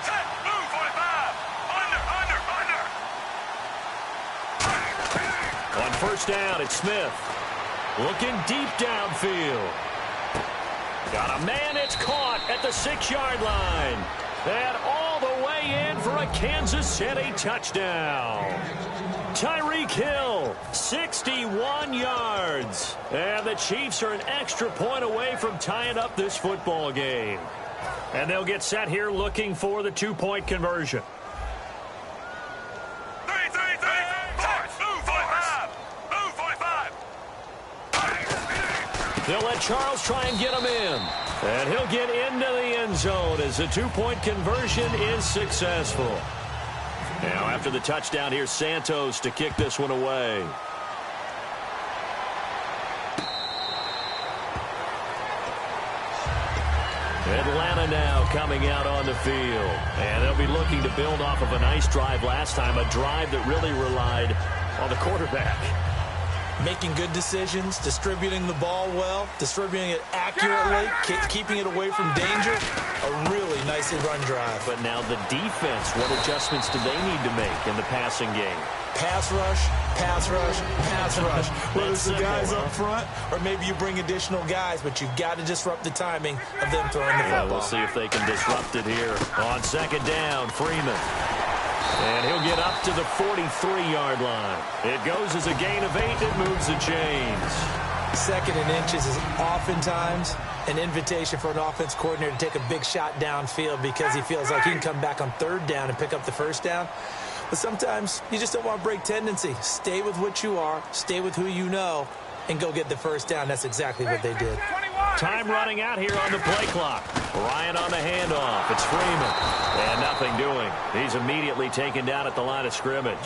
Set, move, 45. Under. On first down, it's Smith. Looking deep downfield. Got a man, it's caught at the 6-yard line. And all the way in for a Kansas City touchdown. Tyreek Hill, 61 yards. And the Chiefs are an extra point away from tying up this football game. And they'll get set here looking for the 2-point conversion. They'll let Charles try and get him in. And he'll get into the end zone as the 2-point conversion is successful. Now after the touchdown, here's Santos to kick this one away. Atlanta now coming out on the field. And they'll be looking to build off of a nice drive last time, a drive that really relied on the quarterback. Making good decisions, distributing the ball well, distributing it accurately, keeping it away from danger. A really nicely run drive. But now the defense, what adjustments do they need to make in the passing game? Pass rush, pass rush, pass rush. Whether it's the guys up front or maybe you bring additional guys, but you've got to disrupt the timing of them throwing the football. We'll see if they can disrupt it here. On second down, Freeman. And he'll get up to the 43-yard line. It goes as a gain of 8. It moves the chains. Second and inches is oftentimes an invitation for an offense coordinator to take a big shot downfield because he feels like he can come back on third down and pick up the first down. But sometimes you just don't want to break tendency. Stay with what you are, stay with who you know, and go get the first down. That's exactly what they did. Time running out here on the play clock. Ryan on the handoff. It's Freeman. And nothing doing. He's immediately taken down at the line of scrimmage.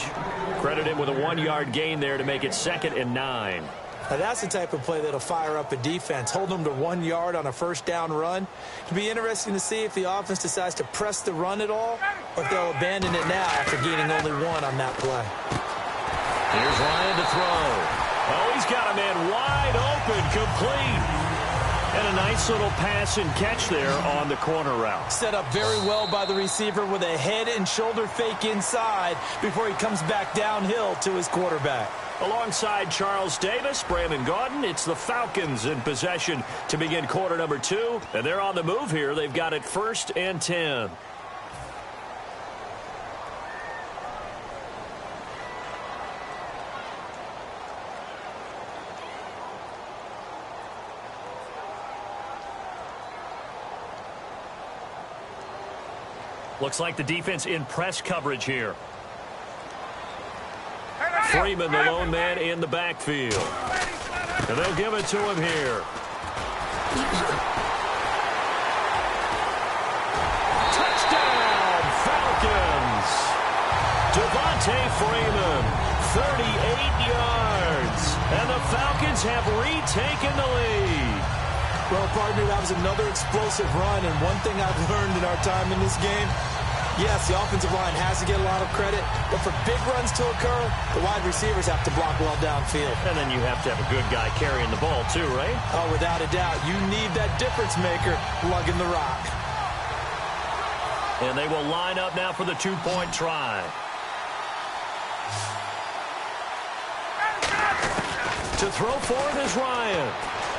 Credit him with a 1-yard gain there to make it 2nd and 9. Now that's the type of play that'll fire up a defense. Hold them to 1 yard on a first down run. It'll be interesting to see if the offense decides to press the run at all or if they'll abandon it now after gaining only 1 on that play. Here's Ryan to throw. Oh, he's got a man wide open, complete. And a nice little pass and catch there on the corner route. Set up very well by the receiver with a head and shoulder fake inside before he comes back downhill to his quarterback. Alongside Charles Davis, Brandon Gaudin, it's the Falcons in possession to begin quarter number 2. And they're on the move here. They've got it 1st and 10. Looks like the defense in press coverage here. Freeman, the lone man in the backfield. And they'll give it to him here. Touchdown, Falcons! Devontae Freeman, 38 yards. And the Falcons have retaken the lead. Well, partner, that was another explosive run, and one thing I've learned in our time in this game, Yes, the offensive line has to get a lot of credit, but for big runs to occur, the wide receivers have to block well downfield. And then you have to have a good guy carrying the ball too, right? Oh, without a doubt. You need that difference maker lugging the rock. And they will line up now for the two-point try. To throw for it is Ryan.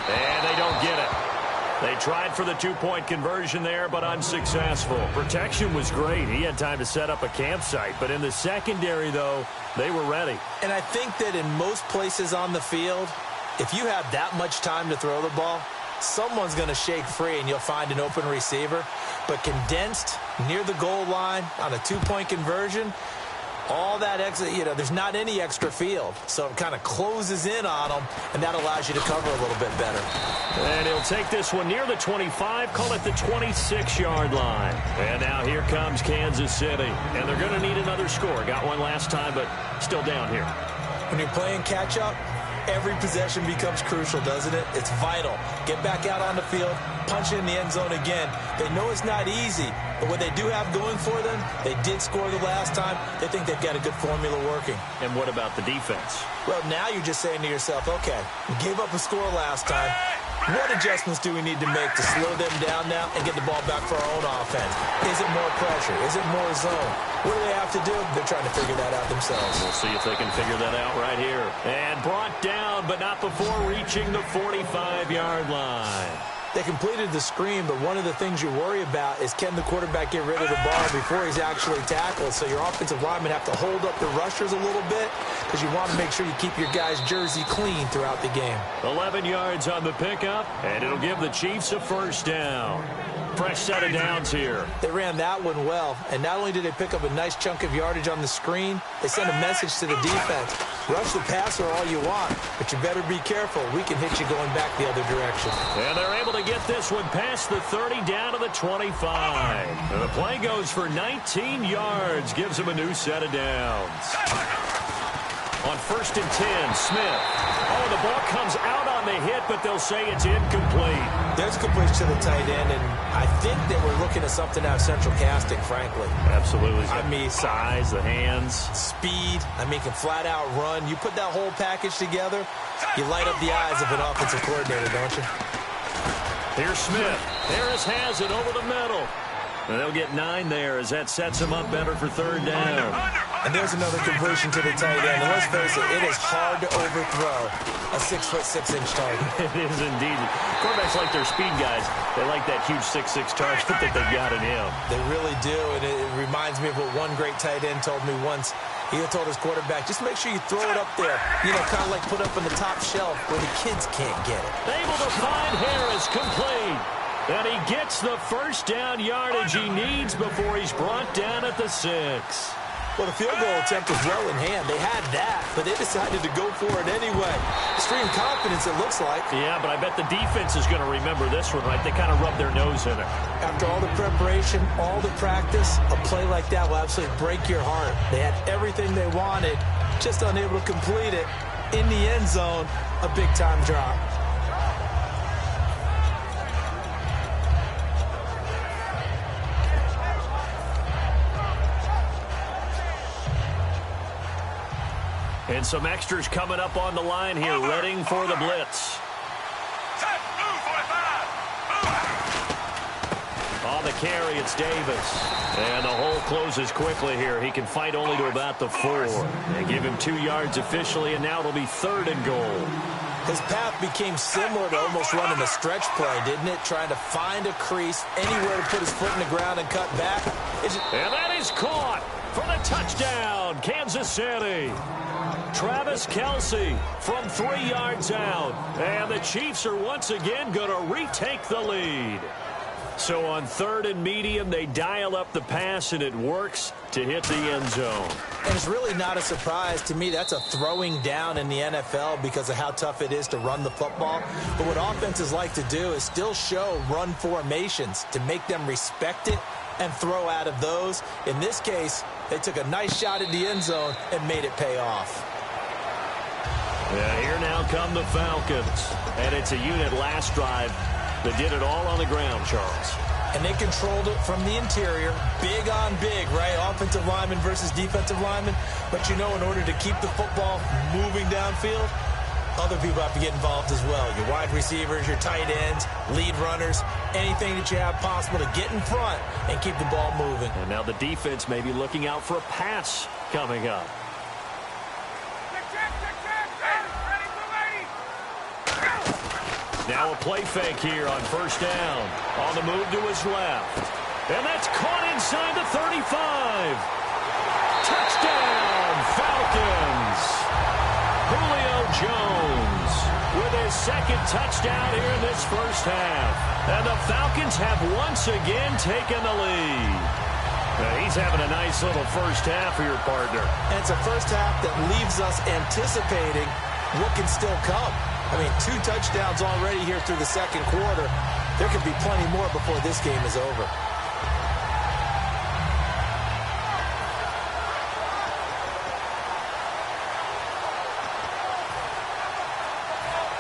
And they don't get it. They tried for the two-point conversion there, but unsuccessful. Protection was great. He had time to set up a campsite. But in the secondary, though, they were ready. And I think that in most places on the field, if you have that much time to throw the ball, someone's going to shake free and you'll find an open receiver. But condensed near the goal line on a two-point conversion, all that extra, there's not any extra field. So it kind of closes in on them, and that allows you to cover a little bit better. And he'll take this one near the 25, call it the 26-yard line. And now here comes Kansas City. And they're going to need another score. Got one last time, but still down here. When you're playing catch-up, every possession becomes crucial, doesn't it? It's vital. Get back out on the field, punch it in the end zone again. They know it's not easy, but what they do have going for them, they did score the last time. They think they've got a good formula working. And what about the defense? Well, now you're just saying to yourself, okay, we gave up a score last time. What adjustments do we need to make to slow them down now and get the ball back for our own offense? Is it more pressure? Is it more zone? What do they have to do? They're trying to figure that out themselves. We'll see if they can figure that out right here. And brought down, but not before reaching the 45-yard line. They completed the screen, but one of the things you worry about is can the quarterback get rid of the ball before he's actually tackled? So your offensive linemen have to hold up the rushers a little bit because you want to make sure you keep your guy's jersey clean throughout the game. 11 yards on the pickup, and it'll give the Chiefs a first down. Fresh set of downs here. They ran that one well, and not only did they pick up a nice chunk of yardage on the screen, they sent a message to the defense. Rush the passer all you want, but you better be careful. We can hit you going back the other direction. And they're able to get this one past the 30 down to the 25. And the play goes for 19 yards, gives them a new set of downs. On 1st and 10, Smith. Oh, the ball comes out on the hit, but they'll say it's incomplete. There's completion to the tight end, and I think that we're looking at something out of central casting, frankly. Absolutely. I mean, size, the hands. Speed. I mean, can flat out run. You put that whole package together, you light up the eyes of an offensive coordinator, don't you? Here's Smith. Harris has it over the middle. And they'll get 9 there as that sets them up better for third down. And there's another conversion to the tight end. And let's face it is hard to overthrow a 6'6" target. It is indeed. Quarterbacks like their speed guys. They like that huge 6'6" target that they've got in him. They really do. And it reminds me of what one great tight end told me once. He told his quarterback, just make sure you throw it up there. Kind of like put up on the top shelf where the kids can't get it. Able to find Harris complete. And he gets the first down yardage he needs before he's brought down at the 6. Well, the field goal attempt was well in hand. They had that, but they decided to go for it anyway. Extreme confidence, it looks like. Yeah, but I bet the defense is going to remember this one, right? They kind of rubbed their nose in it. After all the preparation, all the practice, a play like that will absolutely break your heart. They had everything they wanted, just unable to complete it. In the end zone, a big-time drop. And some extras coming up on the line here, readying for the blitz. On the carry, it's Davis. And the hole closes quickly here. He can fight only to about the 4. They give him 2 yards officially, and now it'll be 3rd and goal. His path became similar to almost running a stretch play, didn't it? Trying to find a crease, anywhere to put his foot in the ground and cut back. And that is caught for the touchdown, Kansas City. Travis Kelce from 3 yards out. And the Chiefs are once again going to retake the lead. So on 3rd and medium, they dial up the pass, and it works to hit the end zone. And it's really not a surprise to me. That's a throwing down in the NFL because of how tough it is to run the football. But what offenses like to do is still show run formations to make them respect it and throw out of those. In this case, they took a nice shot at the end zone and made it pay off. Yeah, here now come the Falcons. And it's a unit last drive that did it all on the ground, Charles. and they controlled it from the interior, big on big, right? Offensive lineman versus defensive lineman. But, in order to keep the football moving downfield, other people have to get involved as well. Your wide receivers, your tight ends, lead runners, anything that you have possible to get in front and keep the ball moving. And now the defense may be looking out for a pass coming up. Now a play fake here on first down. On the move to his left. And that's caught inside the 35. Touchdown, Falcons. Julio Jones with his second touchdown here in this first half. And the Falcons have once again taken the lead. Now he's having a nice little first half for your partner. And it's a first half that leaves us anticipating what can still come. 2 touchdowns already here through the second quarter. There could be plenty more before this game is over.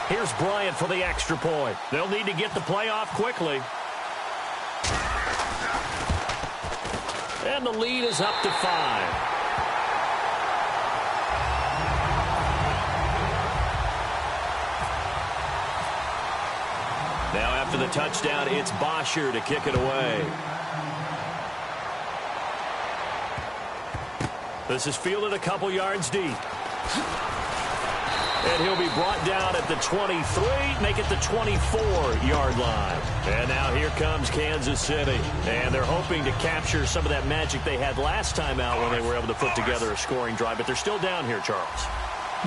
Here's Bryant for the extra point. They'll need to get the play off quickly. And the lead is up to 5. Now after the touchdown, it's Bosher to kick it away. This is fielded a couple yards deep. And he'll be brought down at the 23, make it the 24-yard line. And now here comes Kansas City. And they're hoping to capture some of that magic they had last time out when they were able to put together a scoring drive. But they're still down here, Charles.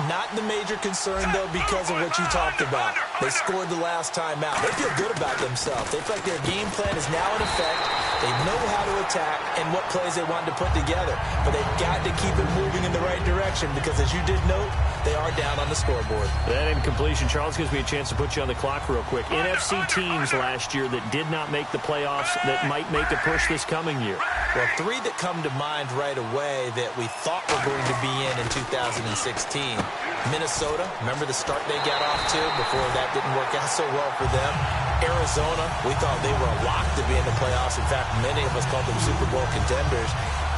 Not the major concern, though, because of what you talked about. They scored the last time out. They feel good about themselves. They feel like their game plan is now in effect. They know how to attack and what plays they want to put together. But they've got to keep it moving in the right direction because, as you did note, they are down on the scoreboard. That incompletion, Charles, gives me a chance to put you on the clock real quick. NFC teams last year that did not make the playoffs that might make a push this coming year. Well, 3 that come to mind right away that we thought were going to be in 2016. Minnesota, remember the start they got off to before that didn't work out so well for them. Arizona, we thought they were locked to be in the playoffs. In fact, many of us called them Super Bowl contenders.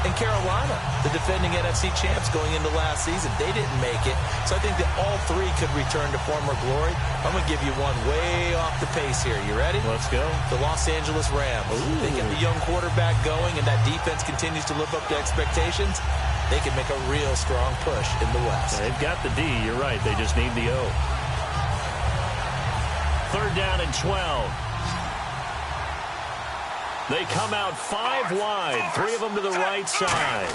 And Carolina, the defending NFC champs going into last season, they didn't make it. So I think that all 3 could return to former glory. I'm going to give you one way off the pace here. You ready? Let's go. The Los Angeles Rams. They get the young quarterback going, and that defense continues to live up to expectations. They can make a real strong push in the West. They've got the D. You're right. They just need the O. 3rd down and 12. They come out 5 wide, 3 of them to the right side.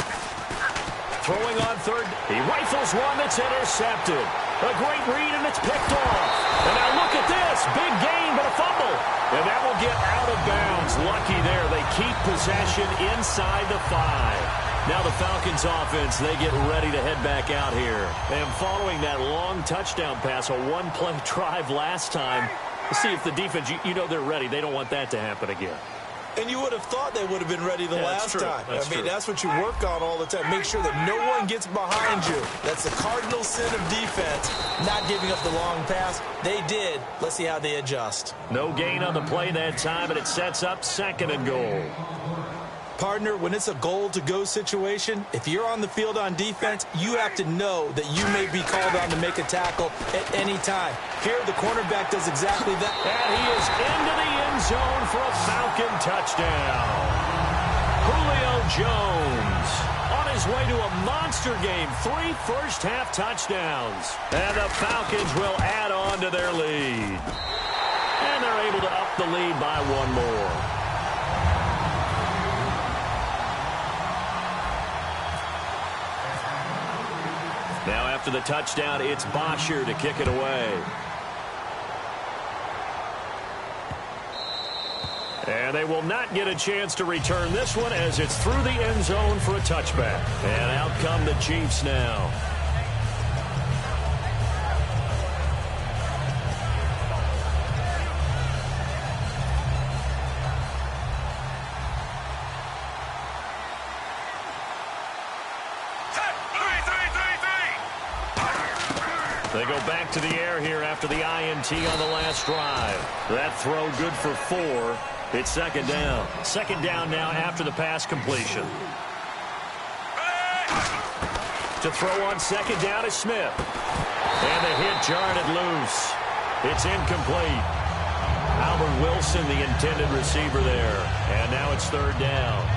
Throwing on 3rd. He rifles one that's intercepted. A great read, and it's picked off. And now look at this. Big gain, but a fumble. And that will get out of bounds. Lucky there. They keep possession inside the 5. Now the Falcons offense, they get ready to head back out here. And following that long touchdown pass, a 1-play drive last time, see if the defense, you know they're ready. They don't want that to happen again. And you would have thought they would have been ready the last time. That's what you work on all the time. Make sure that no one gets behind you. That's the cardinal sin of defense, not giving up the long pass. They did. Let's see how they adjust. No gain on the play that time, and it sets up 2nd and goal. Partner, when it's a goal-to-go situation, if you're on the field on defense, you have to know that you may be called on to make a tackle at any time. Here, the cornerback does exactly that. And he is into the end zone for a Falcon touchdown. Julio Jones on his way to a monster game. 3 first-half touchdowns. And the Falcons will add on to their lead. And they're able to up the lead by 1 more. Now after the touchdown, it's Bosher to kick it away. And they will not get a chance to return this one as it's through the end zone for a touchback. And out come the Chiefs now. They go back to the air here after the INT on the last drive. That throw good for 4. It's second down. Second down now after the pass completion. To throw on second down is Smith. And the hit jarred it loose. It's incomplete. Albert Wilson, the intended receiver there. And now it's third down.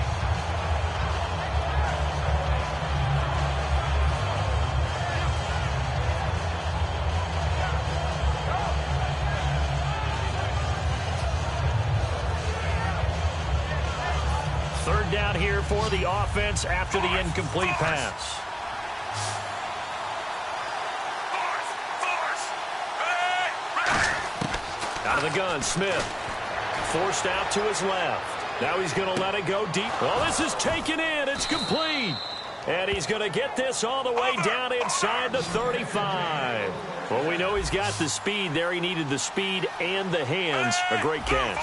Third down here for the offense after the incomplete pass. Out of the gun, Smith. Forced out to his left. Now he's going to let it go deep. Well, this is taken in. It's complete. And he's going to get this all the way down inside the 35. Well, we know he's got the speed there. He needed the speed and the hands. A great catch.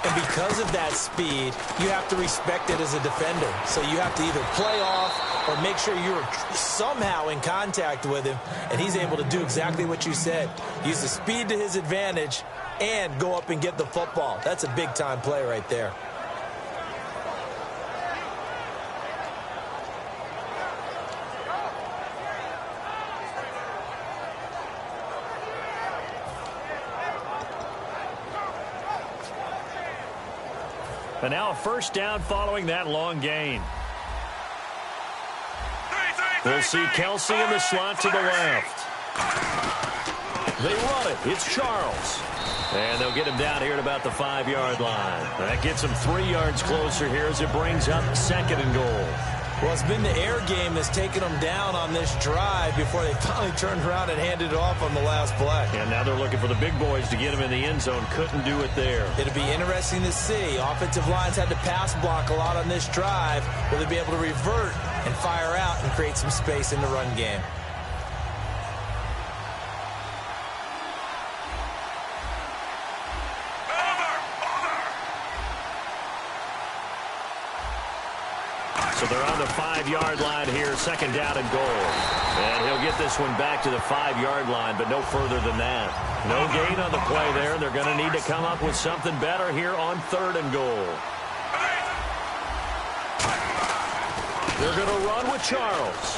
And because of that speed, you have to respect it as a defender. So you have to either play off or make sure you're somehow in contact with him. And he's able to do exactly what you said. Use the speed to his advantage and go up and get the football. That's a big-time play right there. And now a first down following that long gain. We'll see Kelsey in the slot to the left. They run it. It's Charles. And they'll get him down here at about the 5-yard line. That gets him 3 yards closer here as it brings up second and goal. Well, it's been the air game that's taken them down on this drive before they finally turned around and handed it off on the last play. And now they're looking for the big boys to get him in the end zone. Couldn't do it there. It'll be interesting to see. Offensive lines had to pass block a lot on this drive. Will they be able to revert and fire out and create some space in the run game? So they're on the 5-yard line here, second down and goal. And he'll get this one back to the 5-yard line, but no further than that. No gain on the play there. They're going to need to come up with something better here on third and goal. They're going to run with Charles.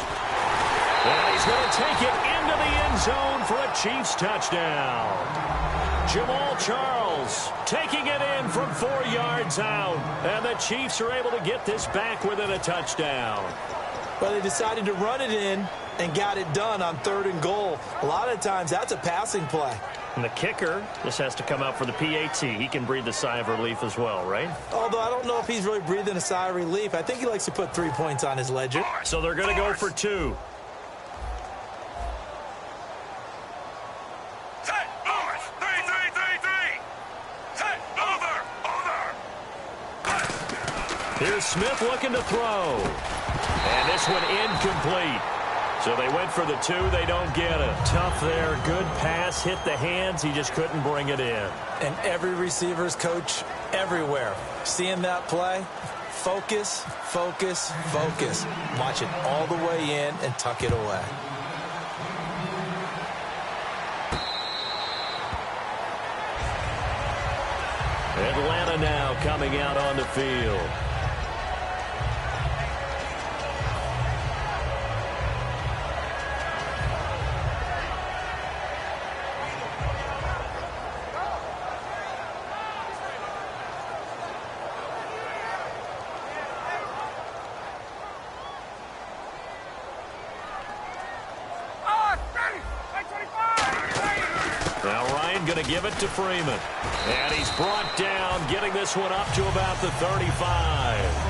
And he's going to take it into the end zone for a Chiefs touchdown. Jamal Charles taking it in from 4 yards out. And the Chiefs are able to get this back within a touchdown. Well, they decided to run it in and got it done on third and goal. A lot of times that's a passing play. And the kicker, this has to come out for the PAT. He can breathe a sigh of relief as well, right? Although I don't know if he's really breathing a sigh of relief. I think he likes to put 3 points on his ledger. So they're going to go for 2. Here's Smith looking to throw. And this one incomplete. So they went for the 2. They don't get it. Tough there. Good pass. Hit the hands. He just couldn't bring it in. And every receiver's coach everywhere. Seeing that play, focus, focus, focus. Watch it all the way in and tuck it away. Atlanta now coming out on the field. Going to give it to Freeman. And he's brought down, getting this one up to about the 35.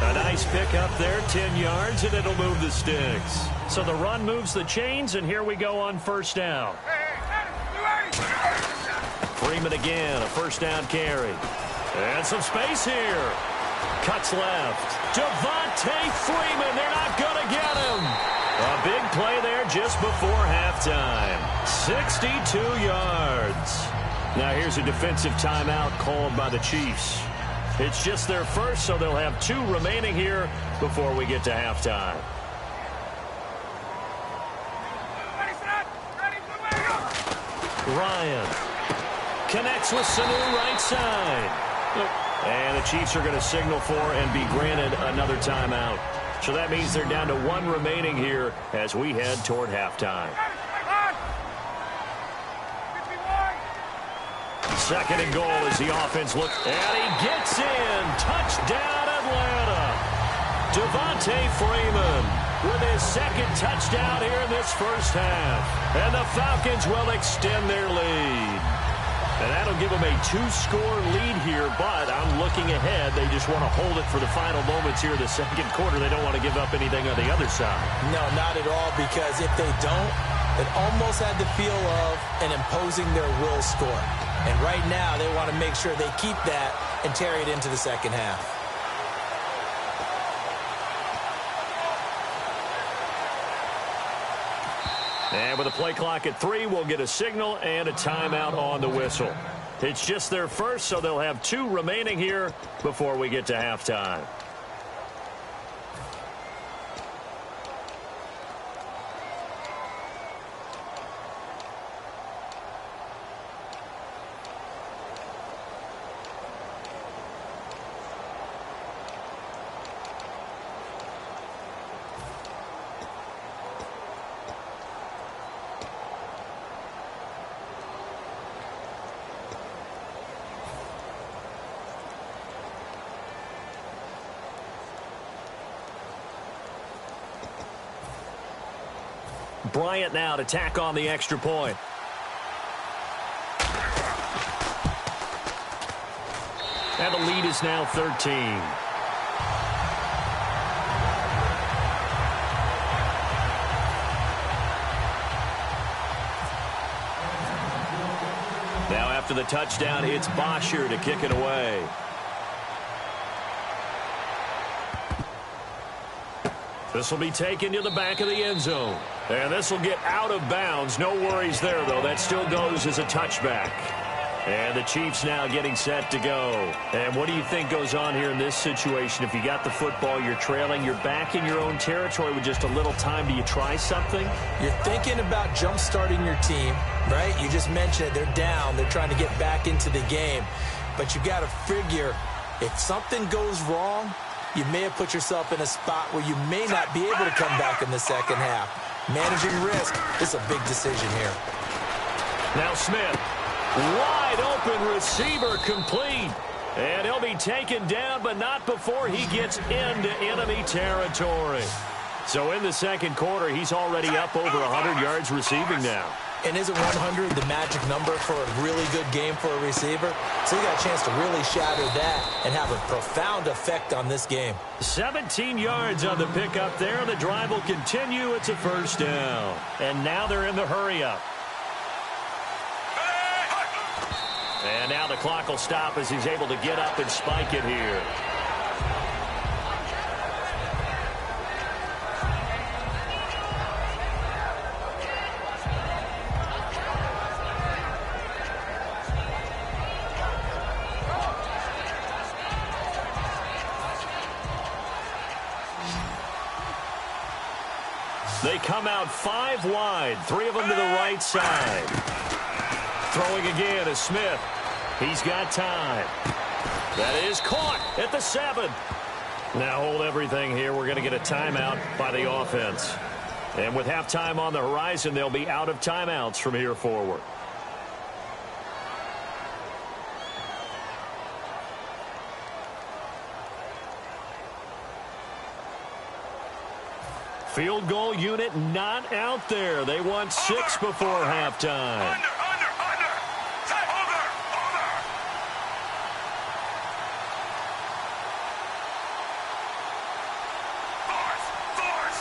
A nice pickup there, 10 yards, and it'll move the sticks. So the run moves the chains, and here we go on first down. Freeman again, a first down carry. And some space here. Cuts left. Devontae Freeman, they're not going to get him. A big play there just before halftime. 62 yards. Now here's a defensive timeout called by the Chiefs. It's just their first, so they'll have 2 remaining here before we get to halftime. Ryan connects with Sanu right side. And the Chiefs are going to signal for and be granted another timeout. So that means they're down to one remaining here as we head toward halftime. Second and goal as the offense looks. And he gets in. Touchdown, Atlanta. Devontae Freeman with his second touchdown here in this first half. And the Falcons will extend their lead. And that'll give them a 2-score lead here, but I'm looking ahead. They just want to hold it for the final moments here in the second quarter. They don't want to give up anything on the other side. No, not at all, because if they don't, it almost had the feel of an imposing their will score. And right now, they want to make sure they keep that and carry it into the second half. And with a play clock at 3, we'll get a signal and a timeout on the whistle. It's just their first, so they'll have 2 remaining here before we get to halftime. Bryant now to tack on the extra point. And the lead is now 13. Now after the touchdown, it's Bosher to kick it away. This will be taken to the back of the end zone. And this will get out of bounds. No worries there, though. That still goes as a touchback. And the Chiefs now getting set to go. And what do you think goes on here in this situation? If you got the football, you're trailing, you're back in your own territory with just a little time. Do you try something? You're thinking about jump-starting your team, right? You just mentioned it. They're down. They're trying to get back into the game. But you got to figure if something goes wrong, you may have put yourself in a spot where you may not be able to come back in the second half. Managing risk is a big decision here. Now Smith, wide open receiver complete. And he'll be taken down, but not before he gets into enemy territory. So in the second quarter, he's already up over 100 yards receiving now. And isn't 100 the magic number for a really good game for a receiver? So you got a chance to really shatter that and have a profound effect on this game. 17 yards on the pickup there. The drive will continue. It's a first down. And now they're in the hurry-up. And now the clock will stop as he's able to get up and spike it here. They come out 5 wide, 3 of them to the right side. Throwing again is Smith. He's got time. That is caught at the 7. Now hold everything here. We're going to get a timeout by the offense. And with halftime on the horizon, they'll be out of timeouts from here forward. Field goal unit not out there. They want 6 before halftime. Under. Say over. Force.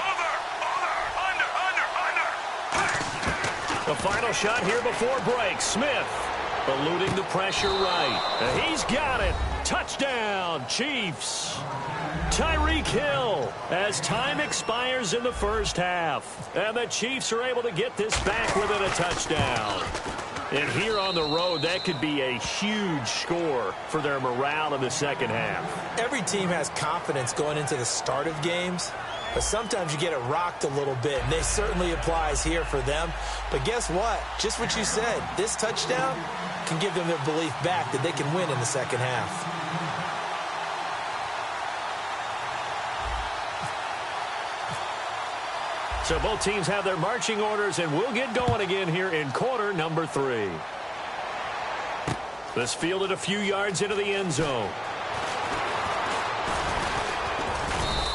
Under. The final shot here before break. Smith eluding the pressure right. And he's got it. Touchdown, Chiefs. Tyreek Hill as time expires in the first half. And the Chiefs are able to get this back within a touchdown. And here on the road, that could be a huge score for their morale in the second half. Every team has confidence going into the start of games. but sometimes you get it rocked a little bit, and this certainly applies here for them. But guess what? Just what you said, this touchdown can give them their belief back that they can win in the second half. So both teams have their marching orders, and we'll get going again here in quarter number 3. This fielded a few yards into the end zone.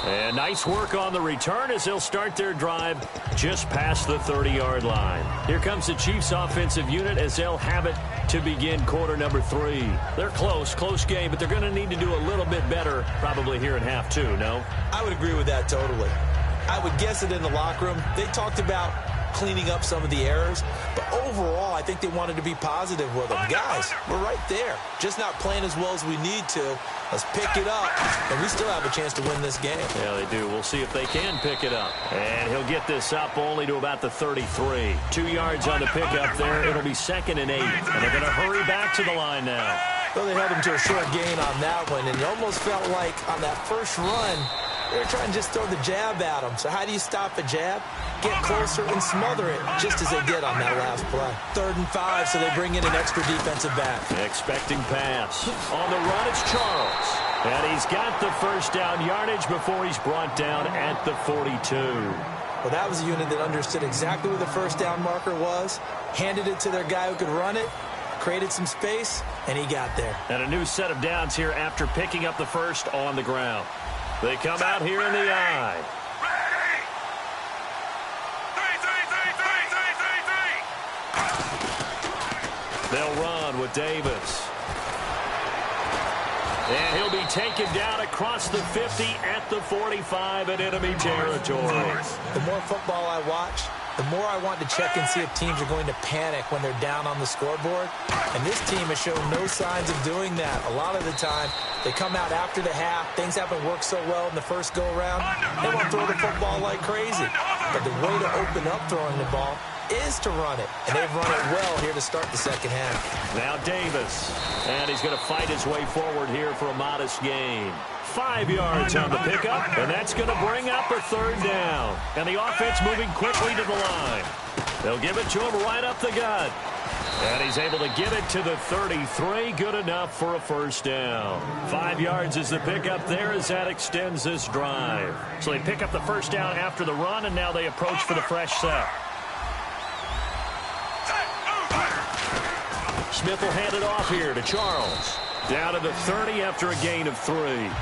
And nice work on the return as they'll start their drive just past the 30-yard line. Here comes the Chiefs offensive unit as they'll have it to begin quarter number 3. They're close game, but they're going to need to do a little bit better probably here in half 2, no? I would agree with that totally. I would guess it in the locker room. They talked about cleaning up some of the errors, but overall, I think they wanted to be positive with them. Guys, we're right there. Just not playing as well as we need to. Let's pick it up, and we still have a chance to win this game. Yeah, they do. We'll see if they can pick it up. And he'll get this up only to about the 33. 2 yards on the pickup there. It'll be 2nd and 8, and they're going to hurry back to the line now. Well, they held him to a short gain on that one, and it almost felt like on that first run, they were trying to just throw the jab at him. So how do you stop a jab? Get closer and smother it, just as they did on that last play. 3rd and 5, so they bring in an extra defensive back. Expecting pass. On the run, it's Charles. And he's got the first down yardage before he's brought down at the 42. Well, that was a unit that understood exactly where the first down marker was, handed it to their guy who could run it, created some space, and he got there. And a new set of downs here after picking up the first on the ground. They come out here in the eye. They'll run with Davis. And he'll be taken down across the 50 at the 45 in enemy territory. The more football I watch, the more I want to check and see if teams are going to panic when they're down on the scoreboard. And this team has shown no signs of doing that. A lot of the time, they come out after the half. Things haven't worked so well in the first go-around. They want to throw the football like crazy. But the way to open up throwing the ball is to run it. And they've run it well here to start the second half. Now Davis. And he's going to fight his way forward here for a modest gain. 5 yards on the pickup, and that's going to bring up a 3rd down. And the offense moving quickly to the line. They'll give it to him right up the gut. And he's able to get it to the 33. Good enough for a first down. 5 yards is the pickup there as that extends this drive. So they pick up the first down after the run, and now they approach for the fresh set. Smith will hand it off here to Charles. Down to the 30 after a gain of 3.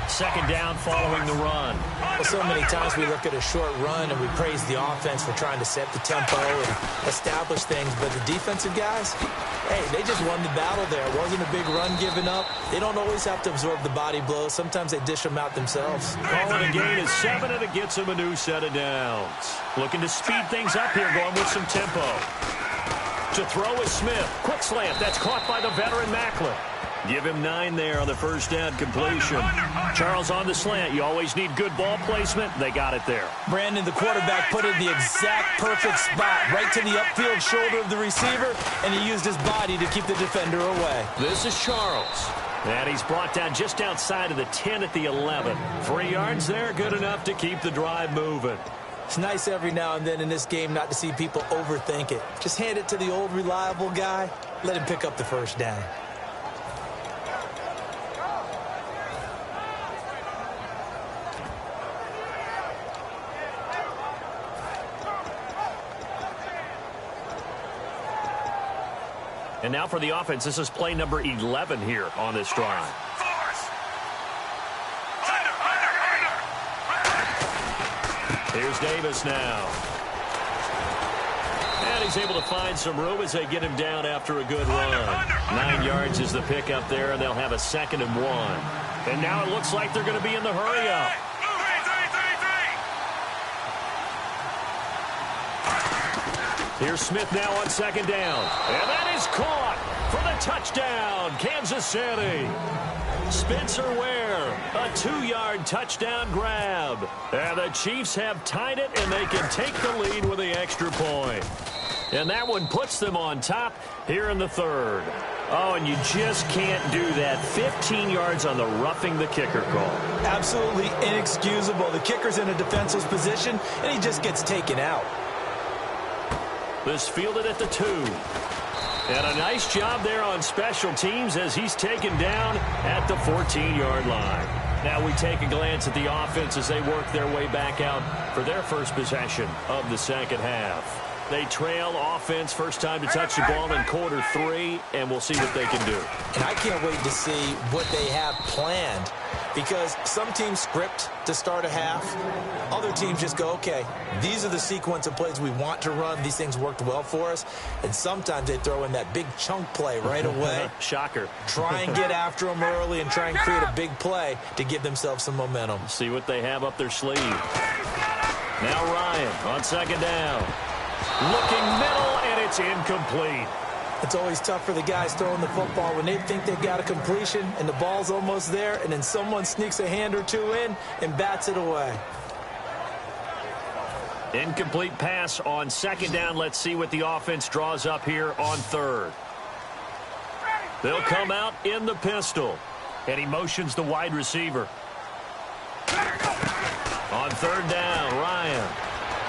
2nd down following the run. Well, so many times we look at a short run and we praise the offense for trying to set the tempo and establish things. But the defensive guys, hey, they just won the battle there. It wasn't a big run given up. They don't always have to absorb the body blows. Sometimes they dish them out themselves. Calling a gain is 7, and it gets them a new set of downs. Looking to speed things up here, going with some tempo. To throw is Smith. Quick slant. That's caught by the veteran Macklin. Give him 9 there on the first down completion. Charles on the slant. You always need good ball placement. They got it there. Brandon, the quarterback, put it in the exact perfect spot, right to the upfield shoulder of the receiver, and he used his body to keep the defender away. This is Charles. And he's brought down just outside of the 10 at the 11. 3 yards there, good enough to keep the drive moving. It's nice every now and then in this game not to see people overthink it. Just hand it to the old reliable guy. Let him pick up the first down. And now for the offense, this is play number 11 here on this drive. Here's Davis now. And he's able to find some room as they get him down after a good run. 9 yards is the pickup there, and they'll have a 2nd and 1. And now it looks like they're going to be in the hurry-up. Here's Smith now on 2nd down. And that is caught for the touchdown, Kansas City. Spencer Ware, a 2-yard touchdown grab. And the Chiefs have tied it, and they can take the lead with the extra point. And that one puts them on top here in the 3rd. Oh, and you just can't do that. 15 yards on the roughing the kicker call. Absolutely inexcusable. The kicker's in a defenseless position, and he just gets taken out. This fielded at the 2. And a nice job there on special teams as he's taken down at the 14-yard line. Now we take a glance at the offense as they work their way back out for their first possession of the second half. They trail offense, first time to touch the ball in quarter 3, and we'll see what they can do. And I can't wait to see what they have planned, because some teams script to start a half. Other teams just go, okay, these are the sequence of plays we want to run. These things worked well for us. And sometimes they throw in that big chunk play right away. Shocker. Try and get after them early and try and create a big play to give themselves some momentum. See what they have up their sleeve. Now Ryan on second down. Looking middle, and it's incomplete. It's always tough for the guys throwing the football when they think they've got a completion and the ball's almost there, and then someone sneaks a hand or two in and bats it away. Incomplete pass on second down. Let's see what the offense draws up here on third. They'll come out in the pistol, and he motions the wide receiver. On third down, Ryan.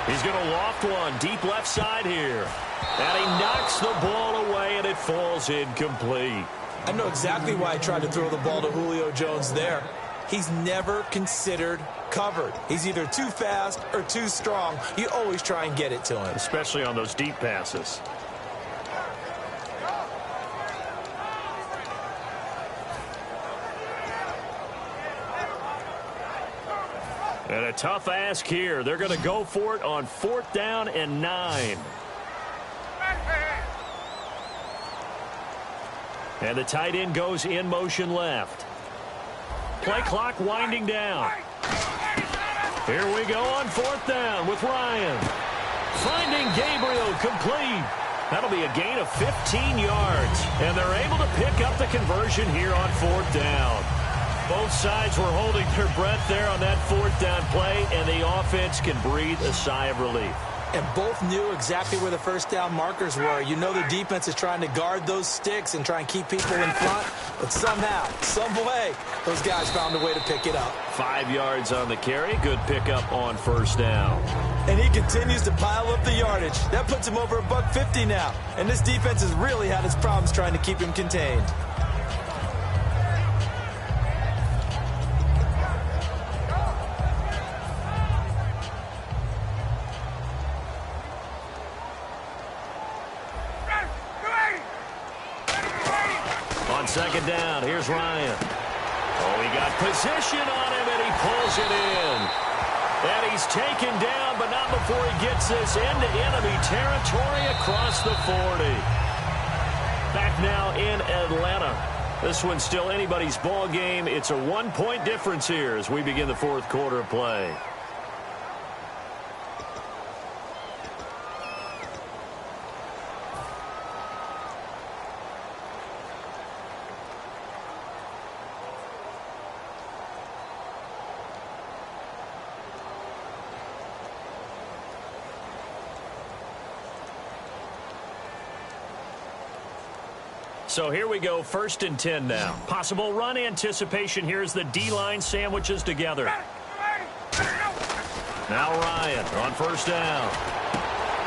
He's going to loft one deep left side here. And he knocks the ball away, and it falls incomplete. I know exactly why I tried to throw the ball to Julio Jones there. He's never considered covered. He's either too fast or too strong. You always try and get it to him. Especially on those deep passes. And a tough ask here. They're going to go for it on 4th down and 9. And the tight end goes in motion left. Play clock winding down. Here we go on 4th down with Ryan. Finding Gabriel complete. That'll be a gain of 15 yards. And they're able to pick up the conversion here on 4th down. Both sides were holding their breath there on that 4th down play, and the offense can breathe a sigh of relief. And both knew exactly where the first down markers were. You know the defense is trying to guard those sticks and try and keep people in front, but somehow, some way, those guys found a way to pick it up. 5 yards on the carry. Good pickup on 1st down. And he continues to pile up the yardage. That puts him over $150 now. And this defense has really had its problems trying to keep him contained. Second down, here's Ryan. Oh, he got position on him, and he pulls it in. And he's taken down, but not before he gets this into enemy territory across the 40. Back now in Atlanta. This one's still anybody's ball game. It's a 1-point difference here as we begin the 4th quarter of play. So here we go, 1st and 10 now. Possible run anticipation. Here's the D-line sandwiches together. Now Ryan on 1st down.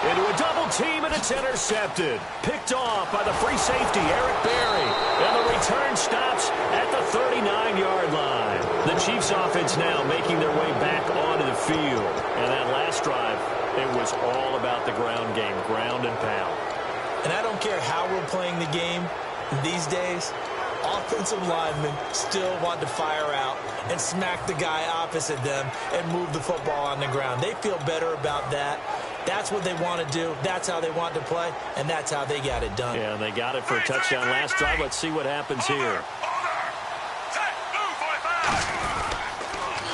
Into a double team, and it's intercepted. Picked off by the free safety, Eric Berry. And the return stops at the 39-yard line. The Chiefs offense now making their way back onto the field. And that last drive, it was all about the ground game, ground and pound. And I don't care how we're playing the game. These days, offensive linemen still want to fire out and smack the guy opposite them and move the football on the ground. They feel better about that. That's what they want to do. That's how they want to play, and that's how they got it done. Yeah, they got it for a touchdown last drive. Let's see what happens here.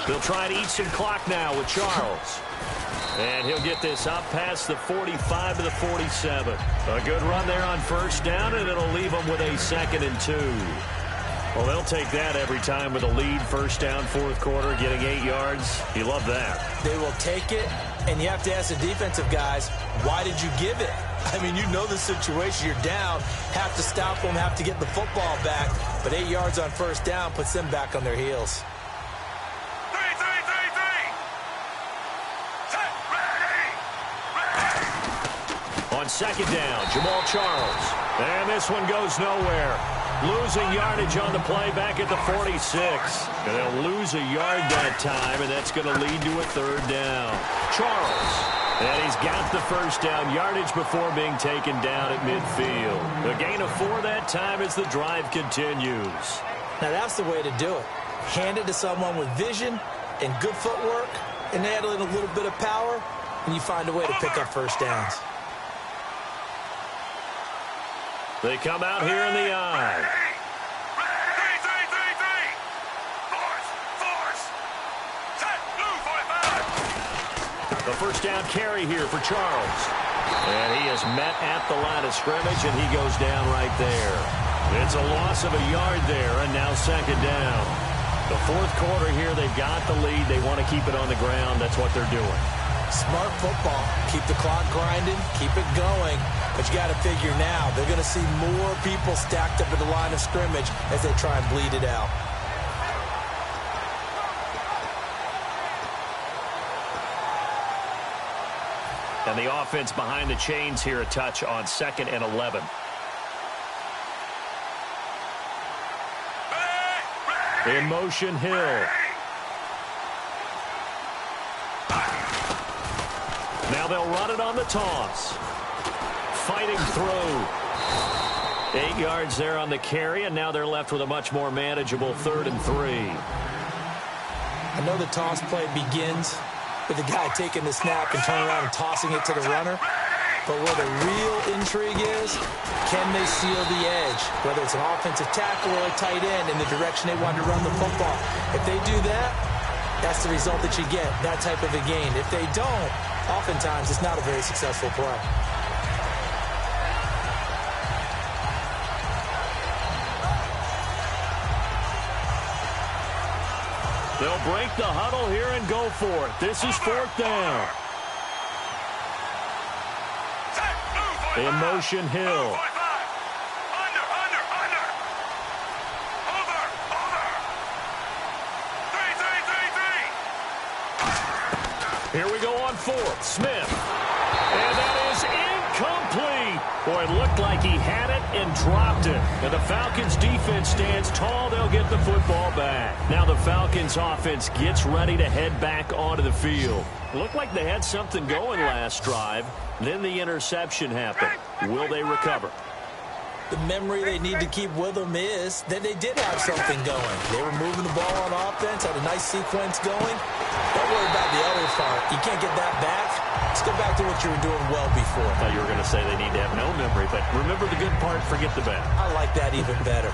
They'll try to eat some clock now with Charles. And he'll get this up past the 45 to the 47. A good run there on 1st down, and it'll leave them with a 2nd and 2. Well, they'll take that every time with a lead. 1st down, 4th quarter, getting 8 yards. You love that. They will take it, and you have to ask the defensive guys, why did you give it? I mean, you know the situation. You're down, have to stop them, have to get the football back. But 8 yards on first down puts them back on their heels. On second down, Jamal Charles. And this one goes nowhere. Losing yardage on the play back at the 46. And they'll lose a yard that time, and that's going to lead to a third down. Charles. And he's got the first down yardage before being taken down at midfield. A gain of 4 that time as the drive continues. Now that's the way to do it. Hand it to someone with vision and good footwork, and add in a little bit of power, and you find a way to pick up first downs. They come out here in the eye. The first down carry here for Charles. And he is met at the line of scrimmage, and he goes down right there. It's a loss of a yard there, and now second down. The fourth quarter here, they've got the lead. They want to keep it on the ground. That's what they're doing. Smart football. Keep the clock grinding. Keep it going. But you got to figure now, they're going to see more people stacked up at the line of scrimmage as they try and bleed it out. And the offense behind the chains here, a touch on 2nd and 11. In motion, Hill. Now they'll run it on the toss. Fighting through. 8 yards there on the carry, and now they're left with a much more manageable 3rd and 3. I know the toss play begins with the guy taking the snap and turning around and tossing it to the runner. But where the real intrigue is, can they seal the edge? Whether it's an offensive tackle or a tight end in the direction they want to run the football. If they do that, that's the result that you get, that type of a gain. If they don't, oftentimes it's not a very successful play. They'll break the huddle here and go for it. This is 4th down. In motion, Hill. Here we go on 4th. Smith. And that is incomplete. Boy, it looked like he had it and dropped it. And the Falcons defense stands tall. They'll get the football back. Now the Falcons offense gets ready to head back onto the field. Looked like they had something going last drive. Then the interception happened. Will they recover? The memory they need to keep with them is that they did have something going. They were moving the ball on offense, had a nice sequence going. Don't worry about the other part. You can't get that back. Let's go back to what you were doing well before. I thought you were going to say they need to have no memory, but remember the good part, forget the bad. I like that even better.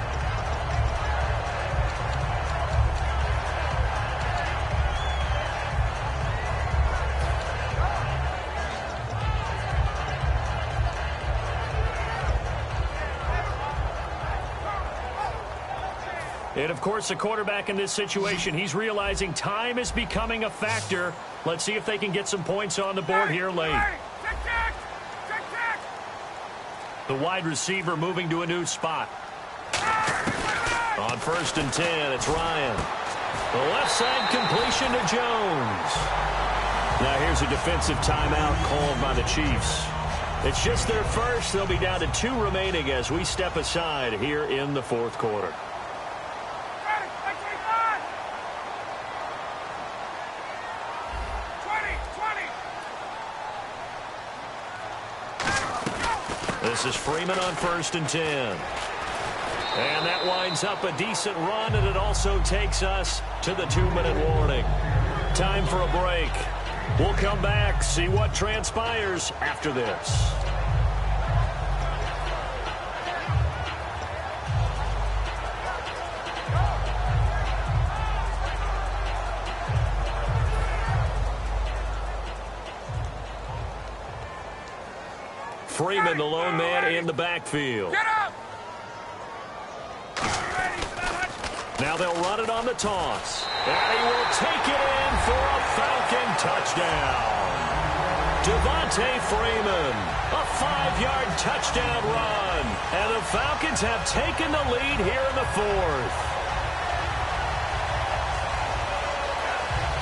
And, of course, the quarterback in this situation, he's realizing time is becoming a factor. Let's see if they can get some points on the board here late. The wide receiver moving to a new spot. On 1st and 10, it's Ryan. The left side completion to Jones. Now here's a defensive timeout called by the Chiefs. It's just their first. They'll be down to 2 remaining as we step aside here in the 4th quarter. This is Freeman on 1st and 10. And that winds up a decent run, and it also takes us to the 2-minute warning. Time for a break. We'll come back, see what transpires after this. Freeman, the lone man in the backfield. Get up! Now they'll run it on the toss. And he will take it in for a Falcon touchdown. Devontae Freeman, a 5-yard touchdown run. And the Falcons have taken the lead here in the fourth.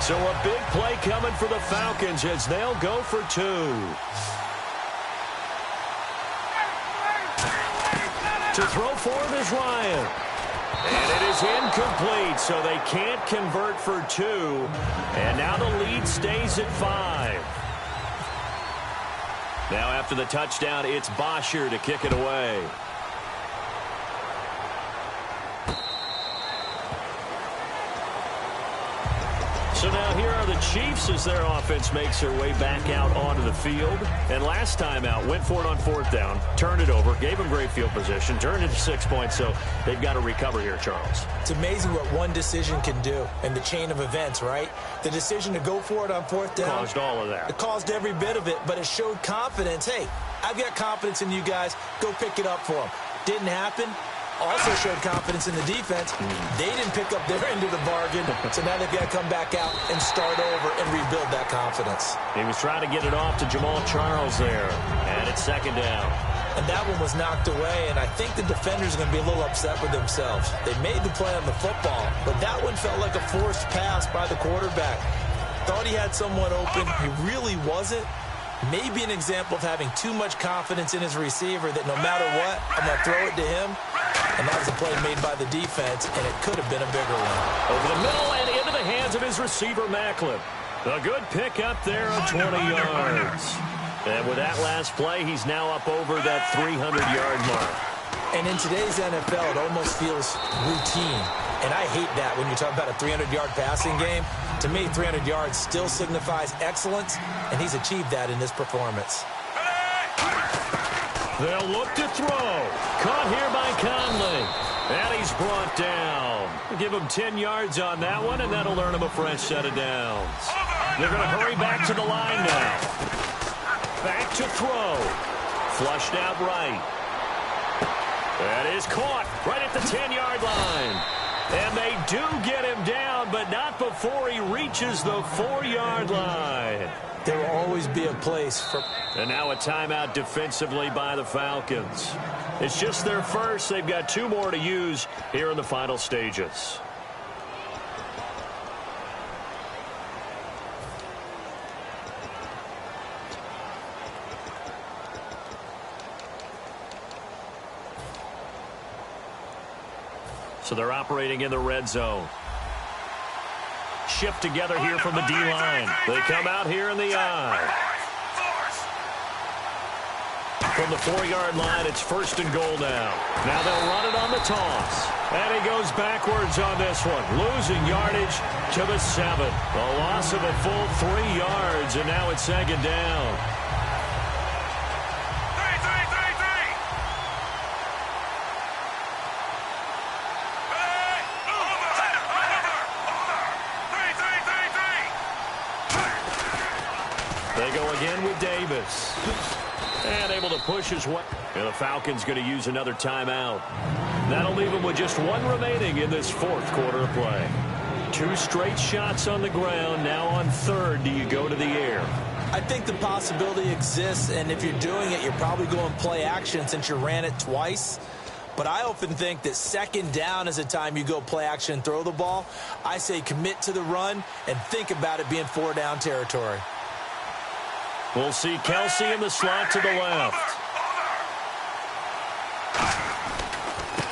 So a big play coming for the Falcons as they'll go for 2. To throw for it is Ryan. And it is incomplete, so they can't convert for 2. And now the lead stays at 5. Now after the touchdown, it's Bosher to kick it away. So now here are the Chiefs as their offense makes their way back out onto the field. And last time out, went for it on 4th down, turned it over, gave them great field position, turned it to 6 points, so they've got to recover here, Charles. It's amazing what one decision can do in the chain of events, right? The decision to go for it on 4th down. Caused all of that. It caused every bit of it, but it showed confidence. Hey, I've got confidence in you guys. Go pick it up for them. Didn't happen. Also showed confidence in the defense. They didn't pick up their end of the bargain, so now they've got to come back out and start over and rebuild that confidence. He was trying to get it off to Jamal Charles there, and it's 2nd down. And that one was knocked away, and I think the defenders are going to be a little upset with themselves. They made the play on the football, but that one felt like a forced pass by the quarterback. Thought he had someone open. He really wasn't. Maybe an example of having too much confidence in his receiver that no matter what, I'm going to throw it to him. And that was a play made by the defense, and it could have been a bigger one. Over the middle and into the hands of his receiver, Macklin. A good pick up there of 20 yards. And with that last play, he's now up over that 300-yard mark. And in today's NFL, it almost feels routine. And I hate that when you talk about a 300-yard passing game. To me, 300 yards still signifies excellence, and he's achieved that in this performance. They'll look to throw. Caught here by Conley. And he's brought down. Give him 10 yards on that one, and that'll earn him a fresh set of downs. They're going to hurry back to the line now. Back to throw. Flushed out right. That is caught right at the 10-yard line. And they do get him down, but not before he reaches the 4-yard line. There will always be a place for... And now a timeout defensively by the Falcons. It's just their first. They've got 2 more to use here in the final stages. So they're operating in the red zone. Shift together here from the D-line. They come out here in the I. From the 4-yard line, it's 1st and goal now. Now they'll run it on the toss. And he goes backwards on this one, losing yardage to the 7. A loss of a full 3 yards, and now it's 2nd down. They go again with Davis. And able to push his way. And the Falcons going to use another timeout. That'll leave them with just 1 remaining in this 4th quarter of play. 2 straight shots on the ground. Now on 3rd, do you go to the air? I think the possibility exists, and if you're doing it, you're probably going play action since you ran it twice. But I often think that 2nd down is the time you go play action and throw the ball. I say commit to the run and think about it being 4-down territory. We'll see Kelsey in the slot to the left.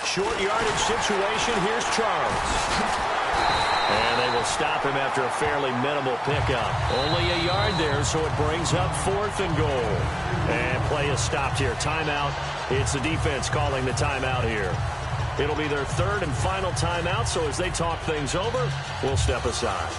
Short yardage situation. Here's Charles. And they will stop him after a fairly minimal pickup. Only a yard there, so it brings up 4th and goal. And play is stopped here. Timeout. It's the defense calling the timeout here. It'll be their 3rd and final timeout, so as they talk things over, we'll step aside.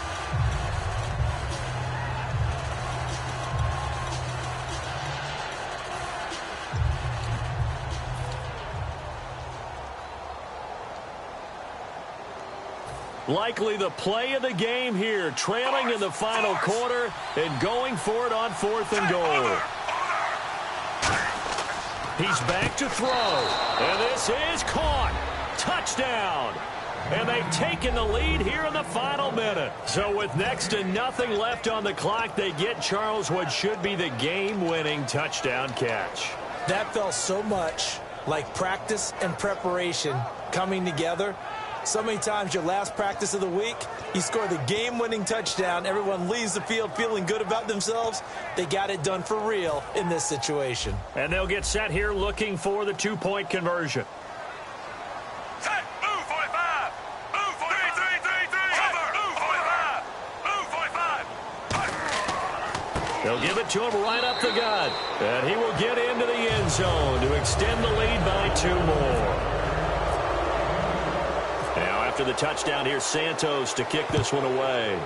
Likely the play of the game here, trailing in the final quarter and going for it on 4th and goal. He's back to throw, and this is caught. Touchdown. And they've taken the lead here in the final minute. So with next to nothing left on the clock, they get Charles what should be the game-winning touchdown catch. That felt so much like practice and preparation coming together. So many times your last practice of the week, you score the game-winning touchdown. Everyone leaves the field feeling good about themselves. They got it done for real in this situation. And they'll get set here looking for the two-point conversion. Set, move 45. Move 45. 3. Cover. Move 45. Move 45. They'll give it to him right up the gut. And he will get into the end zone to extend the lead by 2 more. Now after the touchdown, here's Santos to kick this one away.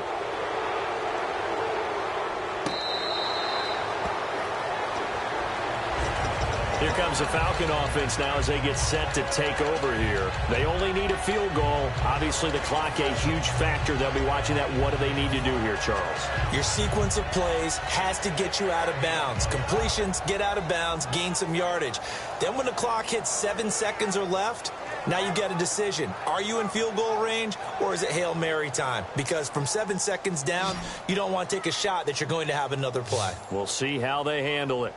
Here comes the Falcon offense now as they get set to take over here. They only need a field goal. Obviously, the clock a huge factor. They'll be watching that. What do they need to do here, Charles? Your sequence of plays has to get you out of bounds. Completions, get out of bounds, gain some yardage. Then when the clock hits 7 seconds or left, now you get a decision. Are you in field goal range or is it Hail Mary time? Because from 7 seconds down, you don't want to take a shot that you're going to have another play. We'll see how they handle it.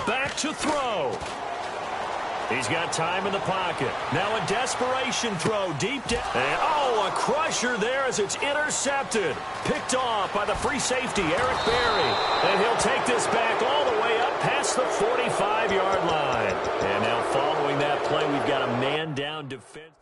Back to throw. He's got time in the pocket. Now a desperation throw deep down. And, a crusher there as it's intercepted. Picked off by the free safety, Eric Berry. And he'll take this back all the way up past the 45-yard line. And now following that play, we've got a man-down defense.